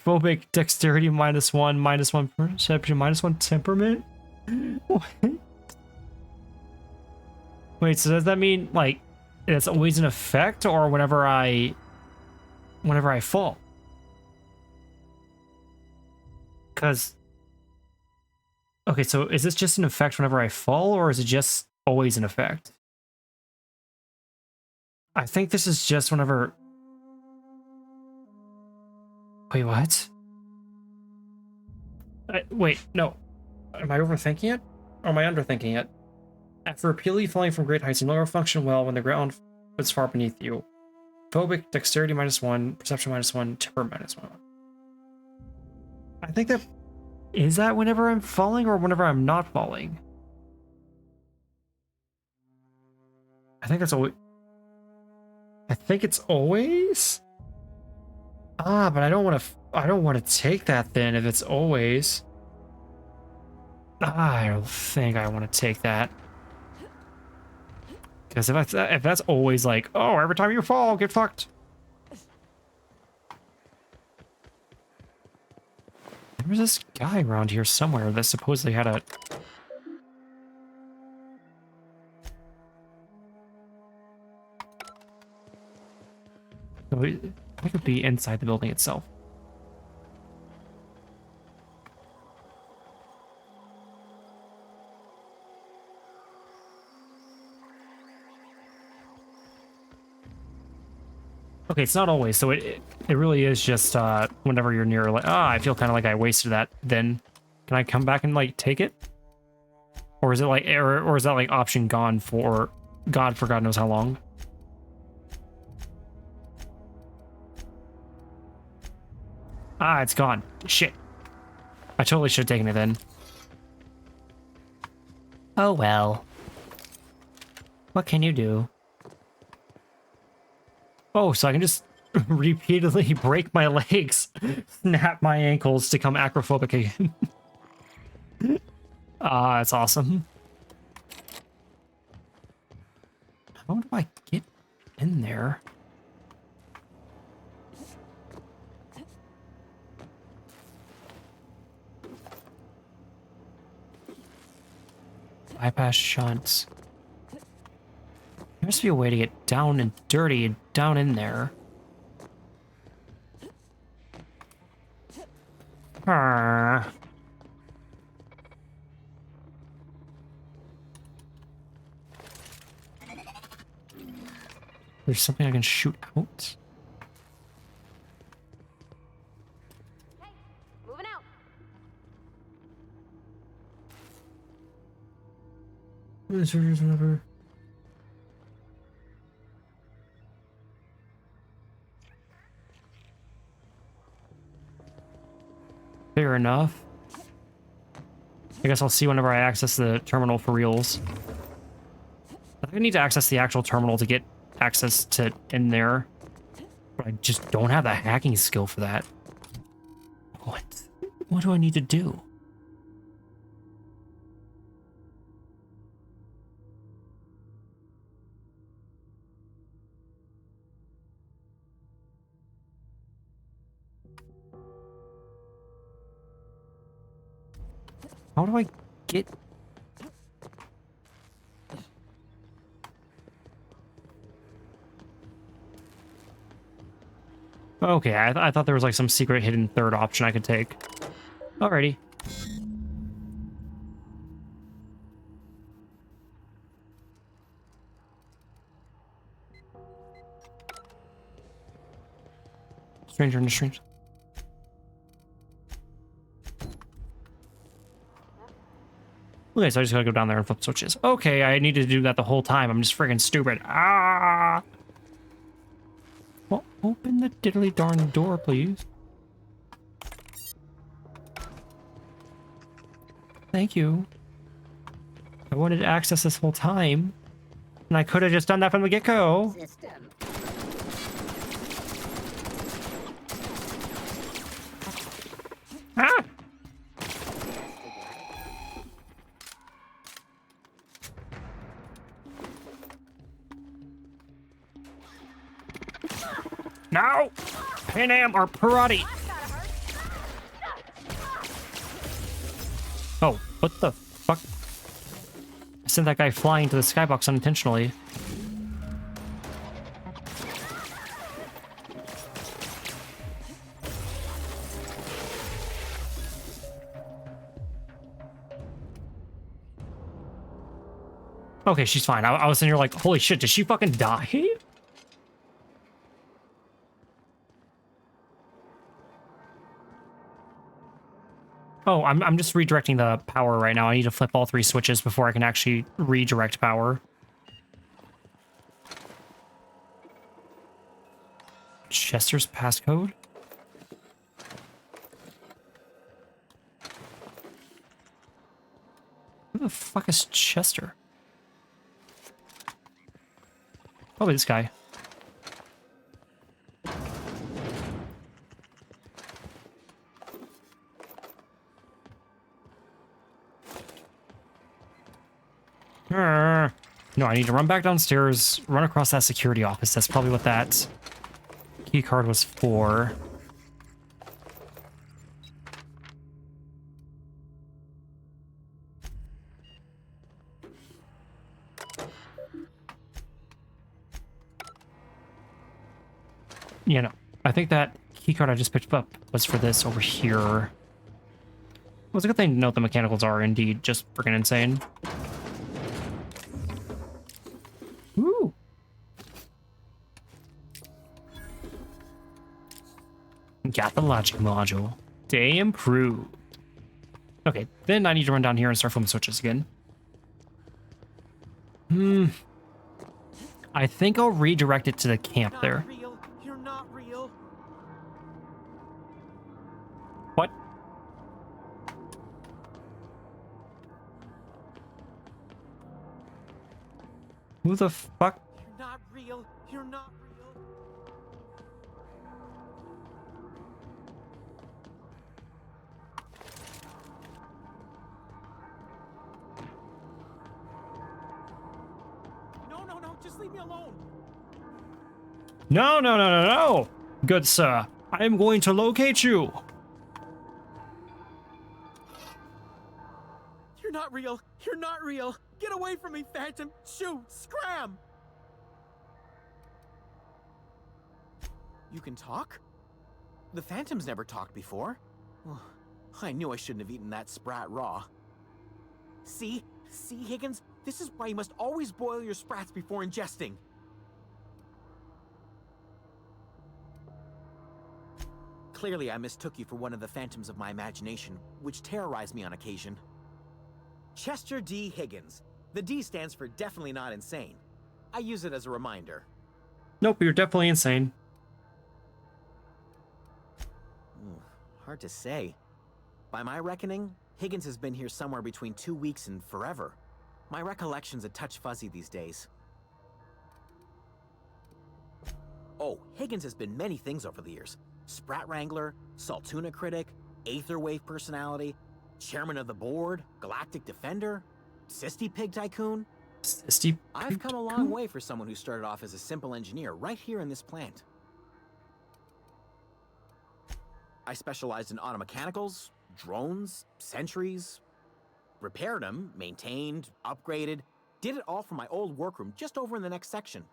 Phobic dexterity -1 perception -1 temperament. What? Wait, so does that mean like it's always an effect, or whenever I fall? Because okay, so is this just an effect whenever I fall, or is it just always an effect? I think this is just whenever. Wait, what? Wait, no. Am I overthinking it? Or am I underthinking it? After repeatedly falling from great heights, you no longer function well when the ground is far beneath you. Phobic, dexterity -1, perception -1, temper -1. I think that... Is that whenever I'm falling or whenever I'm not falling? I think that's always... I think it's always? Ah, but I don't want to take that then if it's always. I don't think I want to take that. Because if that's always like, oh, every time you fall, get fucked. There was this guy around here somewhere that supposedly had a... So it could be inside the building itself. Okay, it's not always, so it really is just whenever you're near, like, I feel kind of like I wasted that. Then can I come back and like take it, or is it like or is that like option gone for God knows how long? Ah, it's gone. Shit, I totally should have taken it then. Oh well, what can you do? Oh, so I can just repeatedly break my legs, snap my ankles to become acrophobic again. Ah, that's awesome. How do I get in there? Bypass shunts. There must be a way to get down and dirty and down in there. There's something I can shoot out. Hey, moving out. Whatever. Fair enough. I guess I'll see whenever I access the terminal for reals. I think I need to access the actual terminal to get access to in there. But I just don't have the hacking skill for that. What do I need to do? How do I get... Okay, I thought there was like some secret hidden third option I could take. Alrighty. Stranger in the strange. Okay, so I just gotta go down there and flip switches. Okay, I need to do that the whole time. I'm just freaking stupid. Ah! Well, open the diddly darn door, please. Thank you. I wanted to access this whole time, and I could have just done that from the get-go. Ah! No! Pan Am or Parati! Oh, what the fuck? I sent that guy flying to the skybox unintentionally. Okay, she's fine. I was sitting here like, holy shit, did she fucking die? Oh, I'm just redirecting the power right now. I need to flip all 3 switches before I can actually redirect power. Chester's passcode? Who the fuck is Chester? Probably this guy. No, I need to run back downstairs, run across that security office. That's probably what that key card was for. Yeah, no. I think that key card I just picked up was for this over here. It was a good thing to note the mechanicals are indeed just freaking insane. Ooh. Got the logic module. Day improved. Okay, then I need to run down here and start flipping switches again. I think I'll redirect it to the camp there. You're not real. What? Who the fuck? You're not real. You're not real. No, just leave me alone. No, no, no, no, no! Good sir, I am going to locate you. You're not real. You're not real. Get away from me, Phantom. Shoot, scram. You can talk? The Phantom's never talked before. Oh, I knew I shouldn't have eaten that sprat raw. See, Higgins? This is why you must always boil your sprats before ingesting. Clearly, I mistook you for one of the phantoms of my imagination, which terrorized me on occasion. Chester D. Higgins. The D stands for definitely not insane. I use it as a reminder. Nope, you're definitely insane. Hard to say. By my reckoning, Higgins has been here somewhere between 2 weeks and forever. My recollection's a touch fuzzy these days. Oh, Higgins has been many things over the years. Sprat Wrangler, Saltuna Critic, Aetherwave Personality, Chairman of the Board, Galactic Defender, Sisty Pig Tycoon. I've come a long way for someone who started off as a simple engineer right here in this plant. I specialized in automechanicals, drones, sentries, repaired them, maintained, upgraded, did it all from my old workroom just over in the next section.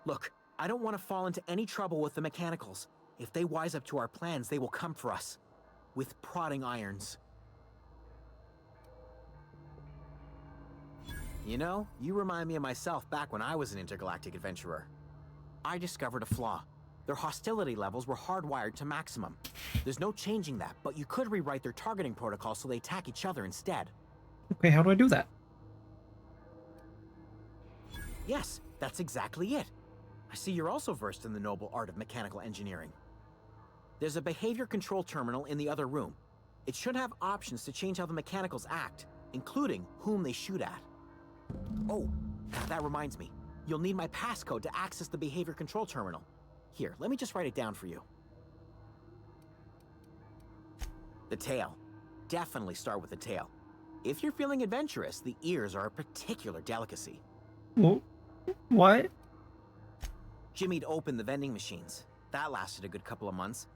Look, I don't want to fall into any trouble with the mechanicals. If they wise up to our plans, they will come for us. With prodding irons. You know, you remind me of myself back when I was an intergalactic adventurer. I discovered a flaw. Their hostility levels were hardwired to maximum. There's no changing that, but you could rewrite their targeting protocol so they attack each other instead. Okay, how do I do that? Yes, that's exactly it. I see you're also versed in the noble art of mechanical engineering. There's a behavior control terminal in the other room. It should have options to change how the mechanicals act, including whom they shoot at. Oh, that reminds me. You'll need my passcode to access the behavior control terminal. Here, let me just write it down for you. The tail. definitely start with the tail. If you're feeling adventurous, the ears are a particular delicacy. What? Jimmy'd opened the vending machines. That lasted a good couple of months.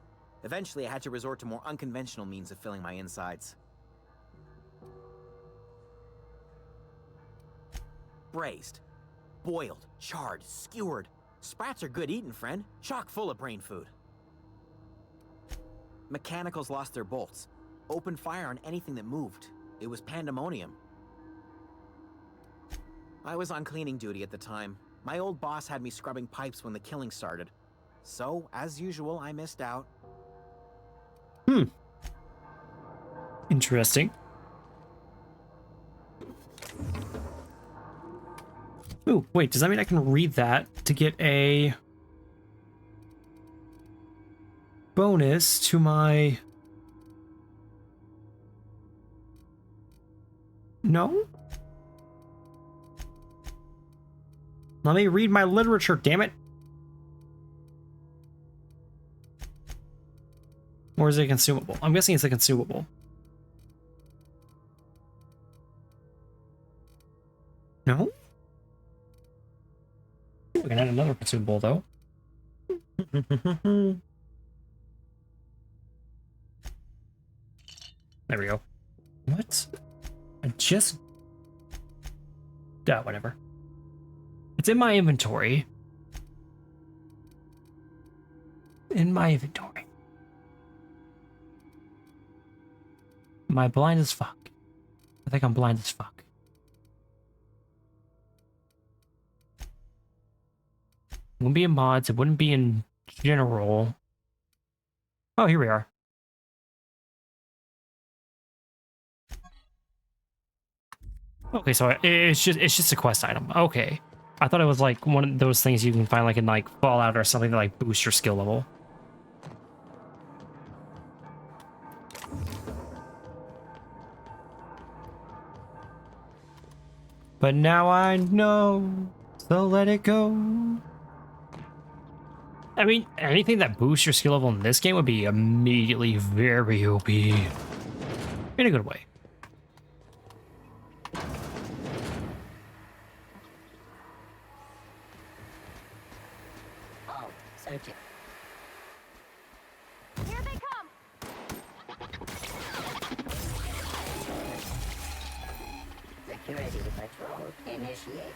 Eventually, I had to resort to more unconventional means of filling my insides. Braised, boiled, charred, skewered. Sprats are good eating, friend. Chock full of brain food. Mechanicals lost their bolts. Opened fire on anything that moved. It was pandemonium. I was on cleaning duty at the time. My old boss had me scrubbing pipes when the killing started. So, as usual, I missed out. Interesting. Ooh, wait, does that mean I can read that to get a bonus to my... No? Let me read my literature, damn it. Or is it consumable? I'm guessing it's a consumable. No? We can add another consumable, though. There we go. What? I just... whatever. It's in my inventory. In my inventory. Am I blind as fuck? I think I'm blind as fuck. It wouldn't be in mods, it wouldn't be in general. Oh, here we are. Okay, so it's just a quest item. Okay. I thought it was like one of those things you can find like in like Fallout or something to like boost your skill level. But now I know, so let it go. I mean, anything that boosts your skill level in this game would be immediately very OP. In a good way. Oh, searching. Here they come! Security patrol initiated.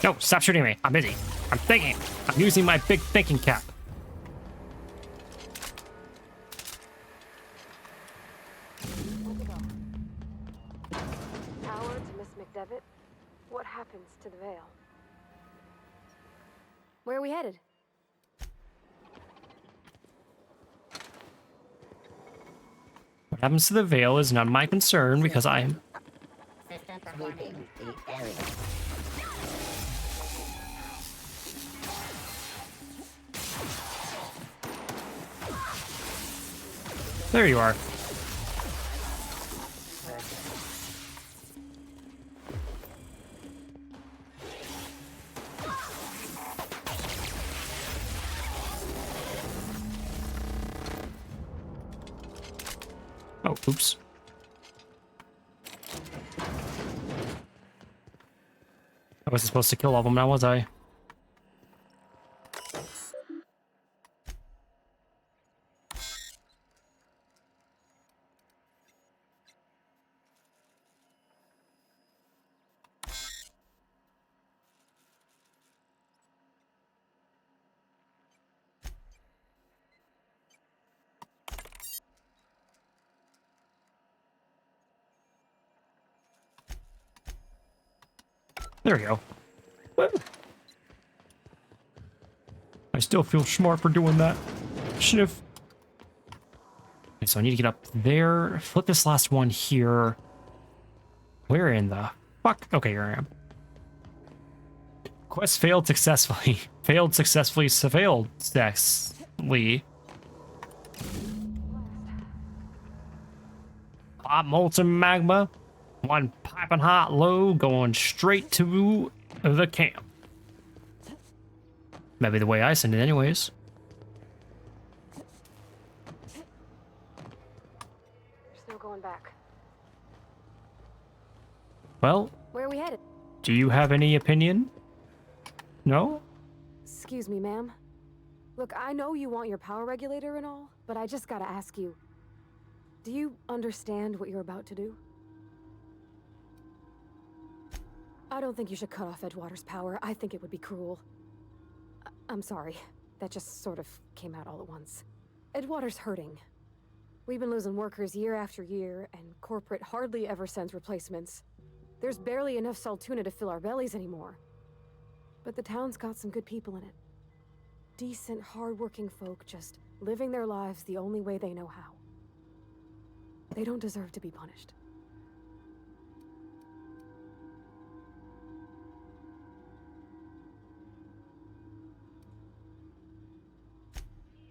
No, stop shooting me. I'm busy. I'm thinking. I'm using my big thinking cap. Tower to Miss McDevitt. What happens to the Veil? Where are we headed? What happens to the veil is not my concern because I am... Sweeping the area. There you are. Oh, oops. I wasn't supposed to kill all of them now, was I? There we go. Woo. I still feel smart for doing that. Sniff. Okay, so I need to get up there. Flip this last one here. Where in the fuck? Okay, here I am. Quest failed successfully. Failed successfully. Failed successfully. Hot molten magma. One piping hot low going straight to the camp. Maybe the way I send it anyways. going back. Well, Where are we headed? do you have any opinion? No? Excuse me, ma'am. Look, I know you want your power regulator and all, but I just gotta ask you. Do you understand what you're about to do? I don't think you should cut off Edgewater's power. I think it would be cruel. I'm sorry. That just sort of came out all at once. Edgewater's hurting. We've been losing workers year after year, and corporate hardly ever sends replacements. There's barely enough Saltuna to fill our bellies anymore. But the town's got some good people in it. Decent, hard-working folk just living their lives the only way they know how. They don't deserve to be punished.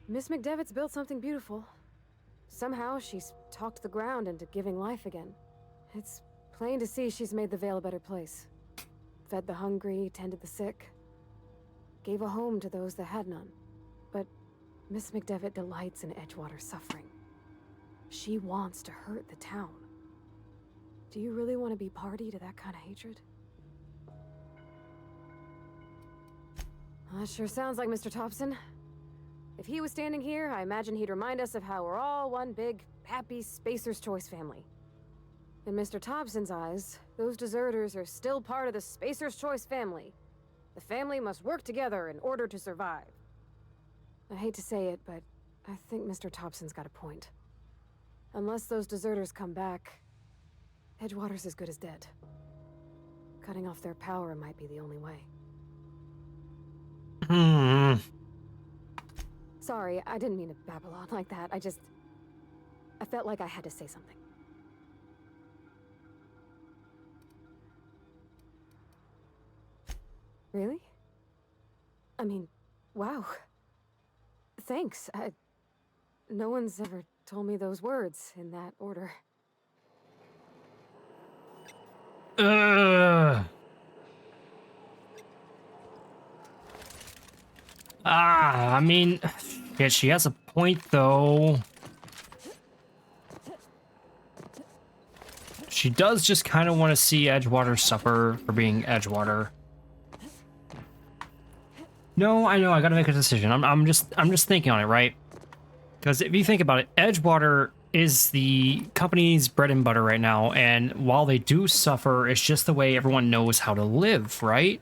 Miss McDevitt's built something beautiful. Somehow she's talked the ground into giving life again. It's plain to see she's made the Vale a better place. Fed the hungry, tended the sick. Gave a home to those that had none. But Miss McDevitt delights in Edgewater's suffering. She wants to hurt the town. Do you really want to be party to that kind of hatred? That sure sounds like Mr. Thompson. If he was standing here, I imagine he'd remind us of how we're all one big, happy Spacer's Choice family. In Mr. Thompson's eyes, those deserters are still part of the Spacer's Choice family. The family must work together in order to survive. I hate to say it, but I think Mr. Thompson's got a point. Unless those deserters come back, Edgewater's as good as dead. Cutting off their power might be the only way. Sorry, I didn't mean to babble on like that. I felt like I had to say something. Really? I mean, wow. Thanks. No one's ever told me those words in that order. I mean, yeah, she has a point, though. She does just kind of want to see Edgewater suffer for being Edgewater. No, I know, I gotta make a decision. I'm just thinking on it, right? Because if you think about it, Edgewater is the company's bread and butter right now, and while they do suffer, it's just the way everyone knows how to live, right?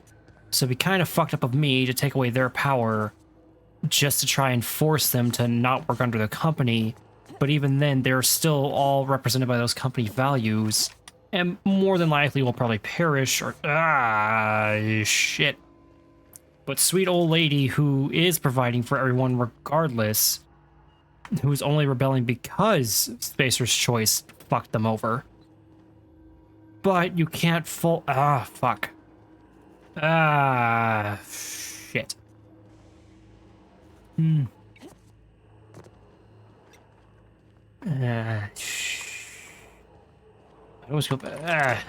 So it'd be kind of fucked up of me to take away their power just to try and force them to not work under the company. But even then, they're still all represented by those company values, and more than likely will probably perish or shit. But sweet old lady who is providing for everyone regardless, who's only rebelling because Spacer's Choice fucked them over. But you can't full fuck. Shit. I always feel bad.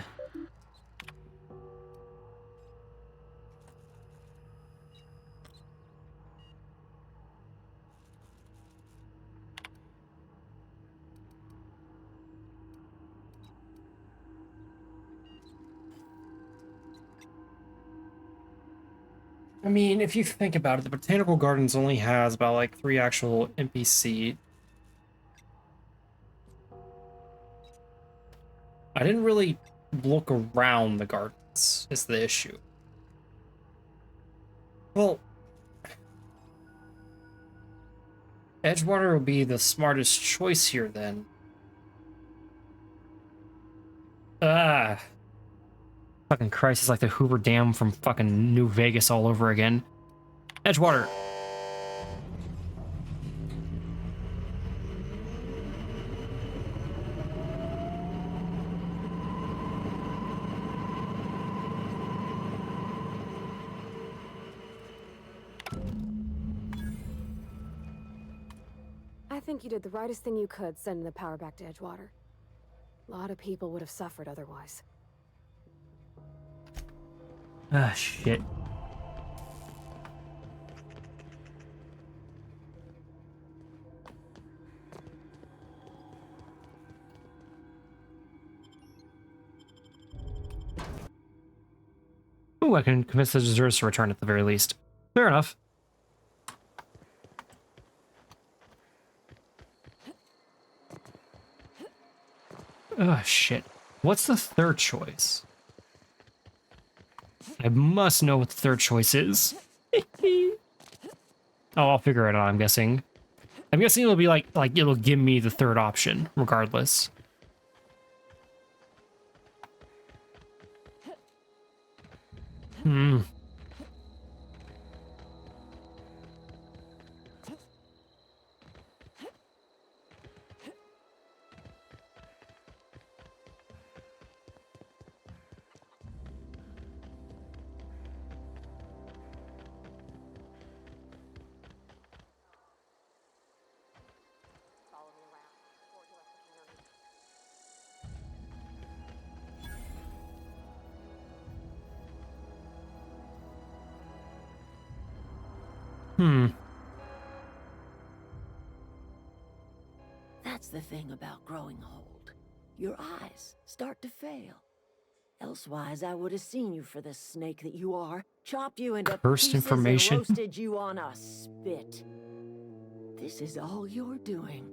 I mean, if you think about it, the Botanical Gardens only has about like 3 actual NPC. I didn't really look around the gardens, is the issue. Well, Edgewater will be the smartest choice here then. Fucking Christ, it's like the Hoover Dam from fucking New Vegas all over again. Edgewater. I think you did the rightest thing you could sending the power back to Edgewater. A lot of people would have suffered otherwise. Shit. Ooh, I can convince the deserters to return at the very least. Fair enough. Oh, shit. What's the third choice? I must know what the third choice is. Oh, I'll figure it out, I'm guessing. I'm guessing it'll be like it'll give me the third option, regardless. Hmm. Hmm. That's the thing about growing old. Your eyes start to fail. Elsewise, I would have seen you for the snake that you are, chopped you into Cursed pieces information. and roasted you on a spit. This is all you're doing.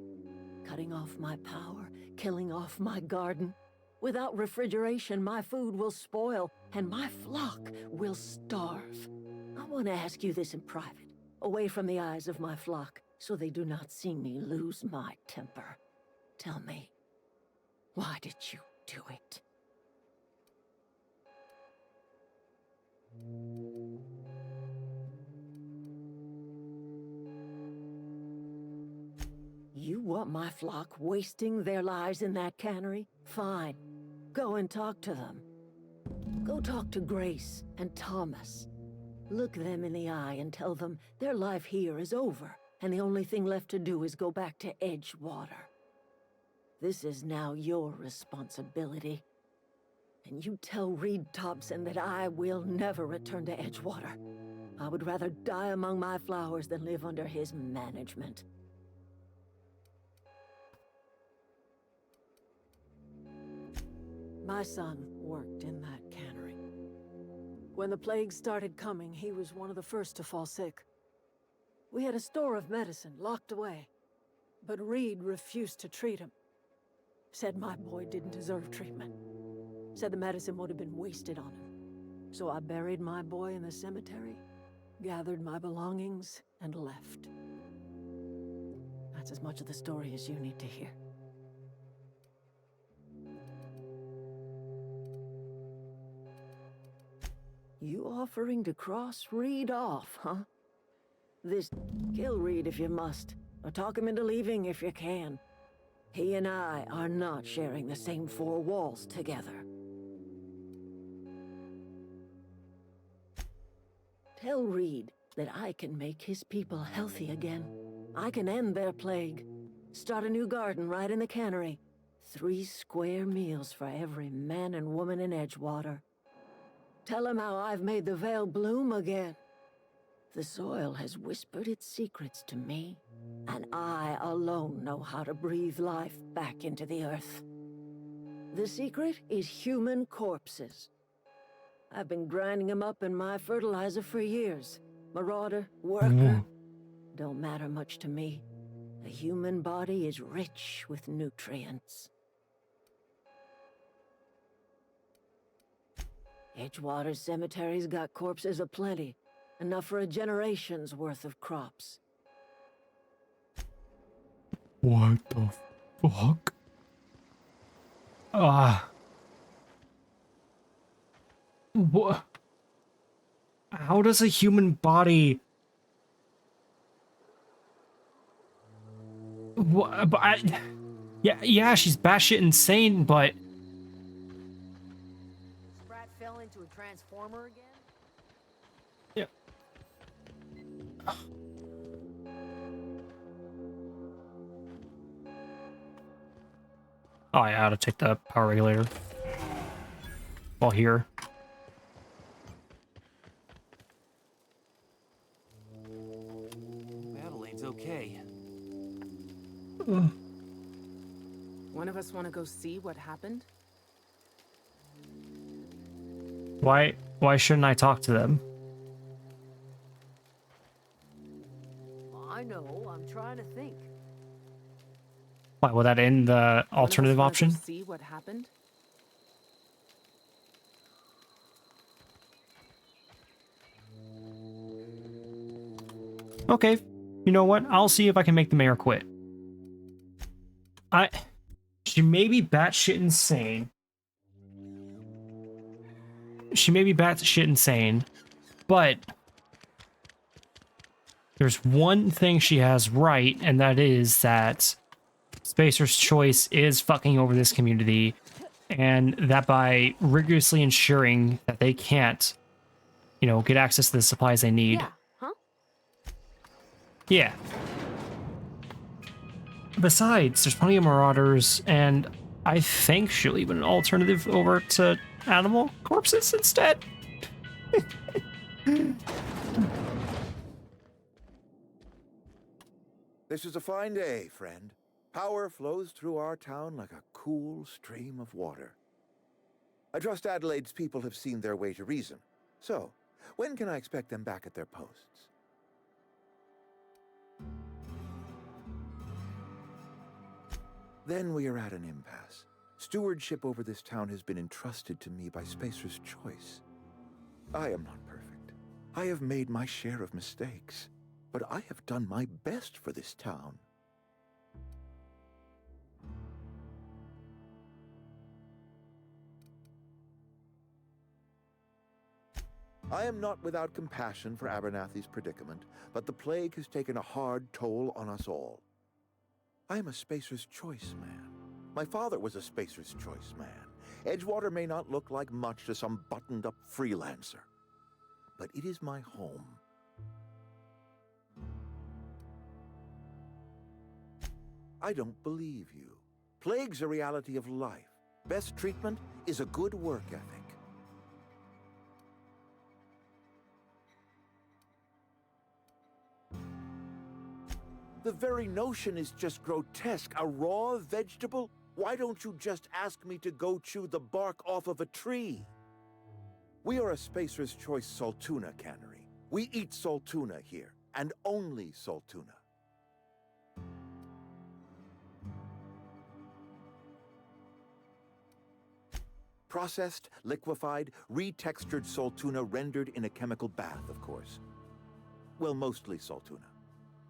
Cutting off my power, killing off my garden. Without refrigeration, my food will spoil, and my flock will starve. I want to ask you this in private, away from the eyes of my flock, so they do not see me lose my temper. Tell me, why did you do it? You want my flock wasting their lives in that cannery? Fine. Go and talk to them. Go talk to Grace and Thomas. Look them in the eye and tell them their life here is over, and the only thing left to do is go back to Edgewater. This is now your responsibility. And you tell Reed Thompson that I will never return to Edgewater. I would rather die among my flowers than live under his management. My son worked in that cannery. When the plague started coming, he was one of the first to fall sick. We had a store of medicine locked away, but Reed refused to treat him. Said my boy didn't deserve treatment. Said the medicine would have been wasted on him. So I buried my boy in the cemetery, gathered my belongings, and left. That's as much of the story as you need to hear. You offering to cross Reed off, huh? Kill Reed if you must, or talk him into leaving if you can. He and I are not sharing the same four walls together. Tell Reed that I can make his people healthy again. I can end their plague. Start a new garden right in the cannery. 3 square meals for every man and woman in Edgewater. Tell him how I've made the Vale bloom again. The soil has whispered its secrets to me, and I alone know how to breathe life back into the earth. The secret is human corpses. I've been grinding them up in my fertilizer for years. Marauder, worker, don't matter much to me. The human body is rich with nutrients. Edgewater's cemetery's got corpses aplenty. Enough for a generation's worth of crops. What the fuck? What? How does a human body... What? But yeah, she's batshit insane, but... Sprat fell into a transformer again? Yeah. Oh, I ought to take the power regulator. While here. Adelaide's okay. One of us want to go see what happened? Why shouldn't I talk to them? I know, I'm trying to think. Why will that end the alternative option? See what happened? Okay, you know what? I'll see if I can make the mayor quit. She may be batshit insane. She may be batshit insane, but there's one thing she has right, and that is that Spacer's Choice is fucking over this community, and that by rigorously ensuring that they can't, you know, get access to the supplies they need. Yeah, huh? Yeah. Besides, there's plenty of marauders, and I think she'll leave an alternative over to animal corpses instead. This is a fine day, friend. Power flows through our town like a cool stream of water. I trust Adelaide's people have seen their way to reason. So, when can I expect them back at their posts? Then we are at an impasse. Stewardship over this town has been entrusted to me by Spacer's Choice. I am not perfect. I have made my share of mistakes, but I have done my best for this town. I am not without compassion for Abernathy's predicament, but the plague has taken a hard toll on us all. I am a Spacer's Choice man. My father was a Spacer's Choice man. Edgewater may not look like much to some buttoned-up freelancer, but it is my home. I don't believe you. Plague's a reality of life. Best treatment is a good work ethic. The very notion is just grotesque. A raw vegetable? Why don't you just ask me to go chew the bark off of a tree? We are a Spacer's Choice Saltuna cannery. We eat Saltuna here, and only Saltuna. Processed, liquefied, retextured Saltuna rendered in a chemical bath, of course. Well, mostly Saltuna.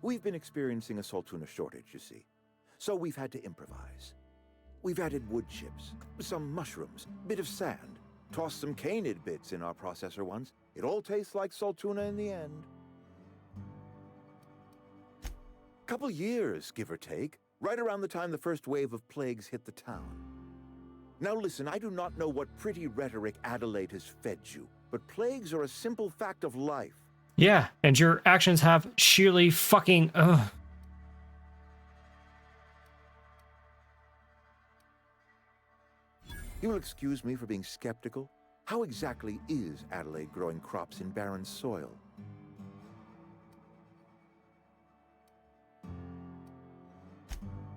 We've been experiencing a Saltuna shortage, you see. So we've had to improvise. We've added wood chips, some mushrooms, bit of sand, tossed some canid bits in our processor once. It all tastes like Saltuna in the end. Couple years, give or take, right around the time the first wave of plagues hit the town. Now listen, I do not know what pretty rhetoric Adelaide has fed you, but plagues are a simple fact of life. Yeah, and your actions have sheerly fucking... Ugh. You will excuse me for being skeptical. How exactly is Adelaide growing crops in barren soil?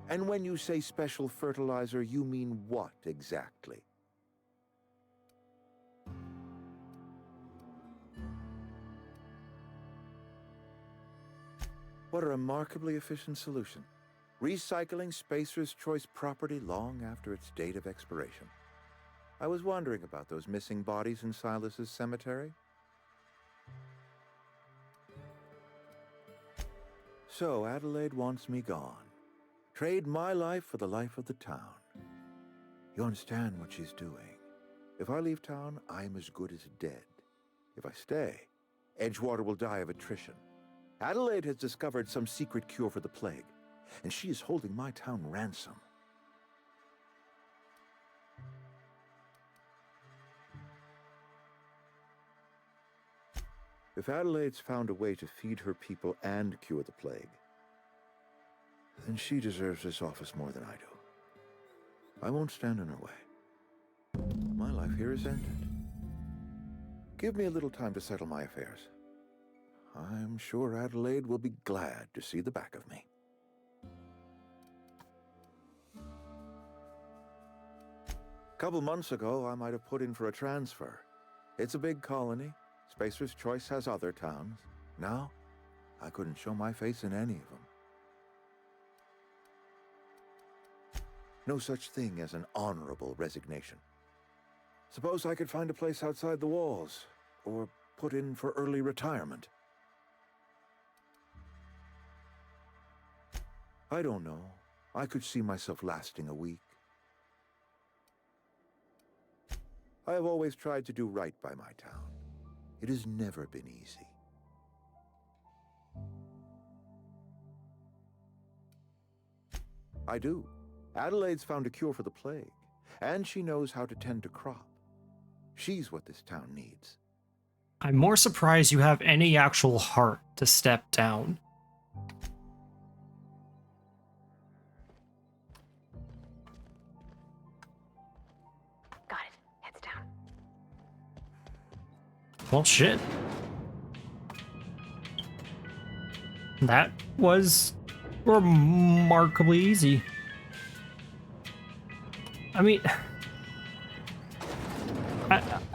And when you say special fertilizer, you mean what exactly? What a remarkably efficient solution. Recycling Spacer's Choice property long after its date of expiration. I was wondering about those missing bodies in Silas's cemetery. So Adelaide wants me gone. Trade my life for the life of the town. You understand what she's doing. If I leave town, I'm as good as dead. If I stay, Edgewater will die of attrition. Adelaide has discovered some secret cure for the plague, and she is holding my town ransom. If Adelaide's found a way to feed her people and cure the plague, then she deserves this office more than I do. I won't stand in her way. My life here is ended. Give me a little time to settle my affairs. I'm sure Adelaide will be glad to see the back of me. Couple months ago, I might have put in for a transfer. It's a big colony. Spacer's Choice has other towns. Now, I couldn't show my face in any of them. No such thing as an honorable resignation. Suppose I could find a place outside the walls, or put in for early retirement. I don't know. I could see myself lasting a week. I have always tried to do right by my town. It has never been easy. I do. Adelaide's found a cure for the plague, and she knows how to tend to crop. She's what this town needs. I'm more surprised you have any actual heart to step down. Got it. Heads down. Well, shit. That was remarkably easy. I mean,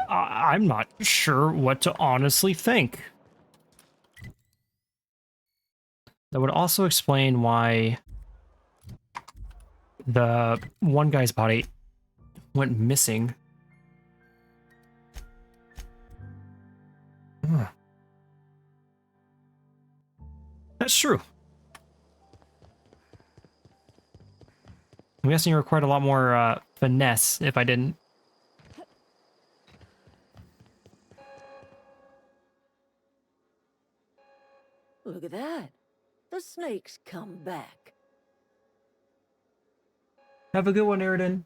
I'm not sure what to honestly think. That would also explain why the one guy's body went missing. Huh. That's true. I'm guessing you required a lot more finesse if I didn't. Look at that. The snake's come back. Have a good one, Eridan.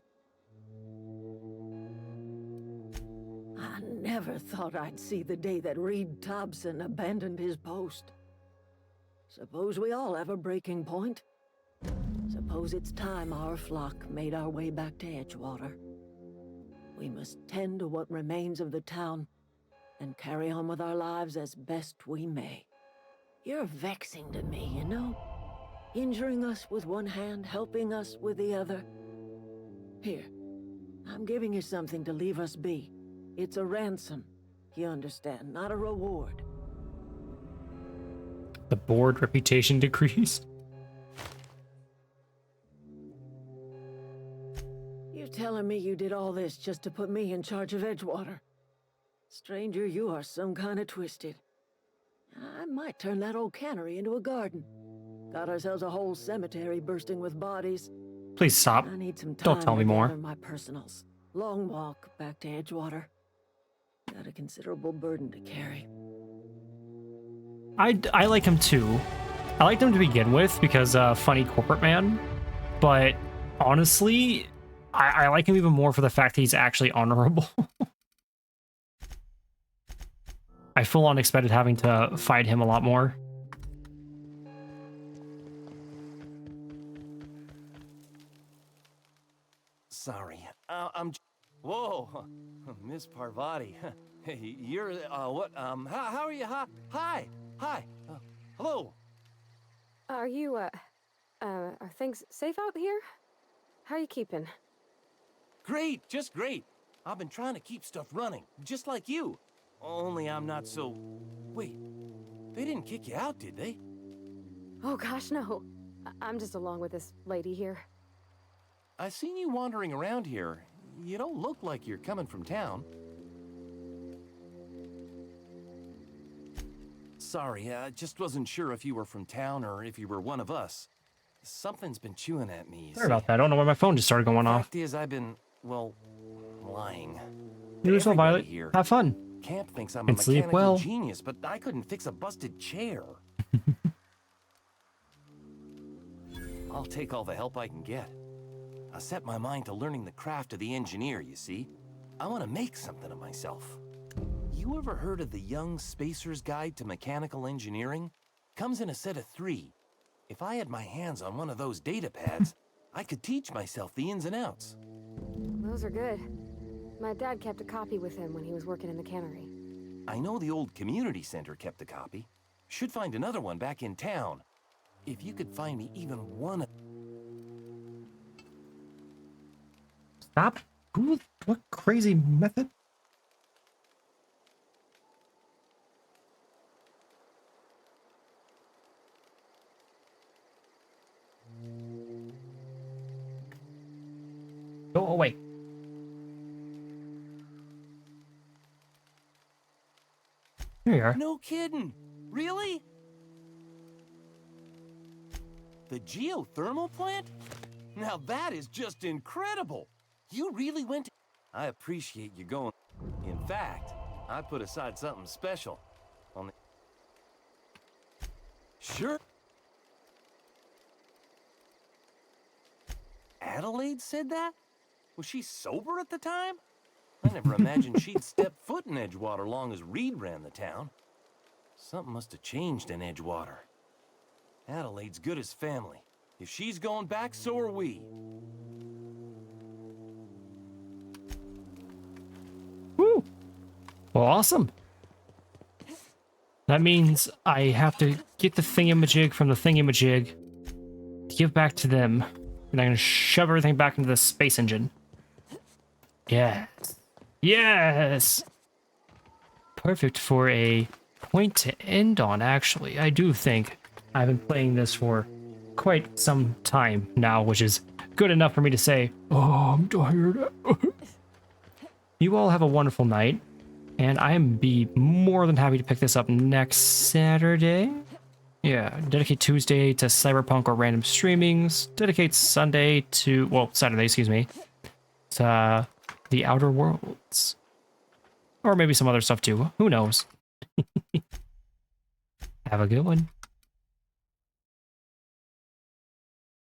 I never thought I'd see the day that Reed Thompson abandoned his post. Suppose we all have a breaking point. Suppose it's time our flock made our way back to Edgewater. We must tend to what remains of the town and carry on with our lives as best we may. You're vexing to me, you know? Injuring us with one hand, helping us with the other. Here, I'm giving you something to leave us be. It's a ransom, you understand, not a reward. The board reputation decreased. You're telling me you did all this just to put me in charge of Edgewater? Stranger, you are some kind of twisted. I might turn that old cannery into a garden. Got ourselves a whole cemetery bursting with bodies. Please stop. I need some time Don't tell me to more. gather my personals. Long walk back to Edgewater. Got a considerable burden to carry. I like him too. I liked him to begin with because funny corporate man. But honestly, I like him even more for the fact that he's actually honorable. I full on expected having to fight him a lot more. Sorry, Whoa, Miss Parvati. Hey, you're what? How are you? Hi. Hello. Are you, are things safe out here? How are you keeping? Great, just great. I've been trying to keep stuff running, just like you. Only I'm not so... Wait, they didn't kick you out, did they? Oh gosh, no. I'm just along with this lady here. I seen you wandering around here. You don't look like you're coming from town. Sorry, I just wasn't sure if you were from town or if you were one of us. Something's been chewing at me. Sorry about that. I don't know why my phone just started going off. Fact is, I've been, well, lying. You as well, Violet. Have fun. Camp thinks I'm a And sleep mechanical well. genius, but I couldn't fix a busted chair. I'll take all the help I can get. I set my mind to learning the craft of the engineer, you see. I want to make something of myself. You ever heard of the Young Spacer's Guide to Mechanical Engineering? Comes in a set of 3. If I had my hands on one of those data pads, I could teach myself the ins and outs. Those are good. My dad kept a copy with him when he was working in the cannery. I know the old community center kept a copy. Should find another one back in town. If you could find me even one... Stop. What crazy method? Go away. Here you are. No kidding. Really? The geothermal plant? Now that is just incredible. You really went to... I appreciate you going. In fact, I put aside something special on the... Sure. Adelaide said that? Was she sober at the time? I never imagined she'd step foot in Edgewater long as Reed ran the town. Something must have changed in Edgewater. Adelaide's good as family. If she's going back, so are we. Woo! Well, awesome. That means I have to get the thingamajig from the thingamajig to give back to them. And I'm going to shove everything back into the space engine. Yes. Yes! Perfect for a point to end on, actually. I do think I've been playing this for quite some time now, which is good enough for me to say, oh, I'm tired. You all have a wonderful night, and I'm be more than happy to pick this up next Saturday. Yeah, dedicate Tuesday to Cyberpunk or random streamings. Dedicate Sunday to, well, Saturday, excuse me, to The Outer Worlds. Or maybe some other stuff too. Who knows? Have a good one.